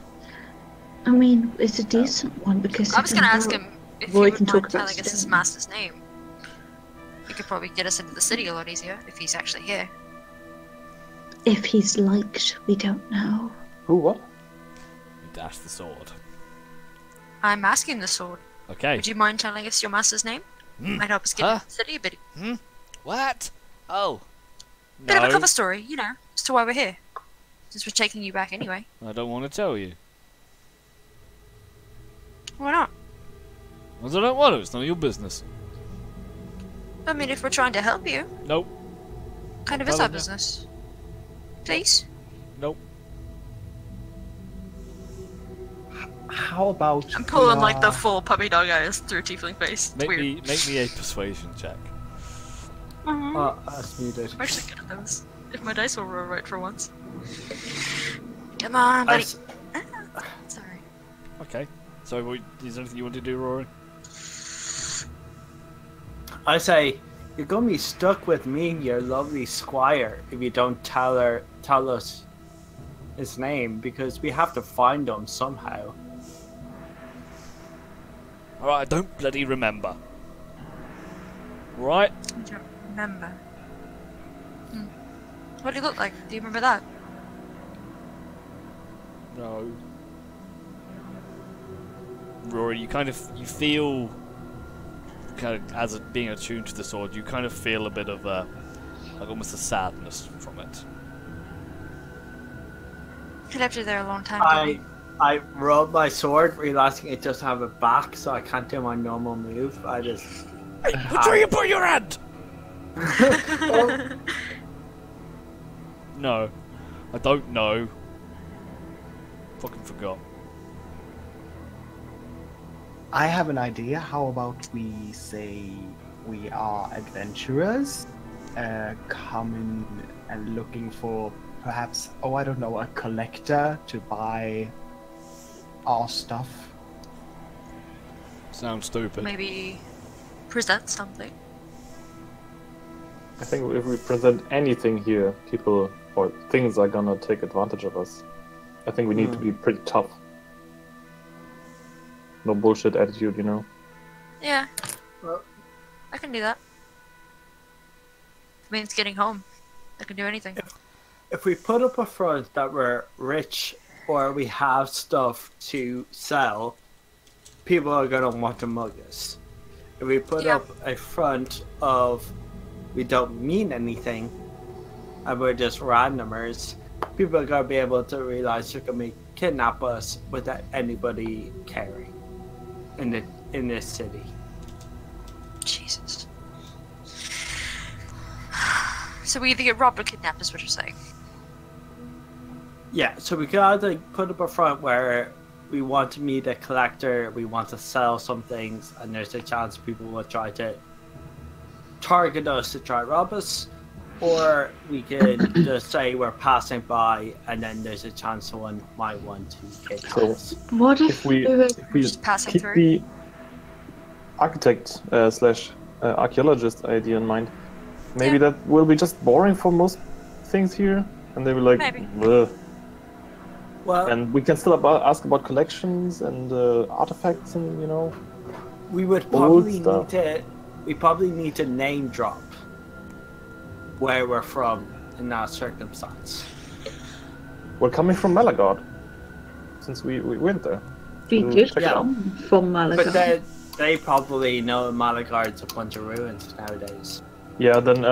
Speaker 4: I mean, it's a decent one because
Speaker 2: I was going to ask him if
Speaker 4: Roy
Speaker 2: he
Speaker 4: can
Speaker 2: would
Speaker 4: talk
Speaker 2: mind
Speaker 4: about
Speaker 2: telling us his
Speaker 4: stone.
Speaker 2: master's name. He could probably get us into the city a lot easier if he's actually here.
Speaker 4: If he's liked, we don't know.
Speaker 3: Who? What?
Speaker 1: You dash the sword.
Speaker 2: I'm asking the sword.
Speaker 1: Okay.
Speaker 2: Would you mind telling us your master's name? Might help us get into the city a bit.
Speaker 1: What? Oh.
Speaker 2: Bit of a
Speaker 1: No.
Speaker 2: cover story, as to why we're here. Since we're taking you back anyway.
Speaker 1: I don't want to tell you.
Speaker 2: Why not?
Speaker 1: Because I don't want to. It's none of your business.
Speaker 2: I mean, if we're trying to help you,
Speaker 1: Nope.
Speaker 2: kind of is
Speaker 1: Tell
Speaker 2: our
Speaker 1: them, yeah.
Speaker 2: business. Please?
Speaker 1: Nope.
Speaker 6: How about
Speaker 2: I'm pulling
Speaker 6: we
Speaker 2: like the
Speaker 6: are-
Speaker 2: full puppy dog eyes through Tiefling face. It's
Speaker 1: Make
Speaker 2: weird.
Speaker 1: me a persuasion check.
Speaker 5: That's muted.
Speaker 2: I'm actually good at those. If my dice will roll right for once. Come on, buddy. Sorry.
Speaker 1: Okay. So, is there anything you want to do, Rory?
Speaker 5: I say, you're going to be stuck with me and your lovely squire if you don't tell us his name, because we have to find him somehow.
Speaker 1: Alright, I don't bloody remember. Right?
Speaker 2: I don't remember. What do you look like? Do you remember that?
Speaker 1: No. Rory, you feel, as being attuned to the sword, you kind of feel a bit of like almost a sadness from it.
Speaker 2: I left you there a long time ago.
Speaker 5: I rolled my sword, realizing it doesn't have a back, so I can't do my normal move. I just...
Speaker 1: Where do you put your hand? No. I don't know. Fucking forgot.
Speaker 6: I have an idea. How about we say we are adventurers, coming and looking for perhaps, I don't know, a collector to buy our stuff.
Speaker 1: Sounds stupid.
Speaker 2: Maybe present something.
Speaker 3: I think if we present anything here, people or things are gonna take advantage of us. I think we need to be pretty tough. No bullshit attitude, you know.
Speaker 2: Yeah.
Speaker 5: Well-
Speaker 2: I can do that. It means getting home. I can do anything.
Speaker 5: If we put up a front that we're rich or we have stuff to sell, people are gonna want to mug us. If we put
Speaker 2: Yeah.
Speaker 5: up a front of we don't mean anything, and we're just randomers, people are gonna be able to realize they're gonna kidnap us without anybody caring in this city.
Speaker 2: Jesus. So we either get robbed or kidnapped, is what you're saying.
Speaker 5: Yeah, so we could either put up a front where we want to meet a collector, we want to sell some things, and there's a chance people will try to target us to try rob us, or we could just say we're passing by, and then there's a chance someone might want to kidnap
Speaker 3: So-
Speaker 5: us.
Speaker 4: What
Speaker 3: If we
Speaker 2: Just passing
Speaker 3: keep
Speaker 2: through.
Speaker 3: the architect slash archaeologist idea in mind, maybe
Speaker 2: Yeah.
Speaker 3: that will be just boring for most things here, and they will like,
Speaker 2: Maybe.
Speaker 3: "Ugh."
Speaker 5: Well,
Speaker 3: And we can still ask about collections and artifacts, and
Speaker 5: we would
Speaker 3: old
Speaker 5: probably
Speaker 3: stuff.
Speaker 5: probably need to name drop where we're from in that circumstance.
Speaker 3: we're coming from Malagard, since we went there.
Speaker 4: We
Speaker 3: Mm,
Speaker 4: did
Speaker 3: check it out.
Speaker 4: come from Malaga.
Speaker 5: But they probably know Malagard's a bunch of ruins nowadays.
Speaker 3: Yeah, then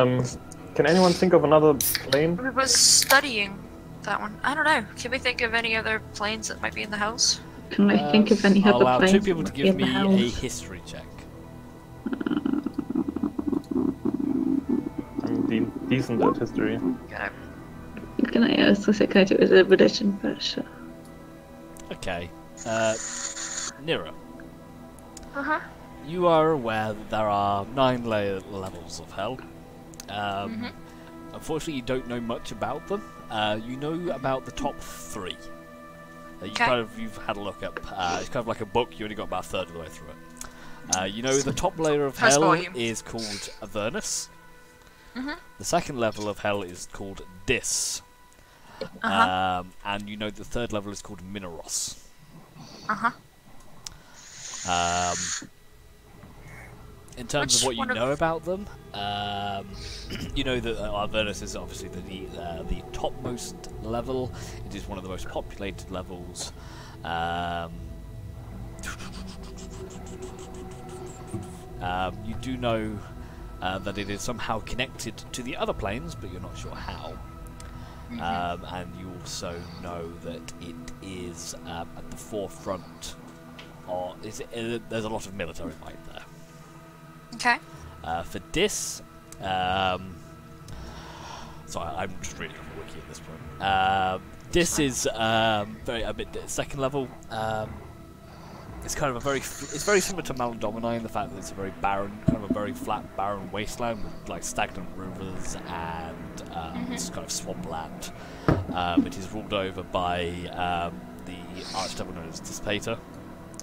Speaker 3: can anyone think of another plane?
Speaker 2: We was studying that one. I don't know. Can we think of any other planes that might be in the house?
Speaker 4: Can I think of any
Speaker 1: I'll
Speaker 4: other
Speaker 1: allow
Speaker 4: planes
Speaker 1: two people to
Speaker 4: that might be
Speaker 1: give
Speaker 4: in the
Speaker 1: me a
Speaker 4: house?
Speaker 1: history check.
Speaker 3: I'm decent at history.
Speaker 2: Got it.
Speaker 4: Can I also say can I do it as a religion? But sure.
Speaker 1: Okay. Nira,
Speaker 2: Uh-huh.
Speaker 1: you are aware that there are 9 levels of hell. Unfortunately, you don't know much about them. You know about the top 3.
Speaker 2: Okay.
Speaker 1: You've had a look up. It's kind of like a book. You only got about a third of the way through it. You know the top layer of
Speaker 2: First
Speaker 1: hell
Speaker 2: volume.
Speaker 1: is called Avernus.
Speaker 2: Mhm.
Speaker 1: The second level of hell is called Dis.
Speaker 2: Uh-huh.
Speaker 1: And you know the third level is called Mineros.
Speaker 2: Uh-huh.
Speaker 1: In terms
Speaker 2: Which
Speaker 1: of what you
Speaker 2: one of-
Speaker 1: know about them, you know that Avernus is obviously the topmost level. It is one of the most populated levels. You do know that it is somehow connected to the other planes, but you're not sure how. And you also know that it is at the forefront. There's a lot of military might there.
Speaker 2: Okay.
Speaker 1: For Dis, sorry, I'm just reading off the wiki at this point. Dis is a bit second level. It's kind of it's very similar to Malandomini in the fact that it's a very barren, kind of a very flat, barren wasteland with like stagnant rivers and it's kind of swampland. It is ruled over by the archdevil known as Dissipator,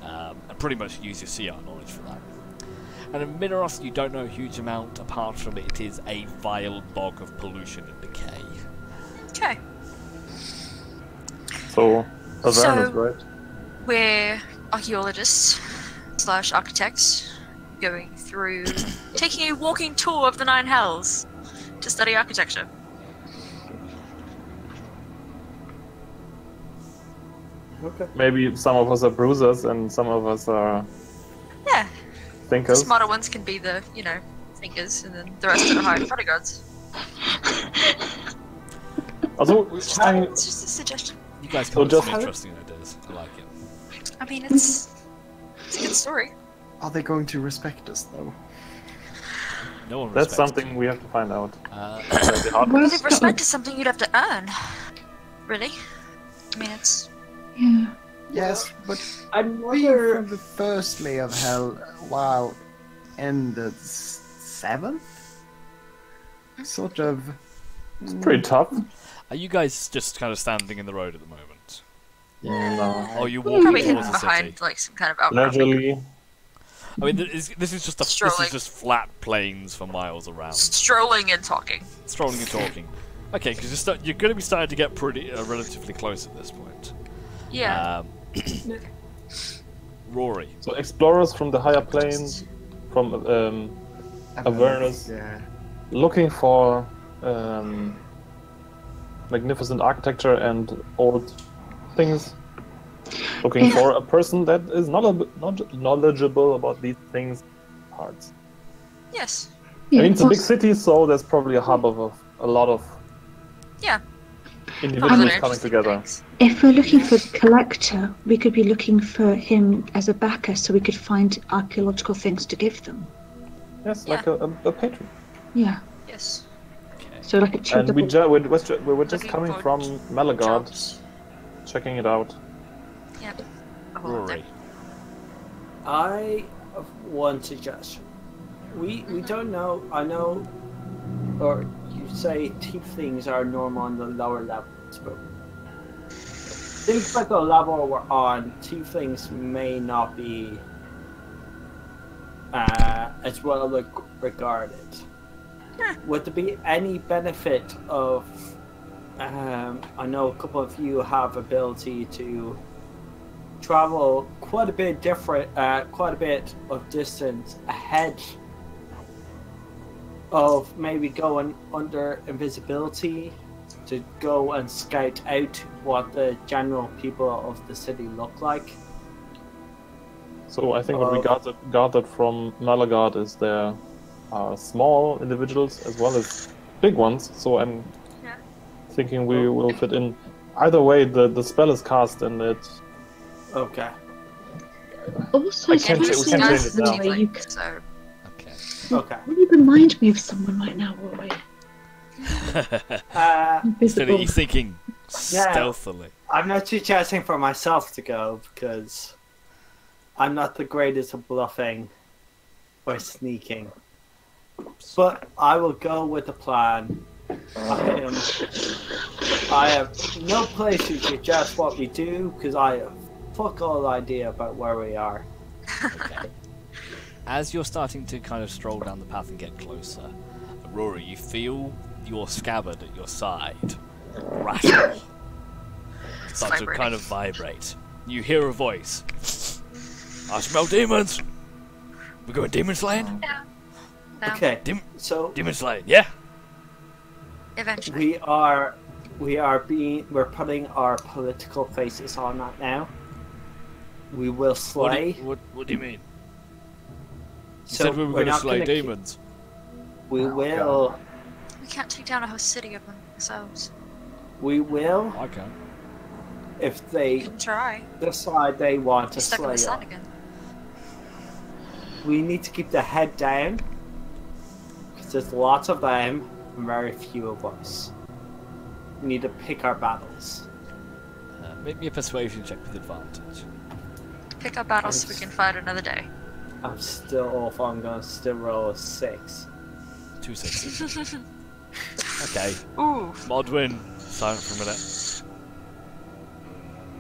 Speaker 1: and pretty much use your CR knowledge for that. And in Mineros, you don't know a huge amount apart from it is a vile bog of pollution and decay.
Speaker 2: Okay.
Speaker 3: So, Avernus,
Speaker 2: So-
Speaker 3: right?
Speaker 2: We're archaeologists / architects going through taking a walking tour of the 9 hells to study architecture.
Speaker 5: Okay.
Speaker 3: Maybe some of us are bruisers and some of us are
Speaker 2: Yeah. The
Speaker 3: thinkers.
Speaker 2: smarter ones can be the, thinkers, and then the rest are the hired bodyguards.
Speaker 3: Also,
Speaker 2: It's just a suggestion.
Speaker 1: You guys
Speaker 3: So
Speaker 1: come up with
Speaker 3: just-
Speaker 1: some interesting ideas. I like it.
Speaker 2: I mean, it's a good story.
Speaker 6: Are they going to respect us though?
Speaker 1: No one
Speaker 3: that's
Speaker 1: respects
Speaker 3: something we have to find out.
Speaker 1: you.
Speaker 3: Very hard.
Speaker 4: Well,
Speaker 2: Well, respect is something you'd have to earn. Really? I mean, it's...
Speaker 4: Yeah.
Speaker 6: Yes, but
Speaker 5: I
Speaker 6: being
Speaker 5: wonder.
Speaker 6: from the first layer of hell, while in the 7th, sort of.
Speaker 3: It's pretty tough.
Speaker 1: Are you guys just kind of standing in the road at the moment?
Speaker 3: No.
Speaker 1: Or are you walking
Speaker 2: Probably hidden
Speaker 1: towards the
Speaker 2: behind,
Speaker 1: city?
Speaker 2: like, some kind of outcropping.
Speaker 3: Leisurely.
Speaker 1: I mean, this is just
Speaker 2: Strolling.
Speaker 1: flat plains for miles around.
Speaker 2: Strolling and talking.
Speaker 1: Strolling and talking. Okay, because you're going to be starting to get pretty relatively close at this point.
Speaker 2: Yeah.
Speaker 1: Rory,
Speaker 3: So explorers from the higher planes, from Avernus,
Speaker 6: Yeah.
Speaker 3: looking for magnificent architecture and old things. looking for a person that is knowledgeable about these things. Parts.
Speaker 2: Yes.
Speaker 3: I mean, it's a big
Speaker 4: also-
Speaker 3: city, so there's probably a hub of a lot of
Speaker 2: Yeah.
Speaker 3: individuals
Speaker 2: Other
Speaker 3: coming
Speaker 2: interesting
Speaker 3: together.
Speaker 2: things.
Speaker 4: If we're looking for the collector, we could be looking for him as a backer so we could find archaeological things to give them.
Speaker 3: Yes,
Speaker 2: Yeah.
Speaker 3: like a patron.
Speaker 4: Yeah.
Speaker 2: Yes.
Speaker 1: Okay.
Speaker 4: So like a
Speaker 3: And we
Speaker 4: treatable.
Speaker 3: were just
Speaker 2: Looking
Speaker 3: coming
Speaker 2: for
Speaker 3: from Malagard,
Speaker 2: Jobs.
Speaker 3: checking it out.
Speaker 2: Yep. A whole
Speaker 1: Rory.
Speaker 2: thing.
Speaker 5: I have one suggestion. We don't know. I know, or you say tieflings are normal on the lower levels, but things like the level we're on, tieflings may not be as well regarded. Would there be any benefit of? I know a couple of you have ability to travel quite a bit of distance ahead of maybe going under invisibility to go and scout out what the general people of the city look like.
Speaker 3: So I think what we gathered from Malagard is there are small individuals as well as big ones. So I'm
Speaker 2: Yeah.
Speaker 3: thinking we will fit in. Either way, the spell is cast and it.
Speaker 5: Okay.
Speaker 4: Also,
Speaker 3: I can't
Speaker 2: And
Speaker 3: change-
Speaker 2: he's
Speaker 3: we can't
Speaker 2: got
Speaker 3: change it now.
Speaker 2: tiefling,
Speaker 4: You could,
Speaker 2: so
Speaker 1: Okay.
Speaker 5: Okay.
Speaker 4: you remind me of someone right now, Roy. Invisible.
Speaker 1: He's thinking stealthily.
Speaker 5: I'm not suggesting for myself to go because I'm not the greatest at bluffing or sneaking. But I will go with the plan. I have no place to suggest what we do because I have fuck all idea about where we are.
Speaker 1: Okay. As you're starting to kind of stroll down the path and get closer, Rory, you feel your scabbard at your side rattle. Start to kind of vibrate. You hear a voice. I smell demons! We're going demon slaying?
Speaker 2: no.
Speaker 5: Okay,
Speaker 1: Dem-
Speaker 5: so
Speaker 1: demon slaying, yeah?
Speaker 2: Eventually.
Speaker 5: we're putting our political faces on that now. We will slay.
Speaker 1: What do you mean? You
Speaker 5: So
Speaker 1: said we were
Speaker 5: we're
Speaker 1: going to
Speaker 5: not
Speaker 1: slay
Speaker 5: gonna
Speaker 1: demons.
Speaker 5: We will.
Speaker 2: We can't take down a whole city of them ourselves.
Speaker 5: We will
Speaker 1: I can.
Speaker 5: if
Speaker 2: We
Speaker 5: they
Speaker 2: can try.
Speaker 5: decide they want to
Speaker 2: Be stuck in the
Speaker 5: slay
Speaker 2: sun
Speaker 5: us.
Speaker 2: again.
Speaker 5: We need to keep the head down because there's lots of them and very few of us. We need to pick our battles.
Speaker 1: Make me a persuasion check with advantage.
Speaker 2: Pick up battles we can fight another day.
Speaker 5: I'm still off. I'm gonna still roll a 6.
Speaker 1: 2 6. Okay.
Speaker 2: Ooh.
Speaker 1: Modwin, silent for a minute.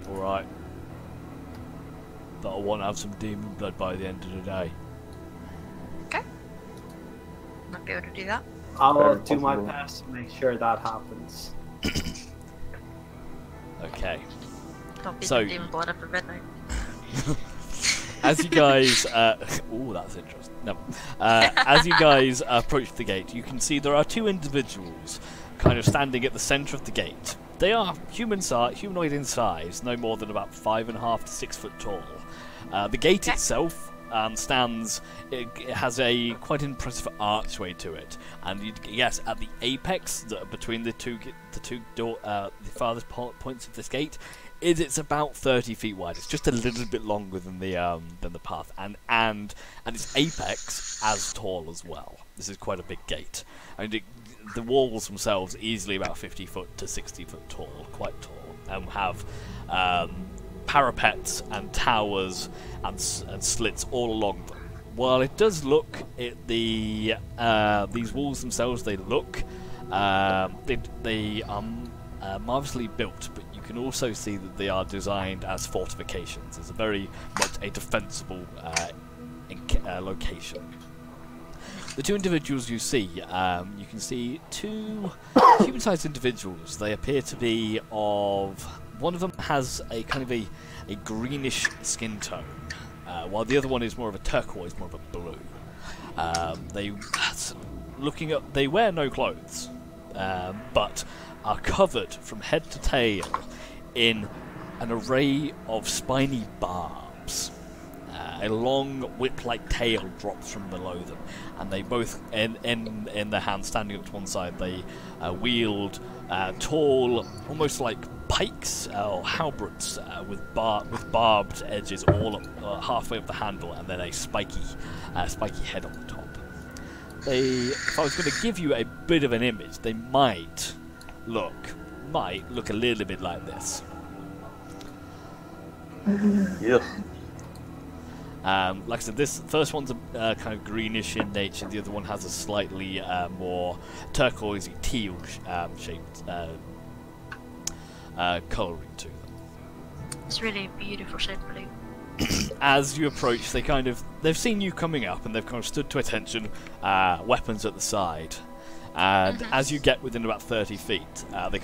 Speaker 1: Alright. But I want to have some demon blood by the end of the day.
Speaker 2: Might be able to do that.
Speaker 5: I'll
Speaker 3: Very
Speaker 5: do my
Speaker 3: possible.
Speaker 5: best to make sure that happens.
Speaker 1: Okay.
Speaker 2: Don't be
Speaker 1: So-
Speaker 2: the demon blood after midnight.
Speaker 1: As you guys, ooh, that's interesting. No, as you guys approach the gate, you can see there are two individuals, kind of standing at the centre of the gate. They are humanoid in size, no more than about 5.5 to 6 foot tall. The gate itself stands. It has a quite impressive archway to it, and yes, at the apex, between the farthest points of this gate. It's about 30 feet wide. It's just a little bit longer than the path, and its apex as tall as well. This is quite a big gate, and the walls themselves easily about 50 foot to 60 foot tall, quite tall, and have parapets and towers and slits all along them. While it does look these walls themselves, they look they are marvelously built, but you can also see that they are designed as fortifications. It's a very much a defensible location. The two individuals you see, you can see two human-sized individuals. They appear to be of... One of them has a kind of a greenish skin tone, while the other one is more of a turquoise, more of a blue. They wear no clothes, but are covered from head to tail in an array of spiny barbs. A long whip-like tail drops from below them, and they both, in their hands, standing up to one side, they wield tall, almost like pikes or halberds with barbed edges all up, halfway up the handle, and then a spiky head on the top. If I was going to give you a bit of an image, they might look a little bit like this.
Speaker 3: Yeah.
Speaker 1: Like I said, this first one's kind of greenish in nature. The other one has a slightly more turquoisey teal shaped colouring to them.
Speaker 2: It's really a beautiful shade of blue.
Speaker 1: As you approach, they've seen you coming up, and they've kind of stood to attention, weapons at the side. And as you get within about 30 feet, they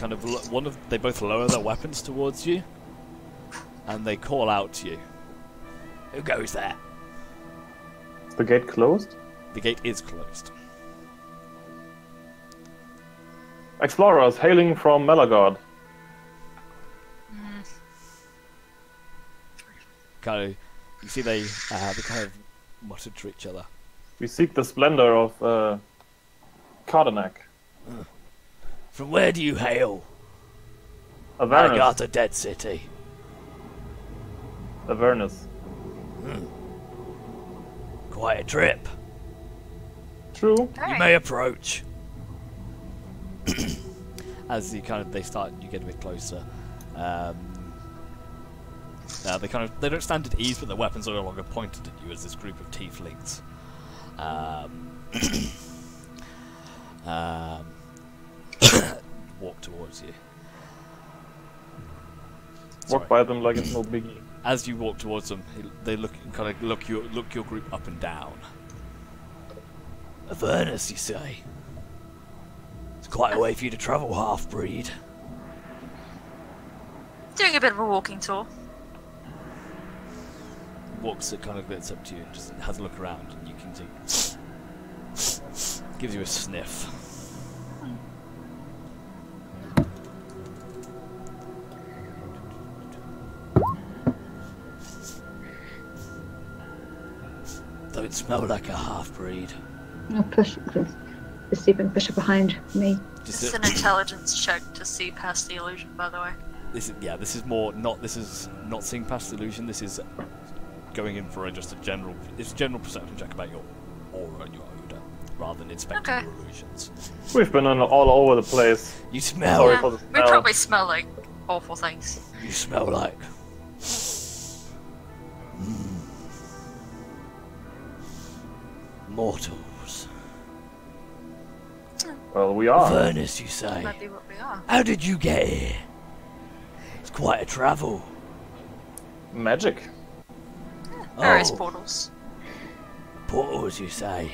Speaker 1: both lower their weapons towards you, and they call out to you. Who goes there?
Speaker 3: Is the gate closed?
Speaker 1: The gate is closed.
Speaker 3: Explorers hailing from Melagard.
Speaker 1: Kind of, you see they kind of mutter to each other.
Speaker 3: We seek the splendor of Cardenac.
Speaker 1: From where do you hail?
Speaker 3: Avernus.
Speaker 1: Melagard's a dead city.
Speaker 3: Avernus.
Speaker 1: Quite a trip.
Speaker 3: True.
Speaker 1: You may approach. As you get a bit closer. They don't stand at ease, but their weapons are no longer pointed at you as this group of tieflings. Walk towards you.
Speaker 3: Walk by them like it's no biggie.
Speaker 1: As you walk towards them, they look your group up and down. Avernus, you say? It's quite a way for you to travel, half-breed.
Speaker 2: Doing a bit of a walking tour.
Speaker 1: Walks it kind of gets up to you and just has a look around, and you can see. Gives you a sniff. Don't smell like a half-breed.
Speaker 4: I'll push, just see if I can push her behind me.
Speaker 2: This is an intelligence check to see past the illusion, by the way.
Speaker 1: This is not seeing past the illusion. This is going in for just a general perception check about your aura and your odor, rather than inspecting your illusions.
Speaker 3: We've been all over the place.
Speaker 1: You smell.
Speaker 3: Sorry
Speaker 2: Yeah,
Speaker 3: for the
Speaker 2: we
Speaker 3: smell.
Speaker 2: probably smell like awful things.
Speaker 1: You smell like. Mortals.
Speaker 3: Well, we are.
Speaker 1: Avernus, you say?
Speaker 2: Might be what we are.
Speaker 1: How did you get here? It's quite a travel.
Speaker 3: Magic.
Speaker 2: Various portals.
Speaker 1: Portals, you say?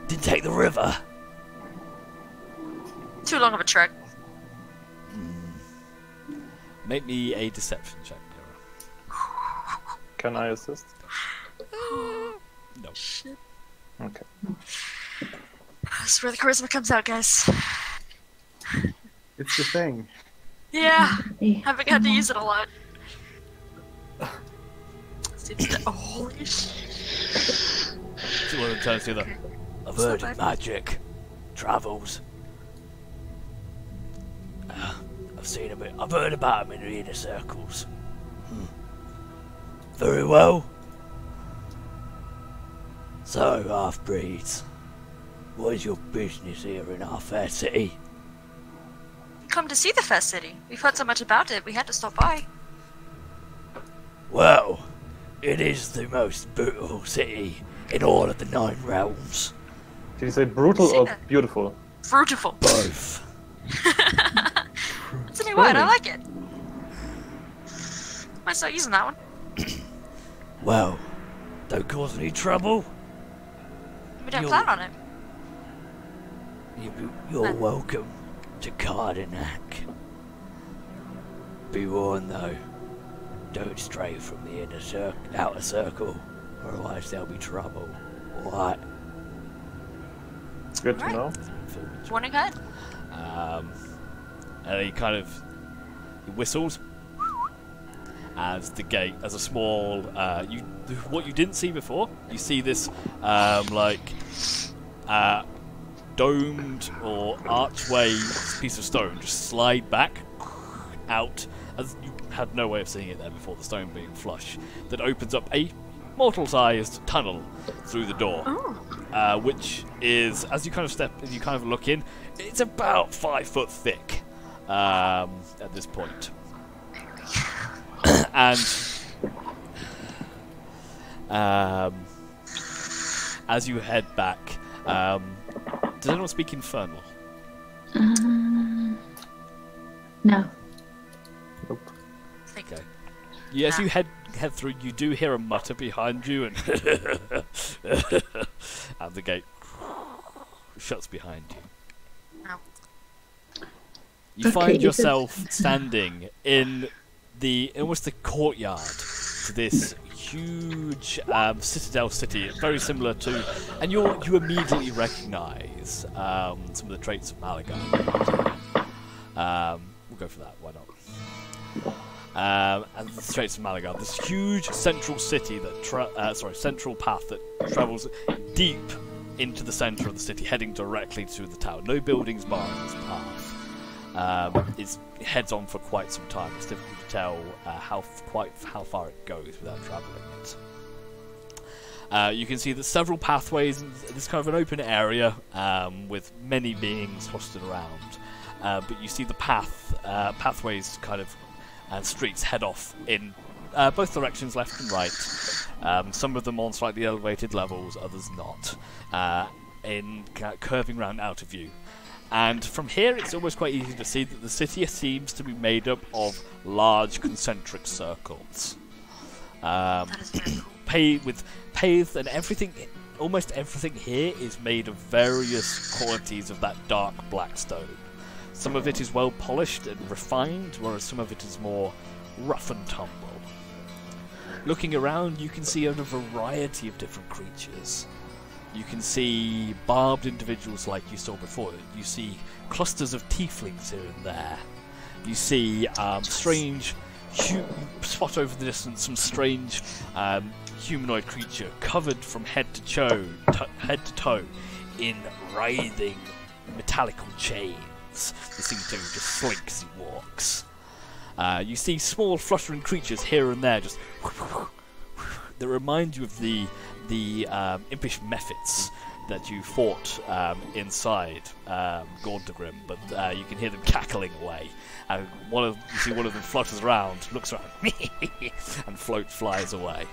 Speaker 1: Didn't take the river.
Speaker 2: Too long of a trek.
Speaker 1: Make me a deception check, Nero.
Speaker 3: Can I assist?
Speaker 1: No.
Speaker 2: Shit.
Speaker 3: Okay.
Speaker 2: That's where the charisma comes out, guys.
Speaker 6: It's the thing.
Speaker 2: Yeah, haven't had to use it a lot. Holy shit.
Speaker 1: See one of them turns to the other. I've heard of magic. Travels. I've seen a bit. I've heard about them in the inner circles. Very well. So, half-breeds, what is your business here in our fair city?
Speaker 2: Come to see the fair city. We've heard so much about it, we had to stop by.
Speaker 1: Well, it is the most beautiful city in all of the 9 realms.
Speaker 3: Did you say brutal or beautiful?
Speaker 2: Fruitful.
Speaker 1: Both.
Speaker 2: That's a new word, I like it. Might start using that one.
Speaker 1: Well, don't cause any trouble.
Speaker 2: We don't plan on it.
Speaker 1: You're welcome to Cardenac. Be warned though, don't stray from the outer circle, otherwise there'll be trouble. Alright?
Speaker 3: Good to know.
Speaker 2: Warning ahead.
Speaker 1: And he whistles. as the gate, as a small. What you didn't see before, you see this domed or archway piece of stone just slide back out, as you had no way of seeing it there before, the stone being flush, that opens up a mortal-sized tunnel through the door, which is, as you kind of look in, it's about 5 foot thick at this point. And as you head back, does anyone speak Infernal?
Speaker 4: No.
Speaker 1: Okay. Yeah, as you head through, you do hear a mutter behind you, and and the gate shuts behind you.
Speaker 2: No.
Speaker 1: You find yourself standing in almost the courtyard to this huge citadel city, very similar to, and you immediately recognise some of the traits of Malaga. We'll go for that. Why not? And the Straits of Malaga, this huge central city that central path that travels deep into the centre of the city, heading directly to the tower. No buildings barring this path. It heads on for quite some time. It's difficult to tell how far it goes without travelling it. You can see that several pathways. This kind of an open area with many beings clustered around. But you see the pathways kind of. And streets head off in both directions, left and right. Some of them on slightly elevated levels, others not, curving round out of view. And from here, it's almost quite easy to see that the city seems to be made up of large concentric circles, paved, and everything. Almost everything here is made of various qualities of that dark black stone. Some of it is well polished and refined, whereas some of it is more rough and tumble. Looking around, you can see a variety of different creatures. You can see barbed individuals like you saw before. You see clusters of tieflings here and there. You see spot over the distance some strange humanoid creature covered from head to toe in writhing metallical chains. He seems to just slink as he walks. You see small fluttering creatures here and there, just that remind you of the impish mephits that you fought inside Gauntagrim, but you can hear them cackling away. And you see one of them flutters around, looks around, and flies away.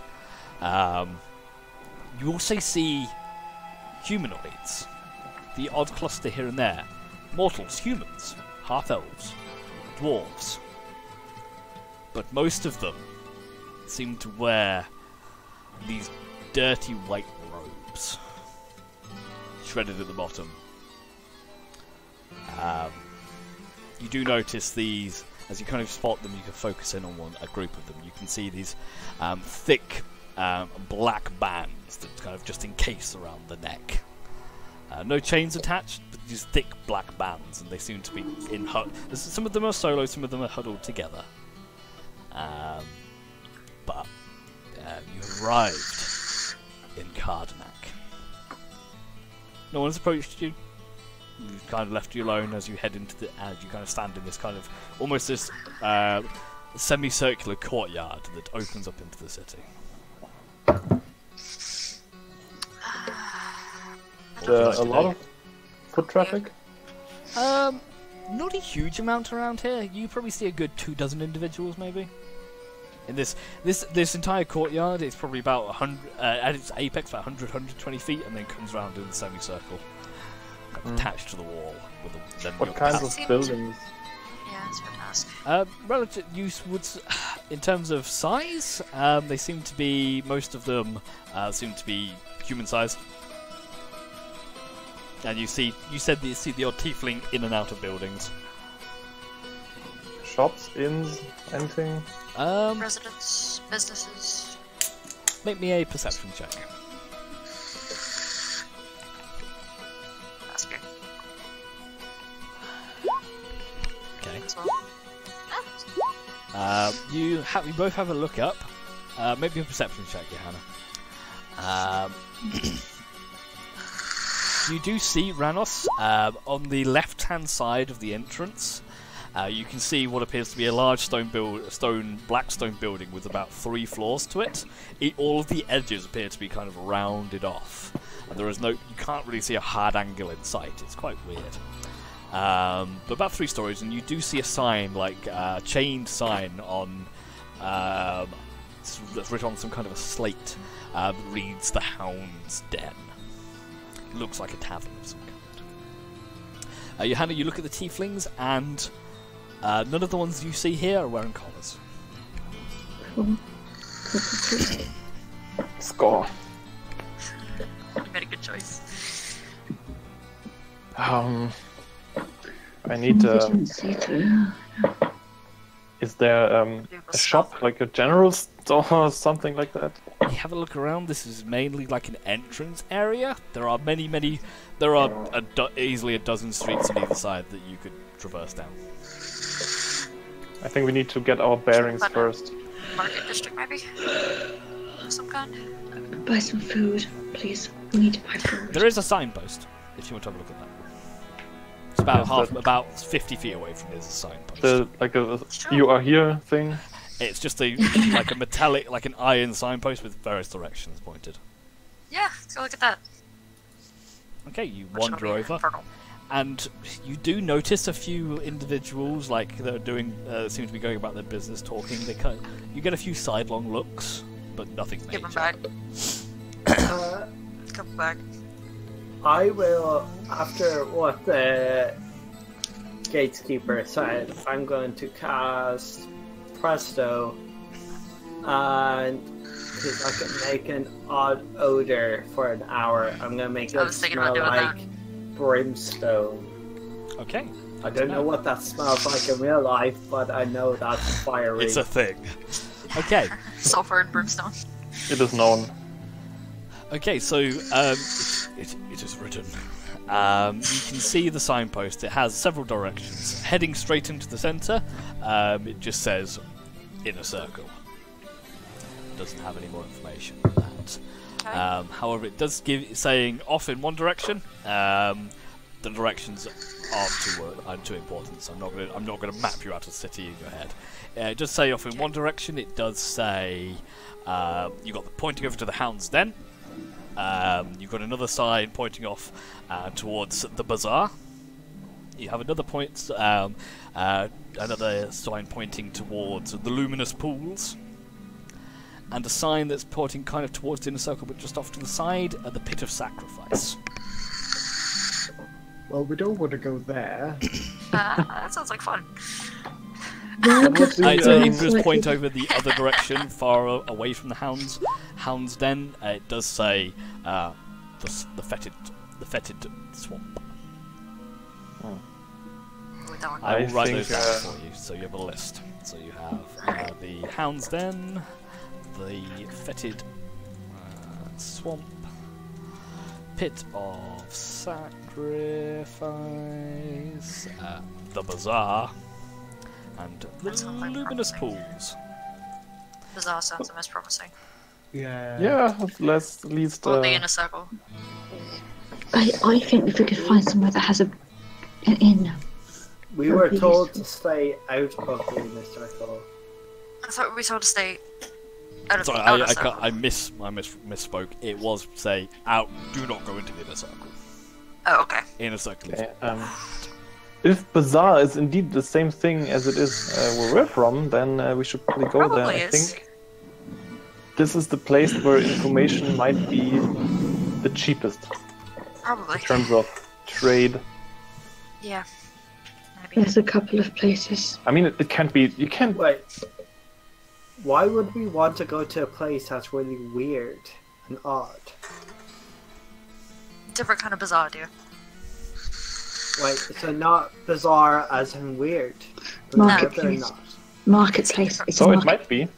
Speaker 1: You also see humanoids, the odd cluster here and there. Mortals, humans, half-elves, dwarves. But most of them seem to wear these dirty white robes, shredded at the bottom. You do notice these, as you kind of spot them, you can focus in on a group of them. You can see these thick black bands that kind of just encase around the neck. No chains attached, but these thick black bands, and they seem to be in some of them are solo, some of them are huddled together. But you've arrived in Cardenac. No one's approached you. You've kind of left you alone as you head into as you kind of stand in this kind of almost this semicircular courtyard that opens up into the city.
Speaker 3: A lot of foot traffic?
Speaker 1: Not a huge amount around here. You probably see a good 24 individuals, maybe. In this entire courtyard, it's probably about 100 at its apex, about 120 feet, and then comes around in the semicircle, attached to the wall.
Speaker 3: What kinds of buildings?
Speaker 2: Yeah, that's what I ask.
Speaker 1: Relative use would, in terms of size, they seem to be, most of them seem to be human-sized. And you see the odd tiefling in and out of buildings.
Speaker 3: Shops, inns, anything?
Speaker 2: Residents, businesses.
Speaker 1: Make me a perception check.
Speaker 2: That's good.
Speaker 1: Okay.
Speaker 2: As well.
Speaker 1: You both have a look up. Maybe a perception check, Johanna. You do see Ranos on the left-hand side of the entrance. You can see what appears to be a large black stone building with about 3 floors to it. All of the edges appear to be kind of rounded off, and you can't really see a hard angle in sight. It's quite weird. But about 3 stories, and you do see a sign, like a chained sign on. That's written on some kind of a slate that reads "The Hound's Den." It looks like a tavern of some kind. Johanna, you look at the tieflings, and none of the ones you see here are wearing collars.
Speaker 3: Score.
Speaker 2: You made a good choice.
Speaker 3: I need. Is there a shop, like a general store or something like that?
Speaker 1: You have a look around. This is mainly like an entrance area. There are many. There are easily a dozen streets on either side that you could traverse down.
Speaker 3: I think we need to get our bearings first.
Speaker 2: Market district, maybe? Of some kind?
Speaker 4: Buy some food, please. We need to buy food.
Speaker 1: There is a signpost, if you want to have a look at that. It's about about 50 feet away from there's a signpost.
Speaker 3: Like a "you are here" thing.
Speaker 1: It's just like a metallic, like an iron signpost with various directions pointed.
Speaker 2: Yeah, let's go look at that.
Speaker 1: Okay, you
Speaker 2: Which
Speaker 1: wander
Speaker 2: will be
Speaker 1: over,
Speaker 2: fertile.
Speaker 1: and you do notice a few individuals, like they're doing, seem to be going about their business, talking. You get a few sidelong looks, but nothing major.
Speaker 2: Give them back. Come back.
Speaker 5: I will, after what the gatekeeper said, I'm going to cast Presto, and I can make an odd odor for an hour. I'm going to make it smell like brimstone.
Speaker 1: Okay.
Speaker 5: I don't know what that smells like in real life, but I know that's fiery.
Speaker 1: It's a thing. Okay.
Speaker 2: Sulfur and brimstone.
Speaker 3: It is known.
Speaker 1: Okay, so it is written. You can see the signpost. It has several directions. Heading straight into the centre, it just says "in a circle." It doesn't have any more information than that.
Speaker 2: Okay.
Speaker 1: However, it does give saying off in one direction. The directions aren't too important, so I'm not gonna map you out a city in your head. It does say off in one direction. It does say you got the pointing over to the Hound's Den. You've got another sign pointing off towards the bazaar. You have another another sign pointing towards the luminous pools, and a sign that's pointing kind of towards the inner circle, but just off to the side at the pit of sacrifice.
Speaker 6: Well, we don't want to go there.
Speaker 2: That sounds like fun.
Speaker 1: It does point over the other direction, far away from the Hound's Den. It does say the fetid swamp. I will write those down for you, so you have a list. So you have the Hound's Den, the fetid swamp, pit of sacrifice, the bazaar, and the luminous pools.
Speaker 2: Bazaar sounds the most promising.
Speaker 6: Yeah.
Speaker 3: Yeah, let's at least.
Speaker 2: Or the inner circle.
Speaker 4: I think if we could find somewhere that has an inn.
Speaker 5: We were told to stay out of the inner circle.
Speaker 2: I thought we were told to stay out of
Speaker 1: Sorry,
Speaker 2: the outer circle.
Speaker 1: I misspoke. It was say out. Do not go into the inner circle.
Speaker 2: Oh, okay.
Speaker 1: Inner circle.
Speaker 3: Okay, if Bazaar is indeed the same thing as it is where we're from, then we should probably go there. I think this is the place where information might be the cheapest.
Speaker 2: Probably.
Speaker 3: In terms of trade.
Speaker 2: Yeah. Maybe.
Speaker 4: There's a couple of places.
Speaker 3: I mean, it can't be. You can't.
Speaker 5: Wait. Why would we want to go to a place that's really weird and odd?
Speaker 2: Different kind of bazaar, dear.
Speaker 5: Wait, so not bizarre as in weird.
Speaker 4: Marketplace.
Speaker 5: Not.
Speaker 4: Marketplace. It's
Speaker 3: So
Speaker 4: a
Speaker 3: it might be.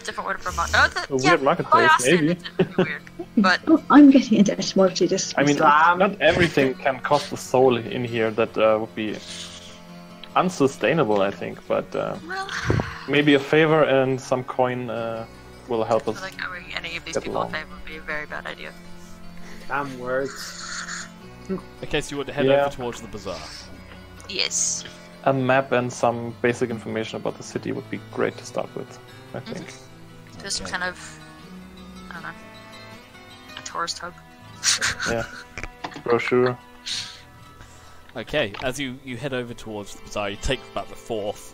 Speaker 2: Different word for
Speaker 3: A weird marketplace, maybe.
Speaker 2: Weird, but
Speaker 4: Oh, I'm getting into etymology just.
Speaker 3: I mean,
Speaker 5: Slam.
Speaker 3: not everything can cost a soul in here. That would be unsustainable, I think. But
Speaker 2: well,
Speaker 3: maybe a favor and some coin will help
Speaker 2: I
Speaker 3: us.
Speaker 2: feel like owing any of these
Speaker 3: Get
Speaker 2: people a
Speaker 3: along.
Speaker 2: favor would be a very bad idea.
Speaker 5: Damn words.
Speaker 1: Okay, so you want to head
Speaker 3: Yeah.
Speaker 1: over towards the bazaar.
Speaker 2: Yes.
Speaker 3: A map and some basic information about the city would be great to start with, I think.
Speaker 2: There's some
Speaker 1: Okay.
Speaker 2: kind of, I don't know, a tourist hub.
Speaker 3: Yeah. Brochure.
Speaker 1: Okay, as you head over towards the bazaar, you take about the fourth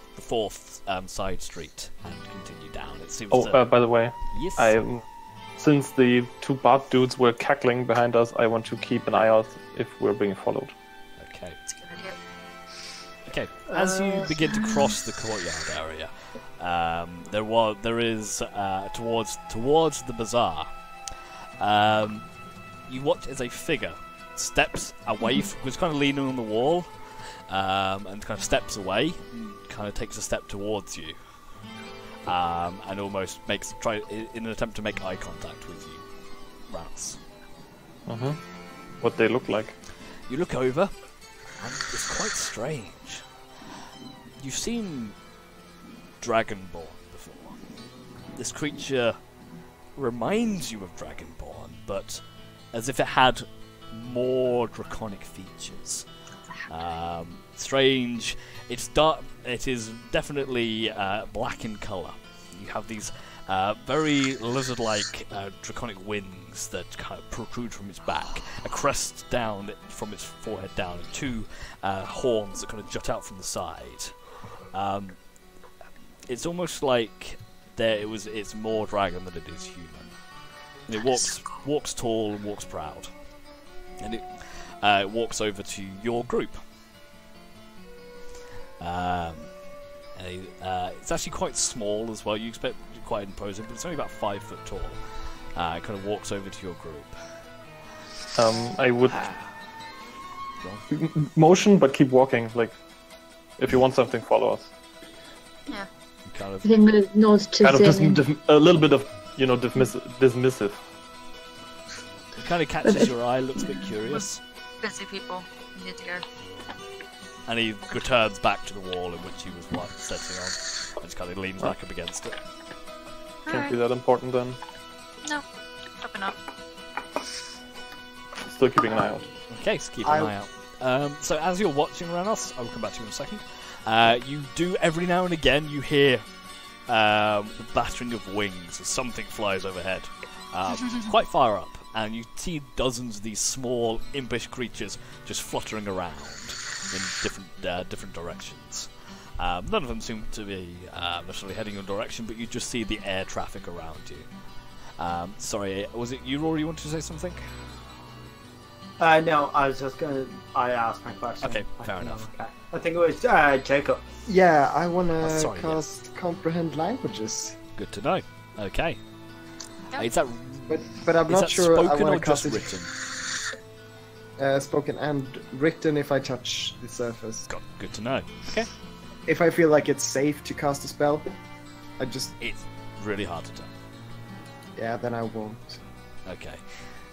Speaker 1: side street and continue down. It seems.
Speaker 3: Oh, by the way,
Speaker 1: yes.
Speaker 3: since the two Bart dudes were cackling behind us, I want to keep an eye out if we're being followed.
Speaker 1: Okay.
Speaker 2: It's a good idea.
Speaker 1: Okay. As you begin to cross the courtyard area, there is towards the bazaar. You watch as a figure steps away, was kind of leaning on the wall, and kind of steps away, and kind of takes a step towards you, and almost try in an attempt to make eye contact with you, Rance.
Speaker 3: Mm-hmm. What they look like.
Speaker 1: You look over, and it's quite strange. You've seen Dragonborn before. This creature reminds you of Dragonborn, but as if it had more draconic features. Strange. It's dark. It is definitely black in colour. You have these very lizard-like draconic wings that kind of protrude from its back, a crest down from its forehead down, and two horns that kind of jut out from the side. It's almost like it's more dragon than it is human. And it walks tall and walks proud. And it walks over to your group. And it's actually quite small as well. You expect it quite imposing, but it's only about 5 foot tall. It kind of walks over to your group.
Speaker 3: I would motion, but keep walking. Like, if you want something, follow us.
Speaker 2: Yeah.
Speaker 1: You kind of,
Speaker 4: I think I'm going to nod to
Speaker 3: Kind of
Speaker 4: Zin.
Speaker 3: a little bit of, dismissive.
Speaker 1: it kind of catches your eye, looks a bit curious,
Speaker 2: Busy people. We need to go.
Speaker 1: and he returns back to the wall in which he was once sitting on, and just kind of leans back up against it.
Speaker 3: Can't be that important then.
Speaker 2: No, probably not.
Speaker 3: Still keeping an eye out.
Speaker 1: Okay, so keep an eye out. So as you're watching Ranos, I will come back to you in a second. You do every now and again you hear the battering of wings as something flies overhead, quite far up, and you see dozens of these small impish creatures just fluttering around in different directions. None of them seem to be necessarily heading your direction, but you just see the air traffic around you. Sorry, was it you, Rory? You wanted to say something?
Speaker 5: No, I was just gonna. I asked my question.
Speaker 1: Okay, fair enough.
Speaker 5: Okay. I think it was Jacob.
Speaker 6: Yeah, I want to
Speaker 1: sorry,
Speaker 6: cast Comprehend Languages.
Speaker 1: Good to know. Okay.
Speaker 2: Yeah.
Speaker 1: Is that
Speaker 6: But I'm
Speaker 1: is
Speaker 6: not
Speaker 1: that
Speaker 6: sure I
Speaker 1: spoken or
Speaker 6: want to
Speaker 1: just
Speaker 6: cast
Speaker 1: written?
Speaker 6: it spoken and written if I touch the surface.
Speaker 1: Good to know. Okay.
Speaker 6: If I feel like it's safe to cast a spell, I just...
Speaker 1: It's really hard to do.
Speaker 6: Yeah, then I won't.
Speaker 1: Okay.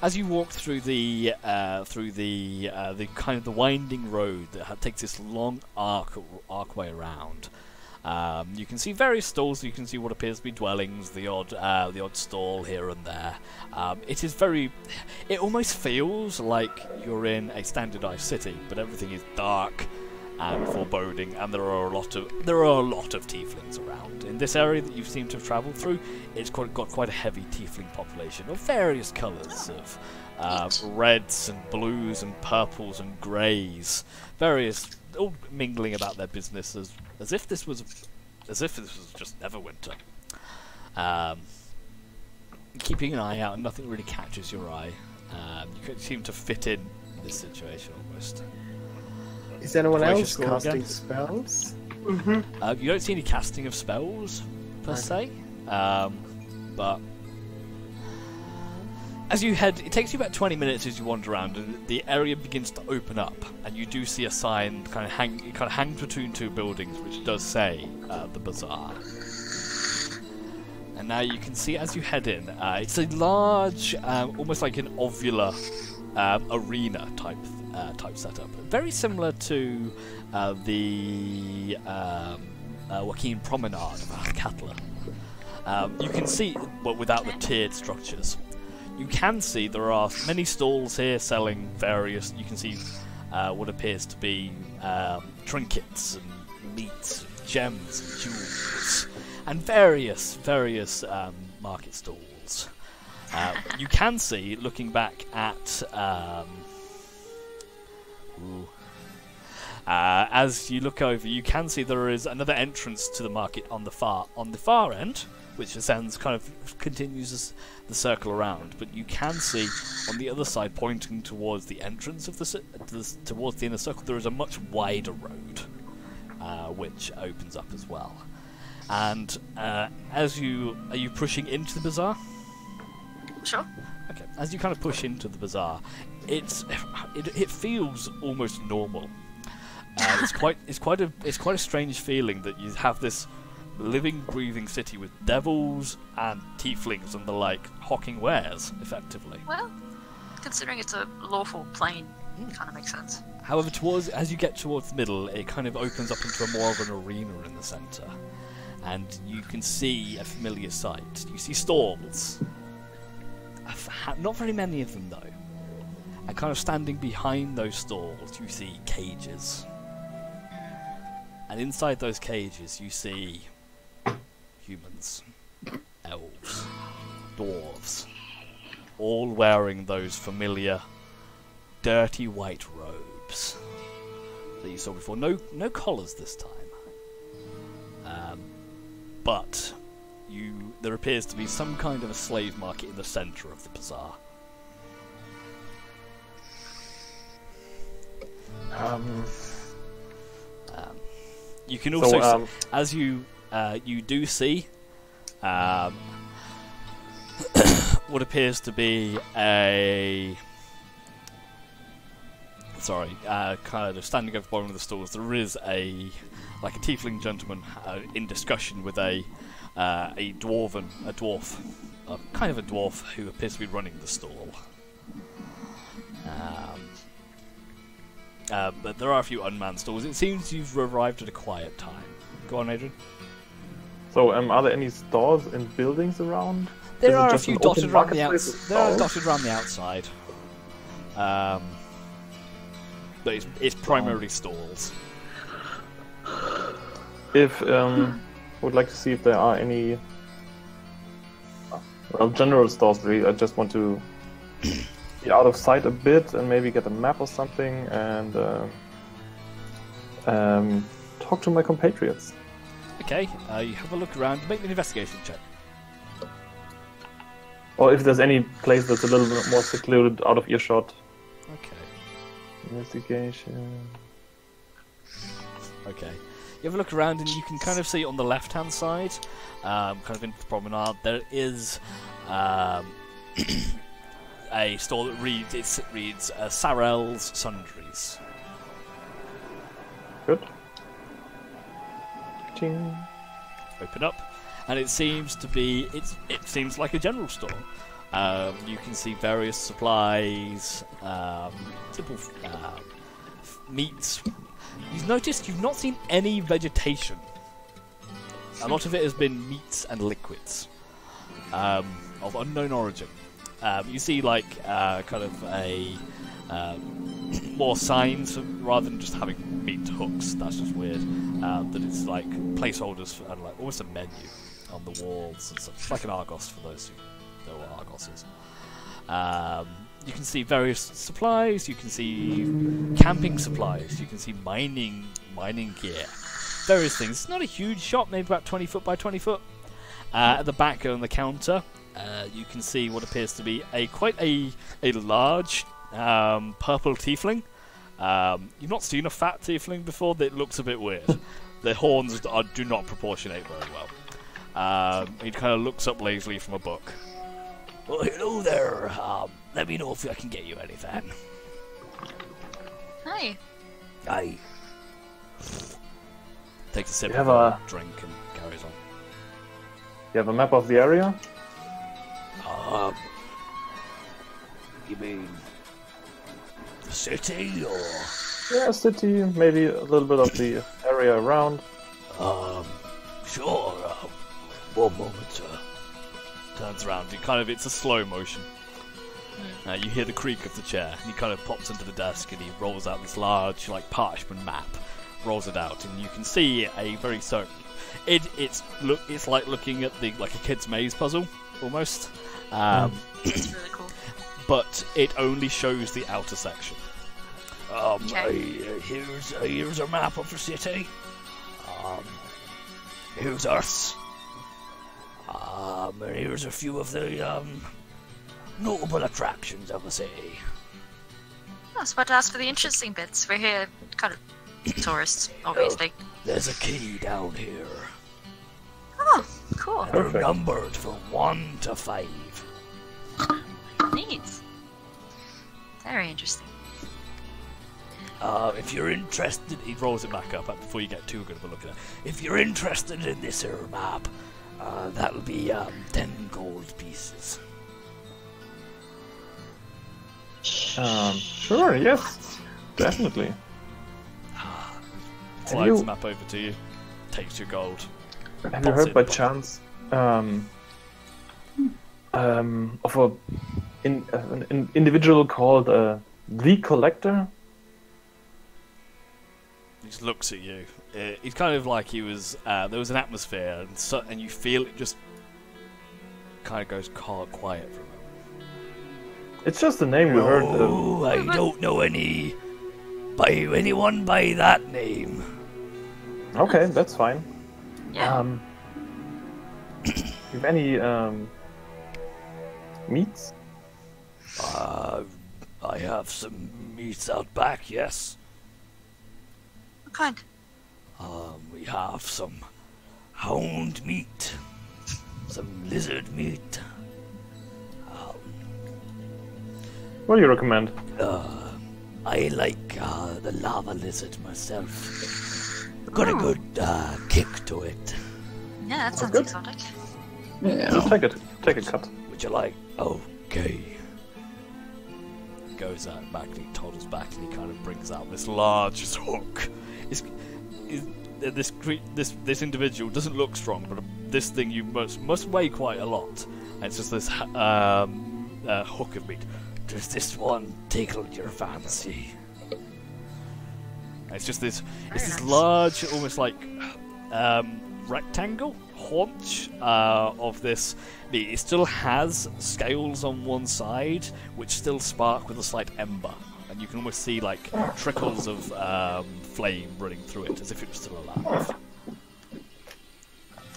Speaker 1: As you walk through the kind of the winding road that takes this long archway around, you can see various stalls. You can see what appears to be dwellings, the odd stall here and there. It is very. It almost feels like you're in a standardized city, but everything is dark and foreboding, and there are a lot of tieflings around. In this area that you seem to have travelled through, it's got quite a heavy tiefling population of various colours, of reds and blues and purples and greys, various, all mingling about their business as if this was just Neverwinter. Keeping an eye out, and nothing really catches your eye. You seem to fit in this situation almost.
Speaker 6: Is anyone
Speaker 1: Quite
Speaker 6: else
Speaker 1: score
Speaker 6: casting
Speaker 1: again.
Speaker 6: spells?
Speaker 5: Mm-hmm.
Speaker 1: You don't see any casting of spells, per se, but as you head, it takes you about 20 minutes as you wander around, and the area begins to open up, and you do see a sign kind of hangs between two buildings, which does say the Bazaar. And now you can see as you head in, it's a large, almost like an ovular arena type setup, very similar to the Joaquin Promenade of Catler. You can see, well, without the tiered structures, you can see there are many stalls here selling various. You can see what appears to be trinkets and meats, and gems, and jewels, and various market stalls. You can see, looking back at as you look over, you can see there is another entrance to the market on the far end, which ascends, kind of continues the circle around. But you can see on the other side, pointing towards the entrance of towards the inner circle, there is a much wider road, which opens up as well. And are you pushing into the bazaar?
Speaker 2: Sure.
Speaker 1: Okay. As you kind of push into the bazaar, it feels almost normal. It's quite a strange feeling that you have this living, breathing city with devils and tieflings and the like hawking wares, effectively.
Speaker 2: Well, considering it's a lawful plane, it kind of makes sense.
Speaker 1: However, as you get towards the middle, it kind of opens up into more of an arena in the centre, and you can see a familiar sight. You see stalls. Not very many of them, though. And kind of standing behind those stalls, you see cages. And inside those cages, you see humans, elves, dwarves, all wearing those familiar dirty white robes that you saw before. No collars this time. But there appears to be some kind of a slave market in the centre of the bazaar. You can also, as you do see, what appears to be kind of standing over one of the stalls. There is a tiefling gentleman in discussion with a dwarf who appears to be running the stall. But there are a few unmanned stalls. It seems you've arrived at a quiet time. Go on, Adrian.
Speaker 3: So, are there any stores in buildings around?
Speaker 1: There are a few dotted around the outside. But it's primarily stalls.
Speaker 3: If would like to see if there are any general stores. Really, I just want to be out of sight a bit and maybe get a map or something and talk to my compatriots.
Speaker 1: Okay, you have a look around. Make an investigation check.
Speaker 3: Or if there's any place that's a little bit more secluded, out of earshot.
Speaker 1: Okay.
Speaker 3: Investigation.
Speaker 1: Okay. You have a look around and you can kind of see on the left-hand side, kind of into the promenade, there is a store that reads Sarel's Sundries.
Speaker 3: Good. Ting.
Speaker 1: Open up, and it seems to be it seems like a general store. You can see various supplies, simple meats. You've noticed you've not seen any vegetation. A lot of it has been meats and liquids of unknown origin. You see kind of a more signs rather than just having meat hooks. That's just weird. That it's like placeholders for, and like almost a menu on the walls and stuff. It's like an Argos for those who know what Argos is. You can see various supplies. You can see camping supplies. You can see mining gear. Various things. It's not a huge shop, maybe about 20 foot by 20 foot. At the back on the counter, you can see what appears to be quite a large purple tiefling. You've not seen a fat tiefling before. That looks a bit weird. The horns do not proportionate very well. He kind of looks up lazily from a book. Well, hello there. Let me know if I can get you anything.
Speaker 2: Hi.
Speaker 1: Hi. Takes a sip of a drink and carries on.
Speaker 3: You have a map of the area?
Speaker 1: You mean the city, or?
Speaker 3: Yeah, city, maybe a little bit of the area around.
Speaker 1: Sure. One moment, sir. Turns around. It's a slow motion. You hear the creak of the chair, and he kind of pops into the desk, and he rolls out this large, like, parchment map. Rolls it out, and you can see a very certain. It's like looking at a kid's maze puzzle almost.
Speaker 2: It's really cool.
Speaker 1: But it only shows the outer section.
Speaker 2: Okay.
Speaker 1: Here's a map of the city. Here's us. And here's a few of the notable attractions of the city.
Speaker 2: I was about to ask for the interesting bits. We're here, kind of tourists, obviously.
Speaker 1: There's a key down here.
Speaker 2: Oh, cool.
Speaker 1: They're numbered from 1 to 5.
Speaker 2: Neat. Very interesting.
Speaker 1: If you're interested, he rolls it back up before you get too good of a look at it. If you're interested in this here map, that'll be 10 gold pieces.
Speaker 3: Sure, yes, definitely.
Speaker 1: Slides the map over to you, takes your gold.
Speaker 3: Have you heard by chance of an individual called the Collector?
Speaker 1: He just looks at you. He's kind of like he was. There was an atmosphere, and you feel it just kind of goes quiet from him.
Speaker 3: It's just a name we heard.
Speaker 1: Oh, I don't know anyone by that name.
Speaker 3: Okay, that's fine.
Speaker 2: Yeah.
Speaker 3: You have any meats?
Speaker 1: I have some meats out back, yes.
Speaker 2: What kind?
Speaker 1: We have some hound meat, some lizard meat.
Speaker 3: What do you recommend?
Speaker 1: I like the lava lizard myself. Got a good kick to it.
Speaker 2: Yeah, that sounds
Speaker 3: good.
Speaker 2: exotic.
Speaker 3: Just take a cut.
Speaker 1: Would you like? Okay. Goes out back, and he toddles back, and he kind of brings out this large hook. This individual doesn't look strong, but this thing you must weigh quite a lot. And it's just this hook of meat. Does this one tickle your fancy? And it's just this. It's this large, almost like rectangle haunch of this meat. It still has scales on one side, which still spark with a slight ember, and you can almost see like trickles of flame running through it, as if it was still alive.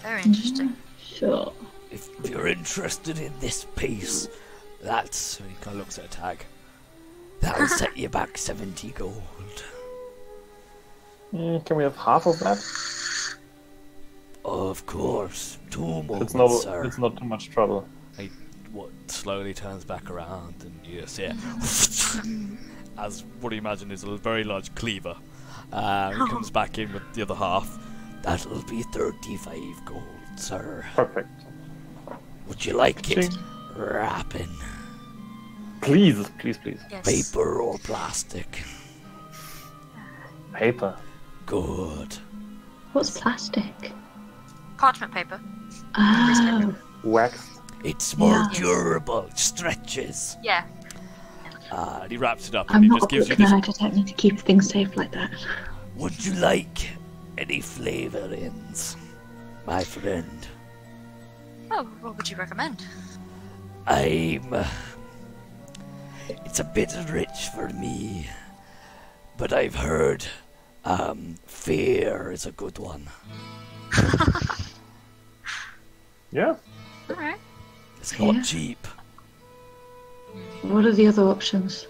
Speaker 2: Very interesting.
Speaker 4: Sure.
Speaker 1: If you're interested in this piece, that's. He kind of looks at a tag. That'll set you back 70 gold.
Speaker 3: Can we have half of that?
Speaker 1: Of course. 2 moments, sir.
Speaker 3: It's not too much trouble.
Speaker 1: He slowly turns back around, and you see it as what you imagine is a very large cleaver. He comes back in with the other half. That'll be 35 gold, sir.
Speaker 3: Perfect.
Speaker 1: Would you like it wrapping?
Speaker 3: Please.
Speaker 2: Yes.
Speaker 1: Paper or plastic?
Speaker 3: Paper.
Speaker 1: Good.
Speaker 4: What's plastic?
Speaker 2: Parchment paper.
Speaker 4: Oh.
Speaker 3: Waxed.
Speaker 1: It's more
Speaker 4: Yeah.
Speaker 1: durable. It stretches.
Speaker 2: Yeah.
Speaker 1: And he wraps it up, and
Speaker 4: I'm
Speaker 1: he
Speaker 4: not
Speaker 1: just
Speaker 4: a
Speaker 1: gives you
Speaker 4: book
Speaker 1: this.
Speaker 4: nerd. I don't need to keep things safe like that.
Speaker 1: Would you like any flavorings, my friend?
Speaker 2: Oh, what would you recommend?
Speaker 1: It's a bit rich for me, but I've heard fear is a good one.
Speaker 3: Yeah.
Speaker 2: Alright.
Speaker 1: It's not
Speaker 4: Yeah.
Speaker 1: cheap.
Speaker 4: What are the other options?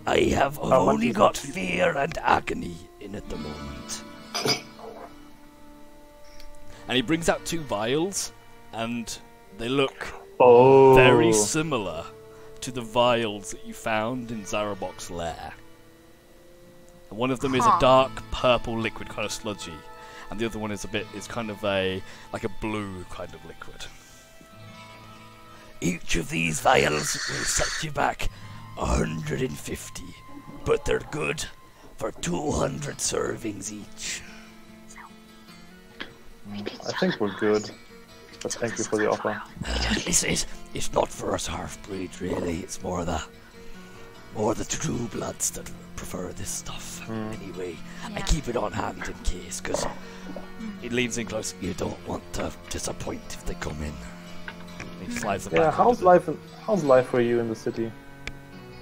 Speaker 1: I've
Speaker 3: much
Speaker 1: only
Speaker 3: is
Speaker 1: got
Speaker 3: it?
Speaker 1: fear and agony in at the moment. And he brings out 2 vials, and they look
Speaker 3: Oh.
Speaker 1: very similar to the vials that you found in Zarabok's lair. And one of them is a
Speaker 2: Huh.
Speaker 1: dark purple liquid, kind of sludgy, and the other one is kind of a blue kind of liquid. Each of these vials will set you back 150, but they're good for 200 servings each.
Speaker 3: I think we're good. But thank you for the offer.
Speaker 1: It's not for us half-breeds, really. It's more the true bloods that prefer this stuff. Anyway, I keep it on hand in case, because it leans in close. You don't want to disappoint if they come in. He slides them
Speaker 3: Yeah,
Speaker 1: back
Speaker 3: how's life for you in the city?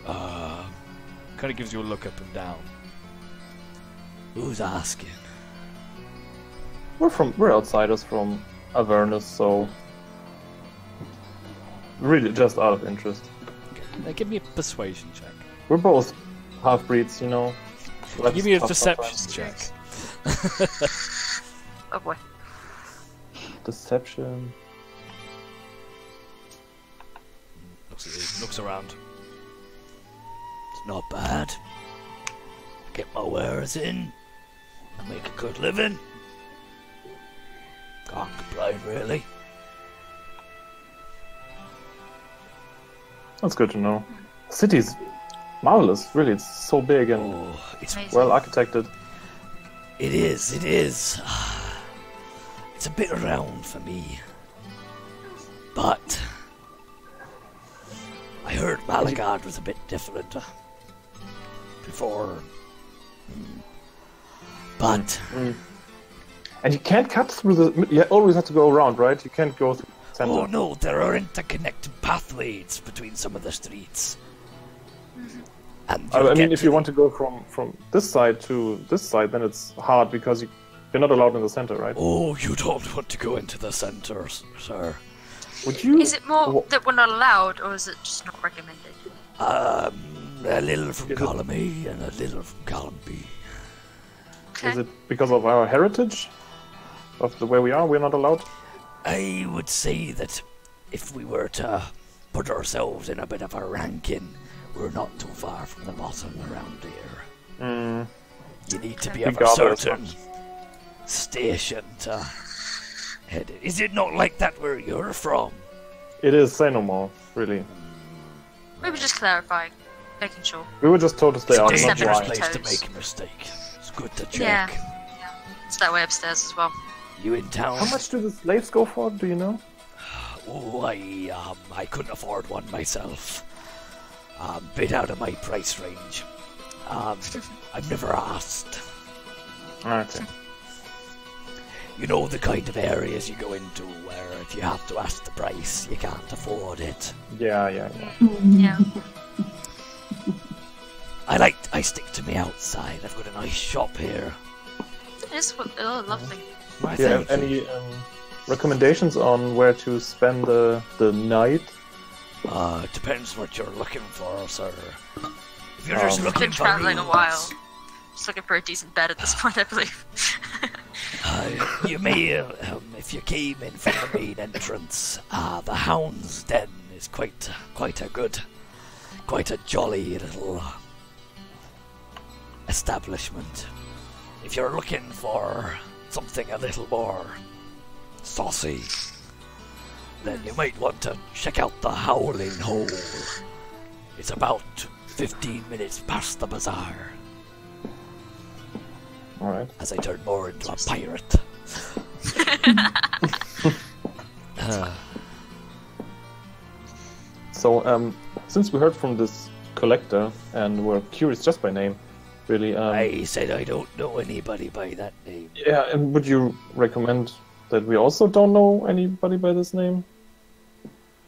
Speaker 1: Kind of gives you a look up and down. Who's asking?
Speaker 3: We're outsiders from Avernus, so really just out of interest.
Speaker 1: Okay. Give me a persuasion check.
Speaker 3: We're both half-breeds, you know.
Speaker 1: Give me a
Speaker 3: Tough
Speaker 1: deception
Speaker 3: sometimes.
Speaker 1: check.
Speaker 2: Oh boy.
Speaker 3: Deception.
Speaker 1: Looks around. It's not bad. Get my wares in. I make a good living. Can't complain, really.
Speaker 3: That's good to know. The city's marvelous, really. It's so big and
Speaker 1: Oh, it's
Speaker 2: Amazing.
Speaker 3: well architected.
Speaker 1: It is. It's a bit around for me. But I heard Malagard was a bit different before. But
Speaker 3: And you can't cut through the... You always have to go around, right? You can't go through the center.
Speaker 1: oh no, there are interconnected pathways between some of the streets. And
Speaker 3: I
Speaker 1: you'll
Speaker 3: mean,
Speaker 1: get
Speaker 3: if
Speaker 1: to
Speaker 3: you want to go from this side to this side, then it's hard because you're not allowed in the center, right?
Speaker 1: Oh, you don't want to go into the center, sir.
Speaker 3: Would you...
Speaker 2: Is it more that we're not allowed, or is it just not recommended?
Speaker 1: A little from
Speaker 3: Is it-
Speaker 1: column A and a little from column B.
Speaker 2: Okay.
Speaker 3: Is it because of our heritage? Of the way we are, we're not allowed?
Speaker 1: I would say that if we were to put ourselves in a bit of a ranking, we're not too far from the bottom around here. You need to be of a
Speaker 3: Regardless
Speaker 1: certain station to head it. Is it not like that where you're from?
Speaker 3: It is, say no more, really.
Speaker 2: Maybe just clarifying, making sure.
Speaker 3: We were just told to stay
Speaker 1: It's a
Speaker 3: out, not
Speaker 1: dangerous
Speaker 2: Stepping on
Speaker 3: why.
Speaker 1: place to
Speaker 2: toes.
Speaker 1: make a mistake. It's good to check.
Speaker 2: Yeah. It's that way upstairs as well.
Speaker 1: You in town?
Speaker 3: How much do the slaves go for, do you know?
Speaker 1: Oh, I couldn't afford one myself. Bit out of my price range. I've never asked.
Speaker 3: Okay.
Speaker 1: You know the kind of areas you go into where if you have to ask the price, you can't afford it.
Speaker 3: Yeah.
Speaker 2: Yeah.
Speaker 1: I stick to me outside. I've got a nice shop here.
Speaker 2: It's lovely.
Speaker 1: Why,
Speaker 3: Do you have
Speaker 1: thank you.
Speaker 3: any recommendations on where to spend the night?
Speaker 1: It depends what you're looking for, sir. If you're just
Speaker 3: I've
Speaker 1: looking
Speaker 2: Been
Speaker 1: for
Speaker 2: traveling a
Speaker 1: rooms,
Speaker 2: while. Just looking for a decent bed at this point, I believe.
Speaker 1: You may, if you came in from the main entrance, the Hound's Den is quite a jolly little establishment. If you're looking for something a little more saucy, then you might want to check out the Howling Hole. It's about 15 minutes past the bazaar.
Speaker 3: Alright.
Speaker 1: As I turn more into a pirate.
Speaker 3: So, since we heard from this collector and we're curious just by name, really,
Speaker 1: I said I don't know anybody by that name.
Speaker 3: yeah, and would you recommend that we also don't know anybody by this name?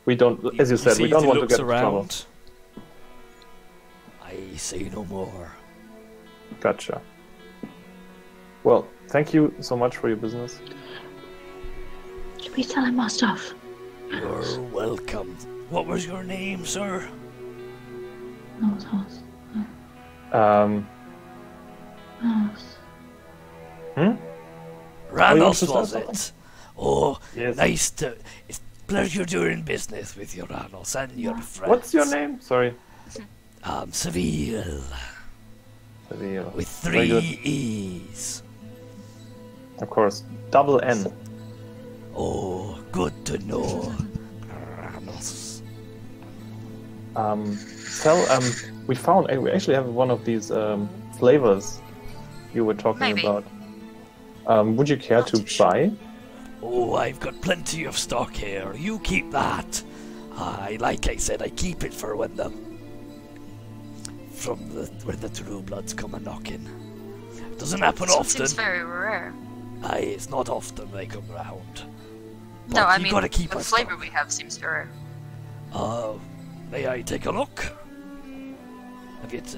Speaker 3: We don't, as you said, we don't want to get into trouble.
Speaker 1: I say no more.
Speaker 3: Gotcha. Well, thank you so much for your business.
Speaker 4: Should we sell him our stuff?
Speaker 1: You're welcome. What was your name, sir?
Speaker 4: Noel's horse.
Speaker 1: Ranos,
Speaker 3: to say
Speaker 1: was
Speaker 3: something?
Speaker 1: it? Oh,
Speaker 3: Yes.
Speaker 1: nice to... It's a pleasure doing business with you, Ranos, and your friends.
Speaker 3: What's your name? Sorry.
Speaker 1: Seville,
Speaker 3: Seville.
Speaker 1: with
Speaker 3: Very
Speaker 1: 3
Speaker 3: good.
Speaker 1: E's.
Speaker 3: Of course. Double N.
Speaker 1: Oh, good to know. Ranos.
Speaker 3: We found, we actually have one of these flavors you were talking
Speaker 2: Maybe.
Speaker 3: about. Would you care
Speaker 2: Not
Speaker 3: to
Speaker 2: too sure.
Speaker 3: buy?
Speaker 1: Oh, I've got plenty of stock here. You keep that. Like I said, I keep it for when when the True Bloods come a knocking. Doesn't happen
Speaker 2: This one
Speaker 1: often.
Speaker 2: seems very rare.
Speaker 1: It's not often they come round. But
Speaker 2: No, I
Speaker 1: you
Speaker 2: mean,
Speaker 1: gotta keep
Speaker 2: the
Speaker 1: our
Speaker 2: flavor
Speaker 1: stock.
Speaker 2: we have seems very rare.
Speaker 1: May I take a look?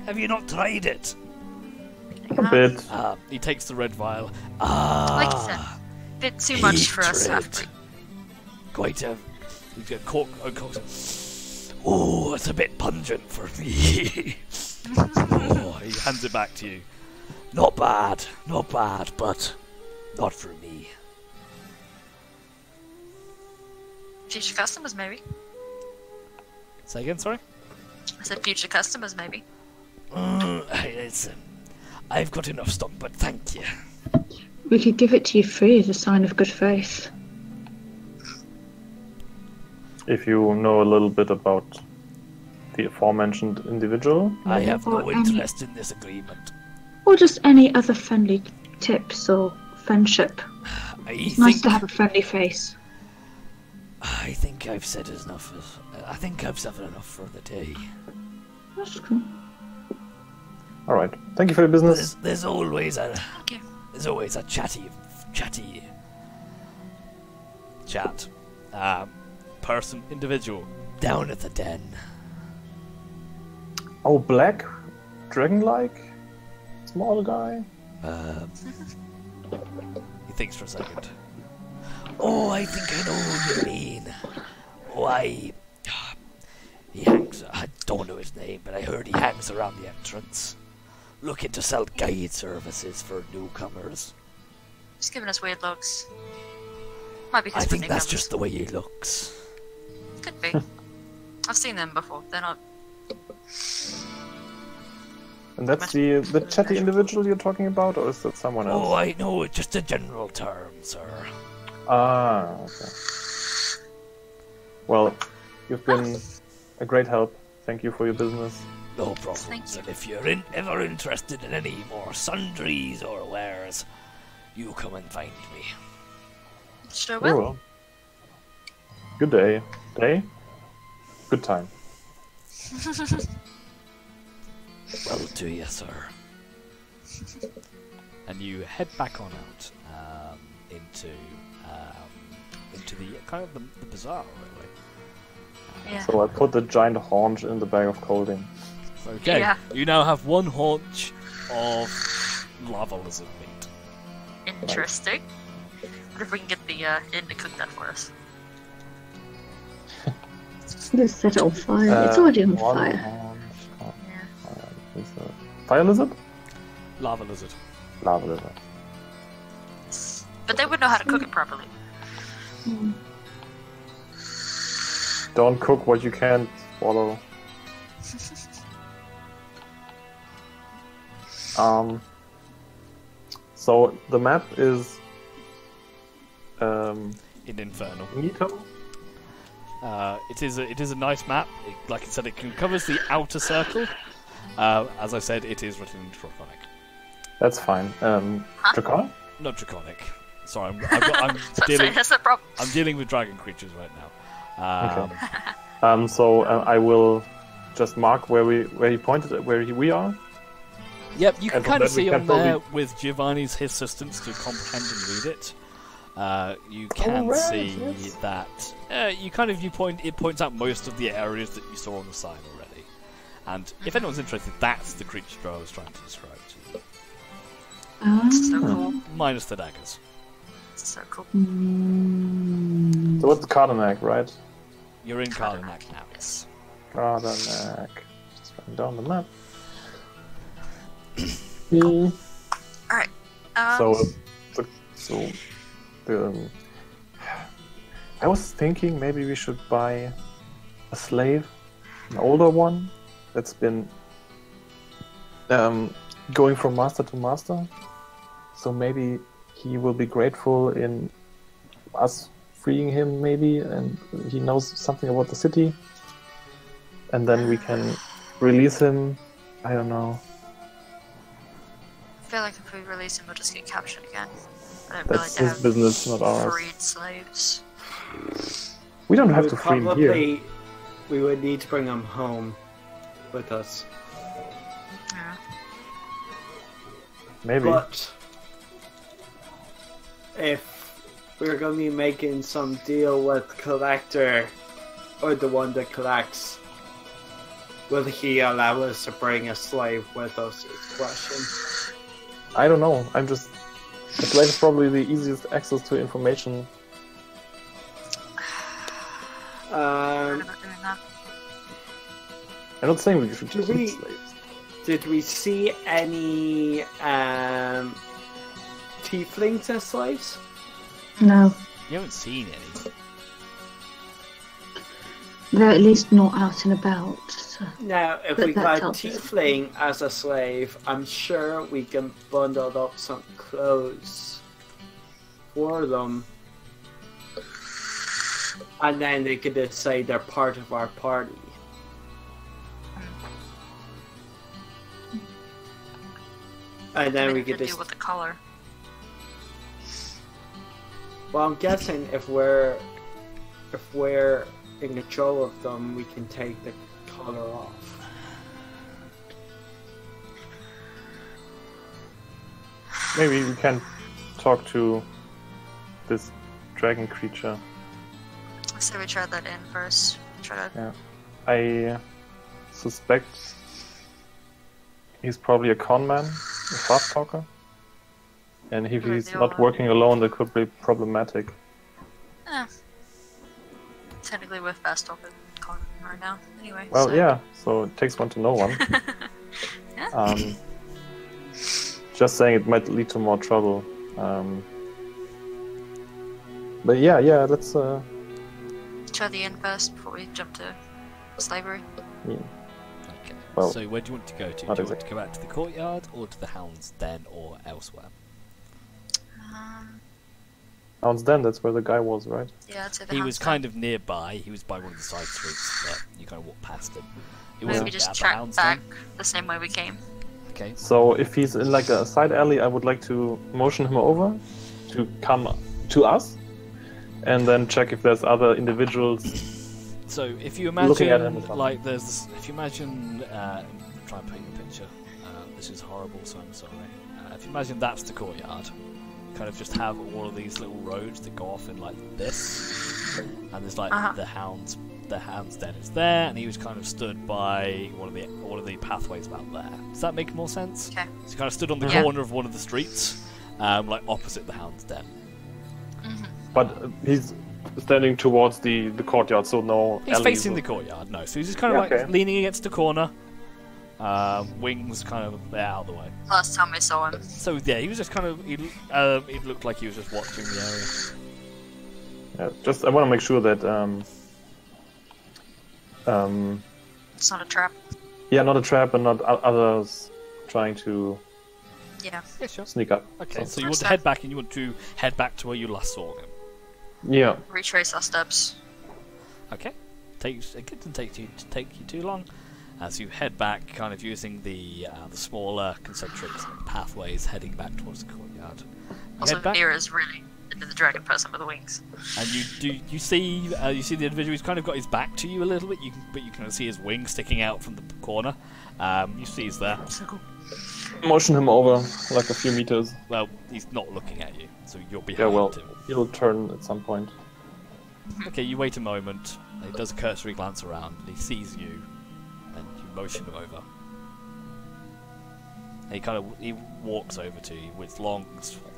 Speaker 1: Have you not tried it?
Speaker 3: A bit.
Speaker 1: He takes the red vial.
Speaker 2: Like you said, bit too much for us
Speaker 1: hatred.
Speaker 2: half-breed.
Speaker 1: Quite a... He's got cork... Oh, it's a bit pungent for me. Oh, he hands it back to you. Not bad, but not for me.
Speaker 2: Future customers, maybe.
Speaker 1: Say again, sorry?
Speaker 2: I said future customers, maybe.
Speaker 1: I've got enough stock, but thank you.
Speaker 4: We could give it to you free as a sign of good faith.
Speaker 3: If you know a little bit about the aforementioned individual.
Speaker 1: I have no
Speaker 4: Or any-
Speaker 1: interest in this agreement.
Speaker 4: Or just any other friendly tips or friendship. It's nice to have a friendly face.
Speaker 1: I think I've said enough. I think I've said enough for the day.
Speaker 4: That's cool.
Speaker 3: All right. Thank you for your business.
Speaker 1: There's always a
Speaker 2: Okay.
Speaker 1: chatty chat. Person, individual, down at the den.
Speaker 3: Oh, black, dragon-like, small guy.
Speaker 1: He thinks for a second. Oh, I think I know who you mean. Why? He hangs. I don't know his name, but I heard he hangs around the entrance, looking to sell guide services for newcomers.
Speaker 2: Just giving us weird looks. Might be
Speaker 1: I
Speaker 2: because we're
Speaker 1: think that's
Speaker 2: newcomers.
Speaker 1: just the way he looks.
Speaker 2: Could be. I've seen them before. They're not.
Speaker 3: And that's the chatty individual you're talking about, or is that someone else?
Speaker 1: Oh, I know. It's just a general term, sir.
Speaker 3: Ah, okay. Well, you've been a great help. Thank you for your business.
Speaker 1: No problems.
Speaker 2: Thank you.
Speaker 1: And if you're ever interested in any more sundries or wares, you come and find me.
Speaker 2: Sure
Speaker 3: Very
Speaker 2: will.
Speaker 3: well. Good day. Day? Good time.
Speaker 1: Well to you, sir. And you head back on out into the kind of the bazaar, really.
Speaker 2: Yeah.
Speaker 3: So I put the giant haunch in the bag of clothing.
Speaker 1: Okay.
Speaker 2: Yeah.
Speaker 1: You now have one haunch of lava lizard meat.
Speaker 2: Interesting. What if we can get the inn to cook that for us?
Speaker 4: Just set it on fire. It's already on
Speaker 3: one
Speaker 4: fire.
Speaker 3: haunch of
Speaker 2: Yeah.
Speaker 3: lizard. Fire lizard?
Speaker 1: Lava lizard.
Speaker 3: Lava lizard.
Speaker 2: But they would know how to cook it properly.
Speaker 3: Don't cook what you can't swallow. So the map is
Speaker 1: In Infernal.
Speaker 3: Nito?
Speaker 1: It is a nice map. Like I said, it covers the outer circle. As I said, it is written in Draconic.
Speaker 3: That's fine. Draconic?
Speaker 1: Not Draconic. Sorry, I'm dealing.
Speaker 2: That's the problem.
Speaker 1: I'm dealing with dragon creatures right now.
Speaker 3: Okay. So I will just mark where he pointed at where we are.
Speaker 1: Yep, you can
Speaker 3: And from
Speaker 1: kind of
Speaker 3: that we
Speaker 1: see
Speaker 3: can
Speaker 1: on there
Speaker 3: probably-
Speaker 1: with Giovanni's assistance to comprehend and read it. You can
Speaker 3: right,
Speaker 1: see
Speaker 3: yes.
Speaker 1: that it points out most of the areas that you saw on the sign already. And if anyone's interested, that's the creature I was trying to describe to you,
Speaker 2: It's so cool.
Speaker 1: minus the daggers.
Speaker 2: It's so cool.
Speaker 3: So what's Cardenac, right?
Speaker 1: You're in Karlanak now.
Speaker 2: Yes.
Speaker 3: Cardenac. Just writing down the map.
Speaker 2: Alright.
Speaker 3: So I was thinking maybe we should buy a slave, an older one that's been going from master to master. So maybe he will be grateful in us freeing him, maybe, and he knows something about the city. And then we can release him. I don't know.
Speaker 2: I feel like if we release him, we'll just get captured again. don't really
Speaker 3: That's his
Speaker 2: have
Speaker 3: business, not ours.
Speaker 2: freed slaves.
Speaker 3: We don't
Speaker 5: We
Speaker 3: have
Speaker 5: would
Speaker 3: to free him here.
Speaker 5: probably we would need to bring him home with us.
Speaker 2: Yeah.
Speaker 3: Maybe.
Speaker 5: But if we're going to be making some deal with collector, or the one that collects, will he allow us to bring a slave with us? Is the question.
Speaker 3: I don't know. I'm just. The slave is probably the easiest access to information.
Speaker 2: We're not doing that.
Speaker 3: I'm not saying we should
Speaker 5: Do
Speaker 3: keep
Speaker 5: we-
Speaker 3: slaves.
Speaker 5: Did we see any tieflings as slaves?
Speaker 4: No,
Speaker 1: You haven't seen any.
Speaker 4: they're at least not out and about. So.
Speaker 5: Now, if
Speaker 4: But
Speaker 5: we
Speaker 4: that
Speaker 5: got
Speaker 4: tells us.
Speaker 5: tiefling as a slave, I'm sure we can bundle up some clothes for them. And then they could just say they're part of our party. And then we could
Speaker 2: deal
Speaker 5: just...
Speaker 2: with the color.
Speaker 5: Well, I'm guessing if we're in control of them, we can take the collar off.
Speaker 3: Maybe we can talk to this dragon creature.
Speaker 2: So we try that in first. Try to.
Speaker 3: I suspect he's probably a con man, a fast talker. And if he's
Speaker 2: Reveal
Speaker 3: not
Speaker 2: that.
Speaker 3: working alone, that could be problematic.
Speaker 2: Technically, we're fast talking right now. Anyway.
Speaker 3: Well,
Speaker 2: so.
Speaker 3: yeah, so it takes one to know one.
Speaker 2: Yeah.
Speaker 3: Just saying it might lead to more trouble. But yeah, let's.
Speaker 2: Try the inn first before we jump to slavery.
Speaker 3: Yeah.
Speaker 1: Okay.
Speaker 3: Well,
Speaker 1: So where do you want to go to? Do you
Speaker 3: not
Speaker 1: want to
Speaker 3: exactly.
Speaker 1: go back to the courtyard or to the Hound's Den or elsewhere?
Speaker 3: Hound's Den, that's where the guy was, right?
Speaker 2: Yeah, to the
Speaker 1: He
Speaker 2: house
Speaker 1: was
Speaker 2: then.
Speaker 1: kind of nearby. He was by one of the side streets, but you kind of walked past him. He
Speaker 2: Maybe
Speaker 1: wasn't
Speaker 2: we just
Speaker 1: at the
Speaker 2: track
Speaker 1: Hound's
Speaker 2: back
Speaker 1: Den.
Speaker 2: the same way we came.
Speaker 1: Okay.
Speaker 3: So if he's in like a side alley, I would like to motion him over to come to us, and then check if there's other individuals.
Speaker 1: So if you
Speaker 3: Looking at him
Speaker 1: imagine,
Speaker 3: as well.
Speaker 1: like, there's this, if you imagine, try and paint you a picture. This is horrible, so I'm sorry. If you imagine that's the courtyard, kind of just have all of these little roads that go off in like this, and there's like
Speaker 2: Uh-huh.
Speaker 1: the Hound's Den is there, and he was kind of stood by one of the pathways about there. Does that make more sense?
Speaker 2: Okay.
Speaker 1: So he kind of stood on the
Speaker 2: Yeah.
Speaker 1: corner of one of the streets, like opposite the Hound's Den.
Speaker 3: But he's standing towards the courtyard, so no.
Speaker 1: He's
Speaker 3: alleys
Speaker 1: facing
Speaker 3: or-
Speaker 1: the courtyard, no. So he's just kind of
Speaker 3: Yeah,
Speaker 1: like
Speaker 3: okay.
Speaker 1: leaning against the corner. Wings kind of there out of the way.
Speaker 2: Last time we saw him.
Speaker 1: So yeah, he was just kind of. He looked like he was just watching the area.
Speaker 3: Yeah, just I want to make sure that
Speaker 2: It's not a trap.
Speaker 3: yeah, not a trap and not others trying to
Speaker 2: Yeah.
Speaker 1: Yeah, sure.
Speaker 3: sneak up.
Speaker 1: Okay, so you
Speaker 2: First
Speaker 1: want to
Speaker 2: step.
Speaker 1: head back, and you want to head back to where you last saw him.
Speaker 3: Yeah.
Speaker 2: Retrace our steps.
Speaker 1: Okay, it didn't take you too long. As you head back, kind of using the smaller concentric pathways, heading back towards the courtyard. You
Speaker 2: Also,
Speaker 1: head back,
Speaker 2: Mira's really the dragon person with the wings.
Speaker 1: and you see the individual. He's kind of got his back to you a little bit. But you can see his wings sticking out from the corner. You see he's there.
Speaker 3: Motion him over like a few meters.
Speaker 1: Well, he's not looking at you, so you're
Speaker 3: Yeah,
Speaker 1: behind
Speaker 3: well,
Speaker 1: him.
Speaker 3: he'll turn at some point.
Speaker 1: Okay, you wait a moment. He does a cursory glance around, and he sees you, and you motion him over. And he walks over to you with long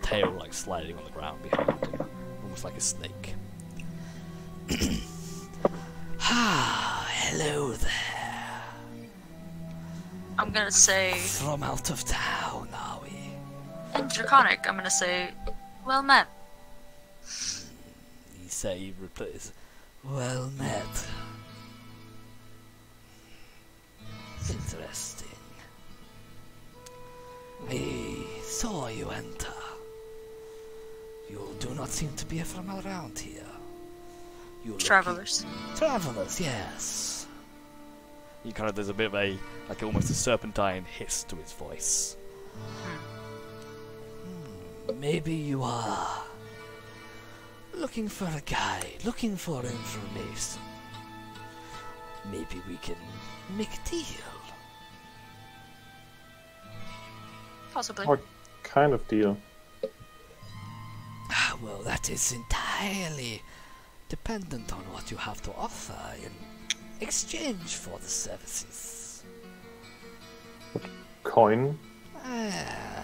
Speaker 1: tail like sliding on the ground behind him, almost like a snake. Ah, hello there.
Speaker 2: I'm gonna say,
Speaker 1: From out of town, are we?
Speaker 2: in Draconic, I'm gonna say, well met.
Speaker 1: He replies, well met. Interesting. I saw you enter. You do not seem to be from around here. You look
Speaker 2: Travelers.
Speaker 1: Travelers, yes. There's a bit of almost a serpentine hiss to his voice. maybe you are looking for a guide, looking for information. Maybe we can make a deal.
Speaker 2: Possibly.
Speaker 3: What kind of deal?
Speaker 1: Well, that is entirely dependent on what you have to offer in exchange for the services.
Speaker 3: Coin
Speaker 1: Uh,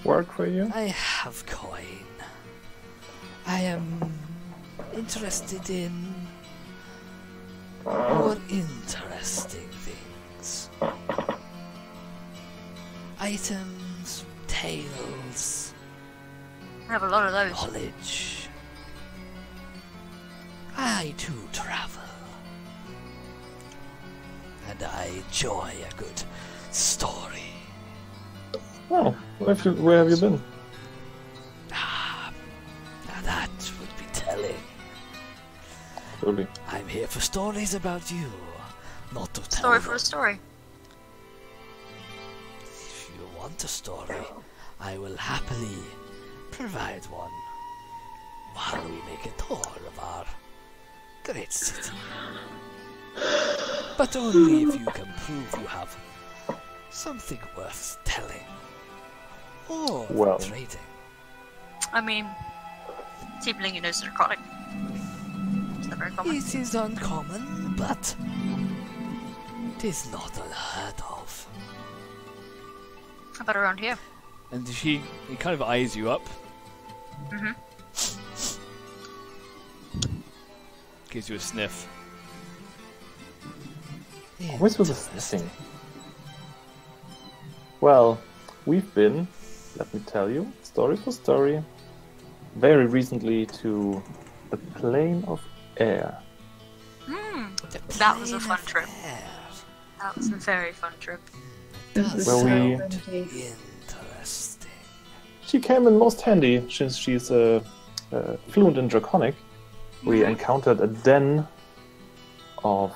Speaker 3: work for you?
Speaker 1: I have coin. I am interested in more interesting things. Items, tales,
Speaker 2: I have a lot of those.
Speaker 1: knowledge. I too travel. And I enjoy a good story.
Speaker 3: Oh, where have you been?
Speaker 1: Now that would be telling.
Speaker 3: Really?
Speaker 1: I'm here for stories about you, not to tell
Speaker 2: Story
Speaker 1: them.
Speaker 2: for a story.
Speaker 1: If you want a story, I will happily provide one while we make a tour of our great city. But only if you can prove you have something worth telling or
Speaker 3: Well.
Speaker 1: trading.
Speaker 2: I mean, tiefling, you know, is narcotic. It's not very common.
Speaker 1: It is uncommon, but it is not unheard of.
Speaker 2: How about around here?
Speaker 1: And he kind of eyes you up.
Speaker 2: Mm-hmm.
Speaker 1: Gives you a sniff.
Speaker 3: Always with a sniffing. Well, we've been, let me tell you, story for story, very recently to the plane of air.
Speaker 2: That was a
Speaker 1: Plane
Speaker 2: fun
Speaker 1: of
Speaker 2: trip.
Speaker 1: air.
Speaker 2: That was a very fun trip.
Speaker 6: This is
Speaker 3: Well,
Speaker 6: so
Speaker 3: we-
Speaker 6: indeed.
Speaker 1: Interesting.
Speaker 3: She came in most handy since she's fluent in Draconic. We encountered a den of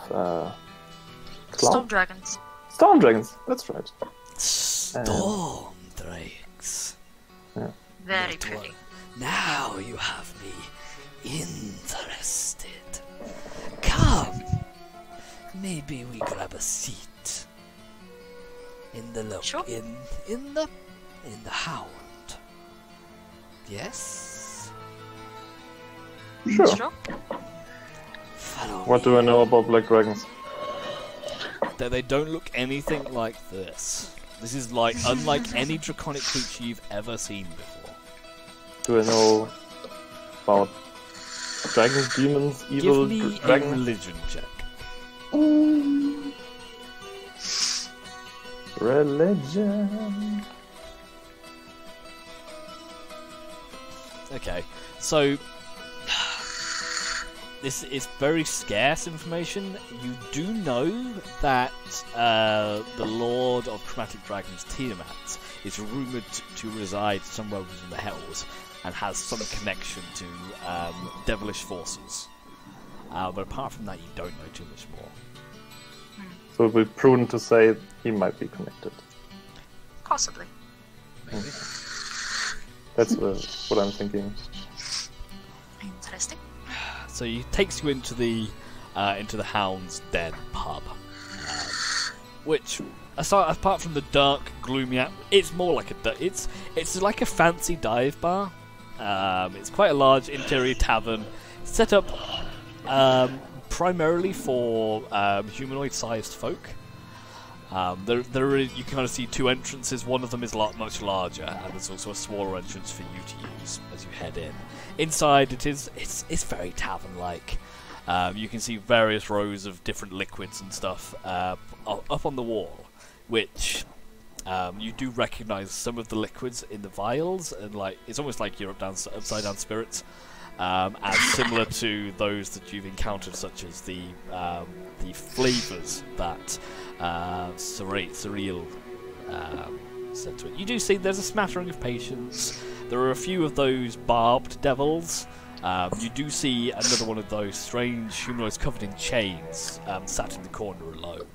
Speaker 2: Storm dragons.
Speaker 3: storm dragons. That's right.
Speaker 1: Storm drakes.
Speaker 2: Very
Speaker 1: That
Speaker 2: pretty.
Speaker 1: one. Now you have me interested. Come. Maybe we grab a seat in the
Speaker 2: Sure.
Speaker 1: in the hound. Yes.
Speaker 3: Sure.
Speaker 2: Sure.
Speaker 1: Follow
Speaker 3: What do I know about black dragons?
Speaker 1: that they don't look anything like this. This is like unlike any draconic creature you've ever seen before.
Speaker 3: Do I know about dragons, demons, evil
Speaker 1: Give me a
Speaker 3: dragons?
Speaker 1: religion check.
Speaker 3: Religion.
Speaker 1: Okay, so this is very scarce information. You do know that the Lord of Chromatic Dragons, Tiamat, is rumoured to reside somewhere within the Hells and has some connection to devilish forces. But apart from that, you don't know too much more.
Speaker 3: So it would be prudent to say he might be connected.
Speaker 2: Possibly.
Speaker 3: That's what I'm thinking.
Speaker 2: Interesting.
Speaker 1: So he takes you into the Hound's Den pub, which, apart from the dark, gloomy, it's more like it's like a fancy dive bar. It's quite a large interior tavern, set up primarily for humanoid-sized folk. You can kind of see two entrances. One of them is much larger, and there's also a smaller entrance for you to use as you head in. Inside, it's very tavern-like. You can see various rows of different liquids and stuff up on the wall, which you do recognise some of the liquids in the vials, and it's almost like you're upside down spirits, as similar to those that you've encountered, such as the flavours that Surreal said to it. You do see there's a smattering of patience. There are a few of those barbed devils. You do see another one of those strange humanoids covered in chains, sat in the corner alone.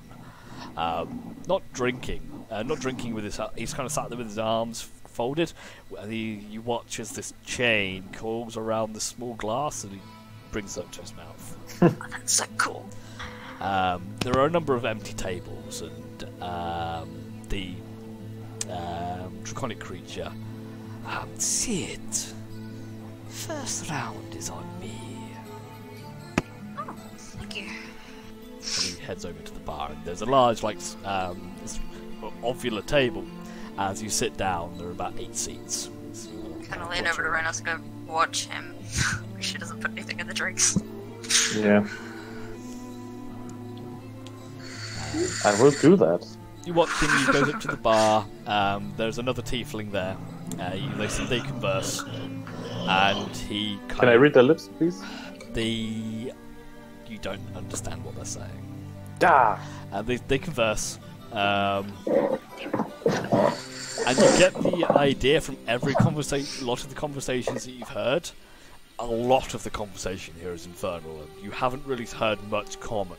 Speaker 1: Not drinking with his. He's kind of sat there with his arms folded. You watch as this chain curls around the small glass, and he brings it up to his mouth.
Speaker 2: Oh, that's so cool.
Speaker 1: There are a number of empty tables, and the draconic creature. Cete, first round is on me.
Speaker 2: Oh, thank you.
Speaker 1: And he heads over to the bar, and there's a large, this ovular table. As you sit down, there are about 8 seats. So
Speaker 2: Kind of lean over to Renos and go, watch him. She doesn't put anything in the drinks.
Speaker 3: Yeah. I will do that.
Speaker 1: You watch him, he goes up to the bar, there's another tiefling there. They converse, and he
Speaker 3: Can I read their lips, please?
Speaker 1: You don't understand what they're saying.
Speaker 3: Ah!
Speaker 1: They converse, and you get the idea from every conversation, a lot of the conversations that you've heard, a lot of the conversation here is infernal, and you haven't really heard much common,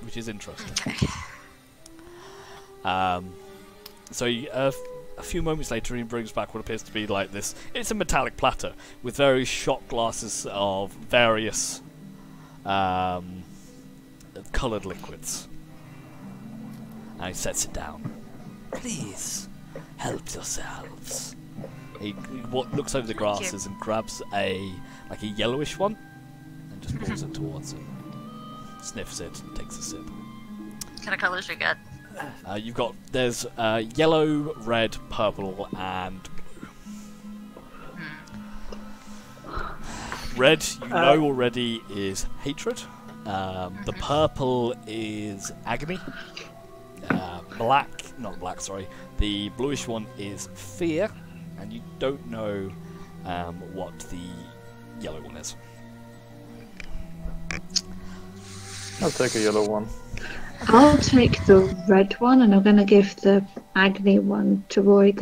Speaker 1: which is interesting. So a few moments later, he brings back what appears to be like this. It's a metallic platter with various shot glasses of various coloured liquids. And he sets it down. Please, help yourselves. He looks over the glasses and grabs a yellowish one and just pulls it towards him. Sniffs it and takes a sip.
Speaker 2: What kind of colours we got?
Speaker 1: There's yellow, red, purple, and blue. Red, you know already, is hatred. The purple is agony. The bluish one is fear, and you don't know what the yellow one is.
Speaker 3: I'll take a yellow one.
Speaker 4: I'll take the red one, and I'm going to give the agony one to Roy,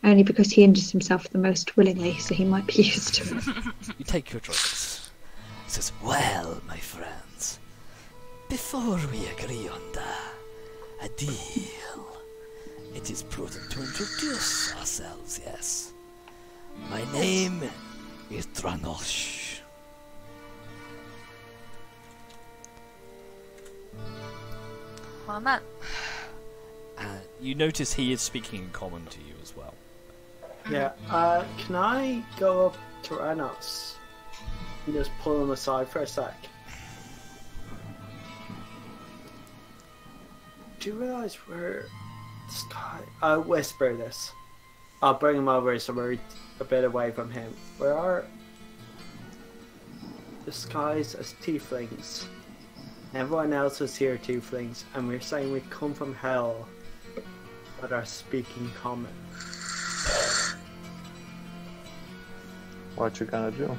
Speaker 4: only because he injures himself the most willingly, so he might be used to it.
Speaker 1: You take your drinks. He says, well, my friends, before we agree on a deal, it is prudent to introduce ourselves, yes. My name is Dranosh.
Speaker 2: Well, Matt.
Speaker 1: You notice he is speaking in common to you as well.
Speaker 5: Yeah, can I go up to Renos and just pull him aside for a sec? Do you realise where this guy... I'll whisper this. I'll bring him over so we're a bit away from him. Where are... disguised as tieflings. Everyone else was here tieflings, and we're saying we come from hell, but are speaking common.
Speaker 3: What you gonna do?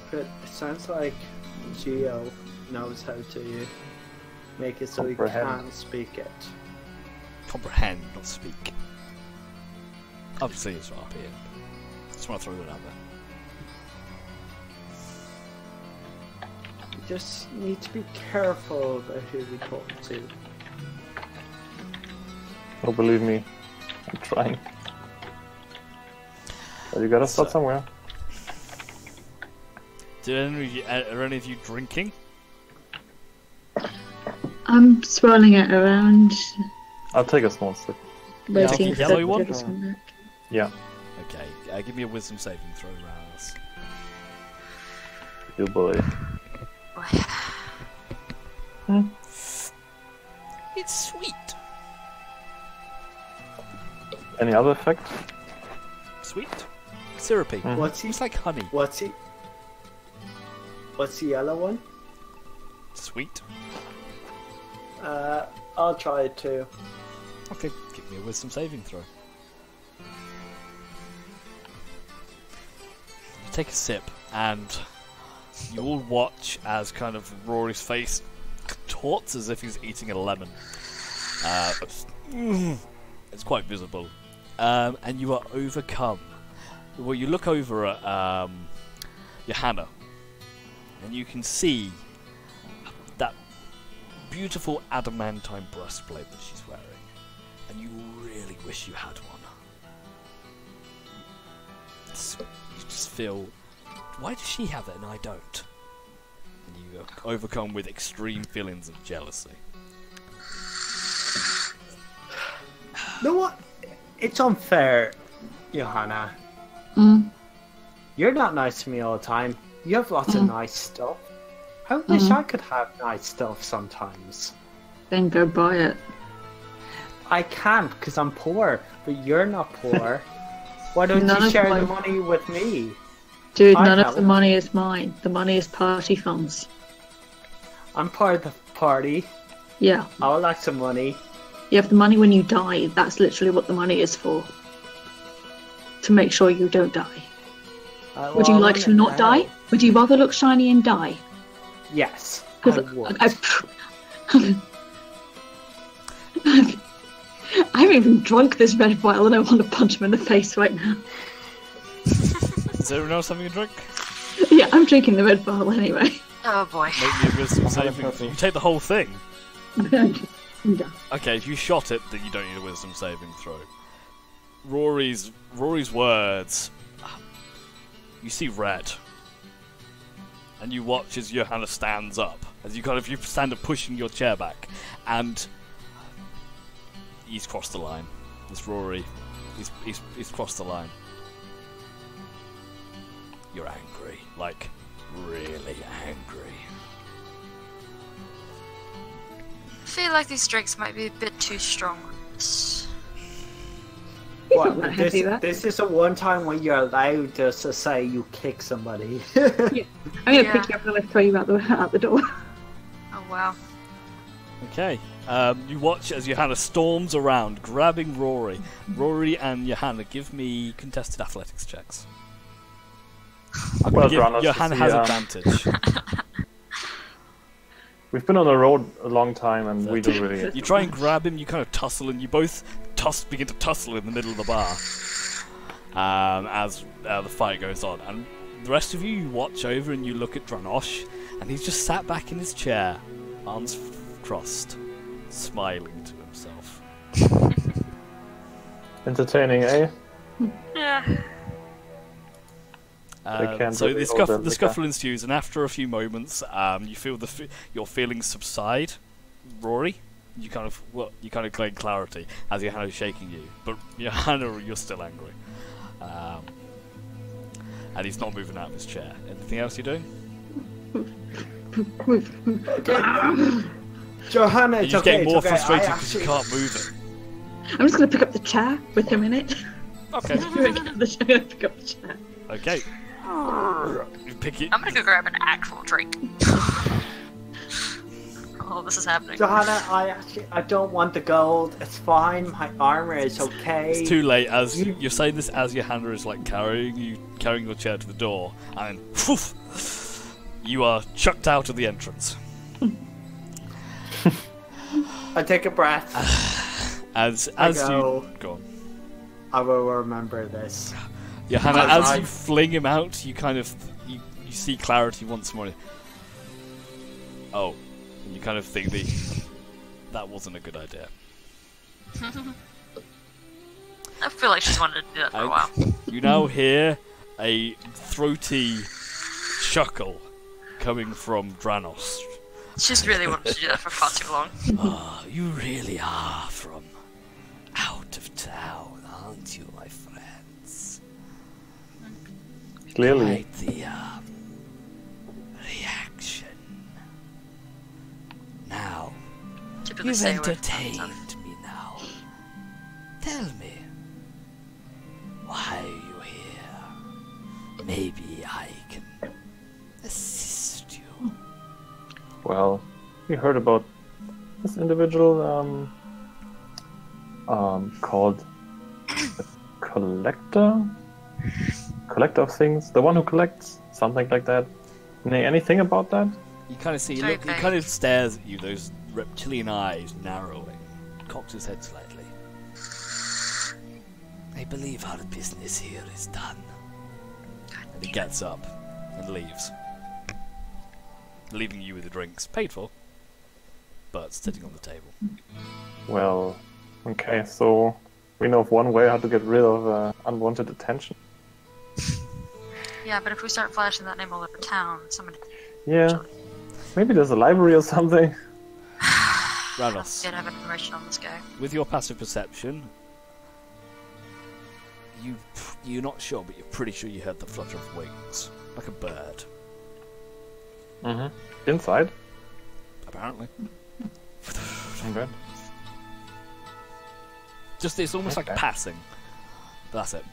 Speaker 5: But it sounds like Geo knows how to make it so he can speak it.
Speaker 1: Comprehend, not speak. Obviously it's RP. Just want to throw that out there.
Speaker 5: Just need to be careful about who we talk to.
Speaker 3: Oh, believe me, I'm trying. But you gotta start somewhere.
Speaker 1: Are any of you drinking?
Speaker 4: I'm swirling it around,
Speaker 3: I'll take a small sip.
Speaker 4: waiting
Speaker 1: the
Speaker 4: for
Speaker 1: yellow
Speaker 4: the
Speaker 1: one?
Speaker 4: others to come back.
Speaker 3: Yeah,
Speaker 1: Okay, give me a wisdom saving throw, Raos.
Speaker 3: you boy.
Speaker 1: It's sweet.
Speaker 3: Any other effect?
Speaker 1: Sweet. Syrupy.
Speaker 3: Mhm.
Speaker 5: What's he?
Speaker 1: It's like honey.
Speaker 5: What's the yellow one?
Speaker 1: Sweet.
Speaker 5: I'll try it too.
Speaker 1: Okay, give me a wisdom saving throw. You take a sip, and you all watch as kind of Rory's face contorts as if he's eating a lemon. It's quite visible. And you are overcome. Well, you look over at Johanna, and you can see that beautiful adamantine breastplate that she's wearing. and you really wish you had one. You just feel, why does she have it and I don't? And you are overcome with extreme feelings of jealousy.
Speaker 5: You know what? It's unfair, Johanna. You're not nice to me all the time. You have lots of nice stuff. I wish I could have nice stuff sometimes.
Speaker 4: Then go buy it.
Speaker 5: I can't because I'm poor, but you're not poor. Why don't
Speaker 4: None
Speaker 5: you
Speaker 4: of
Speaker 5: share
Speaker 4: my-
Speaker 5: the money with me?
Speaker 4: Dude,
Speaker 5: I
Speaker 4: none of
Speaker 5: help.
Speaker 4: the money is mine. The money is party funds.
Speaker 5: I'm part of the party.
Speaker 4: Yeah.
Speaker 5: I would like some money.
Speaker 4: You have the money when you die. That's literally what the money is for. To make sure you don't die. Would you
Speaker 5: Well,
Speaker 4: like to not die? Would you rather look shiny and die?
Speaker 5: Yes, I
Speaker 4: Because
Speaker 5: would.
Speaker 4: I haven't even drunk this red vial and I want to punch him in the face right now.
Speaker 1: Is everyone else having a drink?
Speaker 4: Yeah, I'm drinking the red vial anyway.
Speaker 2: Oh boy.
Speaker 1: Make me a wisdom saving throw. You take the whole thing.
Speaker 4: Yeah.
Speaker 1: Okay, if you shot it, then you don't need a wisdom saving throw. Rory's words. You see red, and you watch as Johanna stands up, as you stand up pushing your chair back, and he's crossed the line. This Rory, he's crossed the line. You're angry, like really angry.
Speaker 2: I feel like these drinks might be a bit too strong.
Speaker 5: What,
Speaker 4: not that heavy, that.
Speaker 5: this is a one time when you're allowed just to say you kick somebody.
Speaker 4: I'm gonna pick you up and I'm gonna throw you out the door.
Speaker 2: Oh wow.
Speaker 1: Okay. You watch as Johanna storms around, grabbing Rory. Rory and Johanna, give me contested athletics checks. I'm
Speaker 3: Well,
Speaker 1: gonna give
Speaker 3: Dranos,
Speaker 1: Johanna has advantage.
Speaker 3: We've been on the road a long time and we don't really.
Speaker 1: You try and grab him, you kind of tussle, and you both begin to tussle in the middle of the bar as the fight goes on. And the rest of you watch over and you look at Dranos, and he's just sat back in his chair, arms crossed, smiling to himself.
Speaker 3: Entertaining, eh?
Speaker 2: Yeah.
Speaker 3: can't
Speaker 1: So
Speaker 3: really
Speaker 1: the,
Speaker 3: hold them,
Speaker 1: the
Speaker 3: they
Speaker 1: scuffle ensues, and after a few moments, you feel your feelings subside. Rory, you kind of gain clarity as Johanna's shaking you, but Johanna, you're still angry, and he's not moving out of his chair. Anything else you're doing?
Speaker 5: Johanna,
Speaker 1: You're
Speaker 5: it's
Speaker 1: just
Speaker 5: okay.
Speaker 1: getting more
Speaker 5: it's okay.
Speaker 1: frustrated because you can't move it.
Speaker 4: I'm just gonna pick up the chair with him in it.
Speaker 1: Okay.
Speaker 4: I'm gonna pick up the chair.
Speaker 1: Okay. You pick it.
Speaker 2: I'm gonna go grab an actual drink. Oh, this is happening.
Speaker 5: Johanna, I don't want the gold. It's fine. My armor is okay.
Speaker 1: It's too late. As you're saying this, as Johanna is like carrying your chair to the door, and poof, you are chucked out of the entrance.
Speaker 5: I take a breath.
Speaker 1: As
Speaker 5: go.
Speaker 1: you go on.
Speaker 5: I will remember this.
Speaker 1: Johanna,
Speaker 5: As
Speaker 1: as
Speaker 5: I-
Speaker 1: you fling him out, you kind of you see clarity once more. Oh, and you kind of think that wasn't a good idea.
Speaker 2: I feel like she's wanted to do that for a while.
Speaker 1: You now hear a throaty chuckle coming from Dranos.
Speaker 2: She's really wanted to do that for far too long.
Speaker 1: Ah, you really are from out of town, aren't you, my friends?
Speaker 3: Clearly.
Speaker 1: Quite the reaction. Now,
Speaker 2: Typically
Speaker 1: you've
Speaker 2: stay away from
Speaker 1: entertained me now. Tell me, why are you here? Maybe I can assist you.
Speaker 3: Well, we heard about this individual called a collector of things, the one who collects, something like that. Anything about that?
Speaker 1: You kind of see,
Speaker 2: Very
Speaker 1: he
Speaker 2: vague.
Speaker 1: kind of stares at you, those reptilian eyes narrowing, cocks his head slightly. I believe our business here is done. And he gets up and leaves, leaving you with the drinks, paid for, but sitting on the table.
Speaker 3: Well, Okay, so we know of one way how to get rid of unwanted attention.
Speaker 2: Yeah, but if we start flashing that name all over town, somebody.
Speaker 3: Yeah, maybe there's a library or something.
Speaker 1: Ranos,
Speaker 2: Did have information on this guy.
Speaker 1: with your passive perception, you're not sure, but you're pretty sure you heard the flutter of wings, like a bird.
Speaker 3: Mm-hmm. Inside.
Speaker 1: Apparently,
Speaker 3: Okay.
Speaker 1: just it's almost like
Speaker 3: Okay.
Speaker 1: passing. That's it.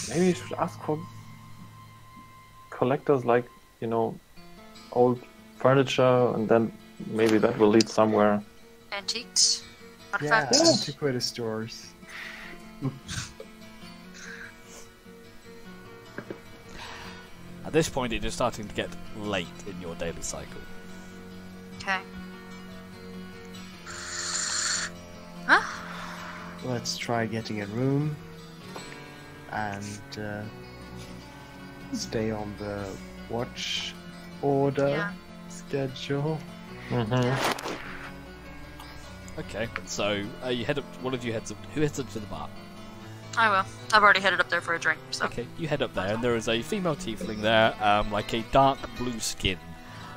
Speaker 3: Maybe you should ask for collectors, like, you know, old furniture, and then maybe that will lead somewhere.
Speaker 2: Antiques?
Speaker 6: Yeah,
Speaker 2: Artifacts?
Speaker 6: antiquated stores.
Speaker 1: At this point, it is starting to get late in your daily cycle.
Speaker 2: Okay. Huh?
Speaker 6: Let's try getting a room and stay on the watch order
Speaker 2: Yeah.
Speaker 6: schedule.
Speaker 3: Mm-hmm.
Speaker 1: Okay, so you head up. One of you heads up. Who heads up to the bar?
Speaker 2: I will. I've already headed up there for a drink, so.
Speaker 1: Okay, you head up there, and there is a female tiefling there, like a dark blue skin,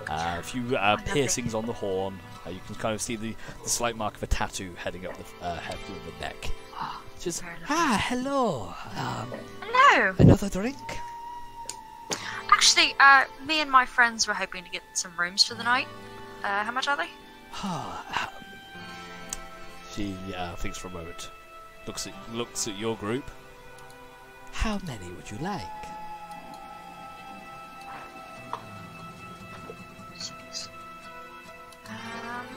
Speaker 1: a few piercings on the horn. You can kind of see the slight mark of a tattoo heading up the head through the neck. Just
Speaker 2: Very lovely.
Speaker 1: hello.
Speaker 2: Hello!
Speaker 1: Another drink?
Speaker 2: Actually, me and my friends were hoping to get some rooms for the night. How much are they?
Speaker 1: She thinks for a moment. Looks at your group. How many would you like?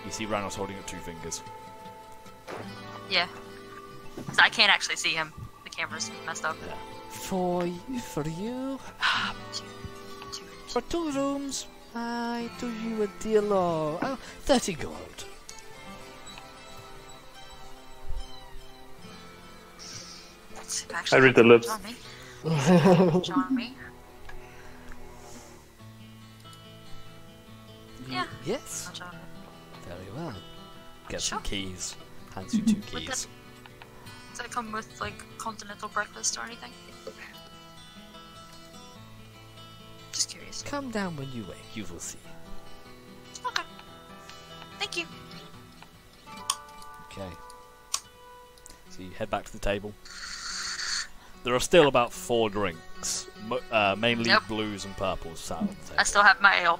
Speaker 1: You see Ranos holding up two fingers.
Speaker 2: Yeah. So I can't actually see him. The camera's messed up.
Speaker 1: For you, for 2 rooms, I do you a deal of 30 gold.
Speaker 2: Let's see if
Speaker 3: I
Speaker 2: actually
Speaker 3: read the lips.
Speaker 2: on me. On me. Yeah.
Speaker 1: Yes.
Speaker 2: Much on me.
Speaker 1: Very well. Get
Speaker 2: Sure.
Speaker 1: some keys. Hands you 2
Speaker 2: With
Speaker 1: keys.
Speaker 2: Does that come with, like, continental breakfast or anything? Just curious.
Speaker 1: Come down when you wake. You will see.
Speaker 2: Okay. Thank you.
Speaker 1: Okay. So you head back to the table. There are still about 4 drinks, mainly
Speaker 2: Yep.
Speaker 1: blues and purples, sat on the table.
Speaker 2: I still have my ale.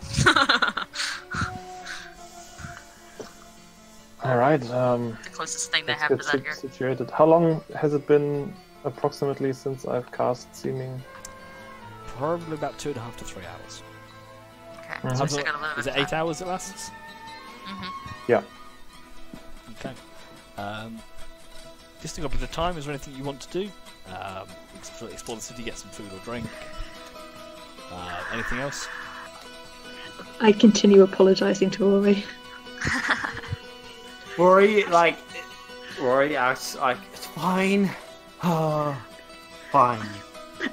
Speaker 3: All right.
Speaker 2: The closest thing they
Speaker 3: Let's
Speaker 2: have
Speaker 3: get
Speaker 2: to that here.
Speaker 3: situated. How long has it been approximately since I've cast Seeming?
Speaker 1: Probably about 2.5 to 3 hours.
Speaker 2: Okay.
Speaker 3: Mhm.
Speaker 2: So we still got a little
Speaker 1: Is
Speaker 2: bit
Speaker 1: it
Speaker 2: of
Speaker 1: 8
Speaker 2: time.
Speaker 1: hours it lasts?
Speaker 2: Mm-hmm.
Speaker 3: Yeah.
Speaker 1: Okay. Just a bit of time. Is there anything you want to do? Explore the city, get some food or drink. Anything else?
Speaker 4: I continue apologising to Rory.
Speaker 5: Rory acts like, it's fine. Fine.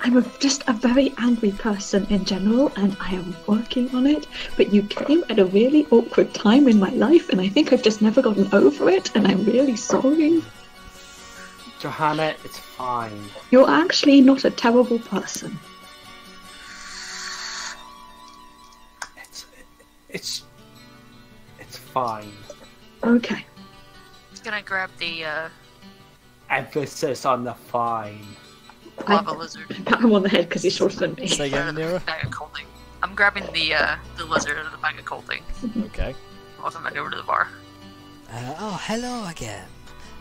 Speaker 4: I'm just a very angry person in general, and I am working on it. But you came at a really awkward time in my life, and I think I've just never gotten over it, and I'm really sorry.
Speaker 5: Johanna, it's fine.
Speaker 4: You're actually not a terrible person.
Speaker 5: It's fine.
Speaker 4: Okay.
Speaker 2: Gonna grab the
Speaker 5: Emphasis on the fine.
Speaker 2: lava lizard.
Speaker 4: Pat him on the head because he's shorter than me.
Speaker 1: Say again, Nira?
Speaker 2: Bag of cold thing. I'm grabbing the lizard out of the bag of cold thing.
Speaker 1: Okay.
Speaker 2: Walking back over to the bar.
Speaker 1: Hello again.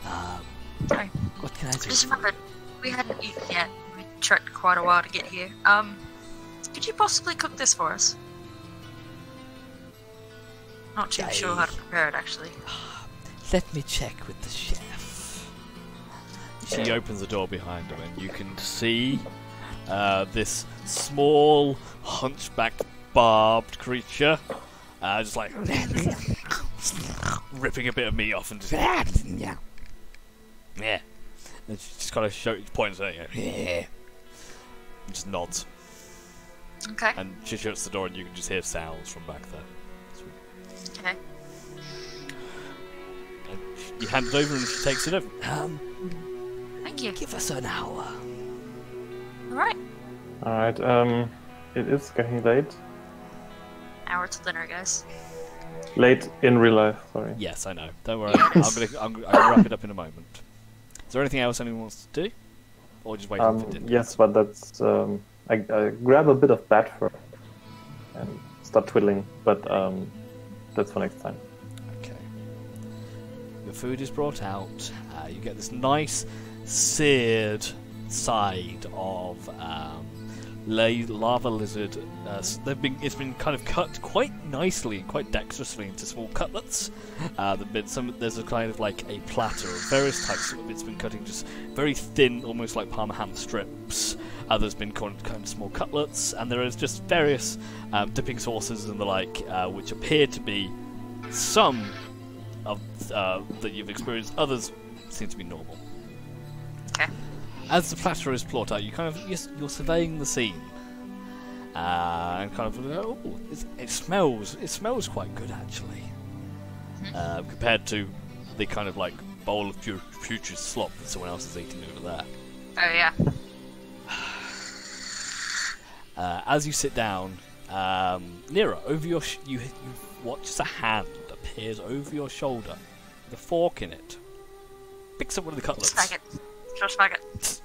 Speaker 2: Hi.
Speaker 1: What can I do?
Speaker 2: Just remembered, we hadn't eaten yet. We trekked quite a while to get here. Could you possibly cook this for us? Not too sure how to prepare it, actually.
Speaker 1: Let me check with the chef. She opens the door behind him, and you can see this small, hunchbacked, barbed creature, just like ripping a bit of meat off and just yeah. And she just kind of points at you, yeah, and just nods.
Speaker 2: Okay.
Speaker 1: And she shuts the door, and you can just hear sounds from back there.
Speaker 2: Okay.
Speaker 1: You hand it over and she takes it over.
Speaker 2: Thank you.
Speaker 1: Give us an hour.
Speaker 2: Alright.
Speaker 3: Alright, it is getting late.
Speaker 2: Hour till dinner, guys.
Speaker 3: Late in real life, sorry.
Speaker 1: Yes, I know. Don't worry. I'm gonna wrap it up in a moment. Is there anything else anyone wants to do? Or just wait for dinner?
Speaker 3: Yes, but that's... I grab a bit of bat fur and start twiddling, but that's for next time.
Speaker 1: Okay. Your food is brought out. You get this nice seared side of lava lizard. It's been kind of cut quite nicely and quite dexterously into small cutlets. There's a kind of like a platter of various types. It's been cutting just very thin, almost like Parma ham strips. Others been kind of small cutlets, and there is just various dipping sauces and the like, which appear to be some of that you've experienced. Others seem to be normal.
Speaker 2: Okay.
Speaker 1: As the platter is brought out, you're surveying the scene, and kind of it smells quite good actually, compared to the kind of like bowl of putrid slop that someone else is eating over there.
Speaker 2: Oh yeah.
Speaker 1: As you sit down, Nero, over you watch as a hand appears over your shoulder with a fork in it. Picks up one of the cutlets.
Speaker 2: Snag it. Just snag it.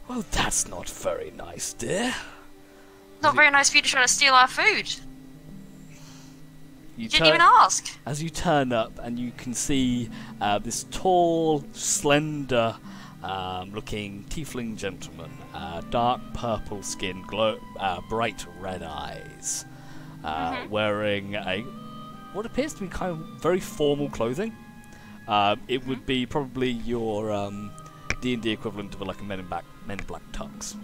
Speaker 1: Well, that's not very nice, dear.
Speaker 2: Not very nice for you to try to steal our food.
Speaker 1: You
Speaker 2: didn't even ask.
Speaker 1: As you turn up, and you can see this tall, slender looking tiefling gentleman, dark purple skin, bright red eyes, wearing what appears to be kind of very formal clothing. It would be probably your D&D equivalent of like a Men in Black tux.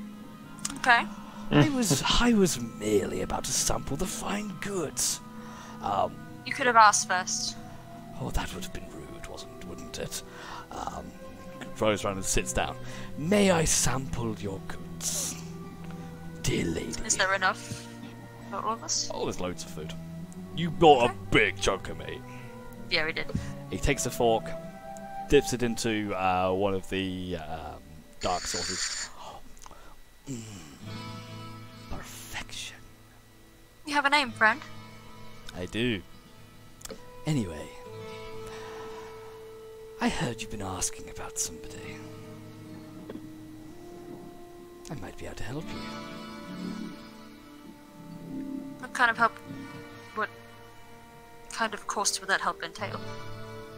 Speaker 2: Okay.
Speaker 1: I was merely about to sample the fine goods.
Speaker 2: You could have asked first.
Speaker 1: Oh, that would have been rude, wouldn't it? Throws around and sits down. May I sample your goods, dear lady?
Speaker 2: Is there enough for all of us?
Speaker 1: Oh, there's loads of food. You bought a big chunk of meat.
Speaker 2: Yeah, we did.
Speaker 1: He takes a fork, dips it into one of the dark sauces. Perfection.
Speaker 2: You have a name, friend?
Speaker 1: I do. Anyway, I heard you've been asking about somebody. I might be able to help you.
Speaker 2: What kind of help? What kind of cost would that help entail?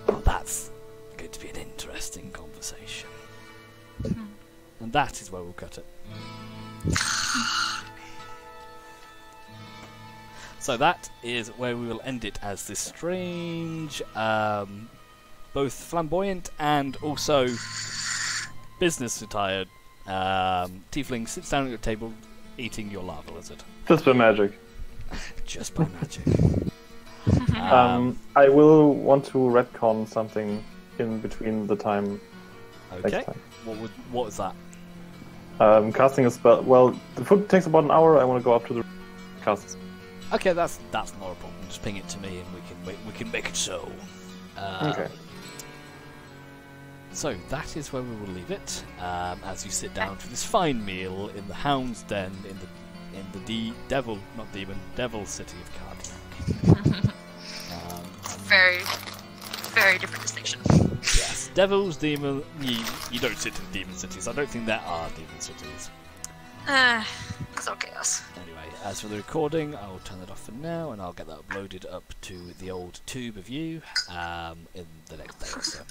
Speaker 1: Well, that's going to be an interesting conversation. And that is where we'll cut it. So that is where we will end it, as this strange, both flamboyant and also business-attired tiefling sits down at your table eating your lava lizard.
Speaker 3: Just by magic.
Speaker 1: Just by magic.
Speaker 3: I will want to retcon something in between the time.
Speaker 1: Okay.
Speaker 3: Next time.
Speaker 1: What was that?
Speaker 3: Casting a spell. Well, the food takes about an hour. I want to go up to the cast.
Speaker 1: Okay, that's not a problem. Just ping it to me, and we can make it so.
Speaker 3: Okay.
Speaker 1: So that is where we will leave it. As you sit down to this fine meal in the Hound's Den in the devil city of Cardiac.
Speaker 2: Very, very different distinction.
Speaker 1: Yes, devils, demon. You don't sit in demon cities. I don't think there are demon cities.
Speaker 2: It's all chaos.
Speaker 1: Anyway, as for the recording, I will turn that off for now, and I'll get that uploaded up to the old tube of you in the next day or so.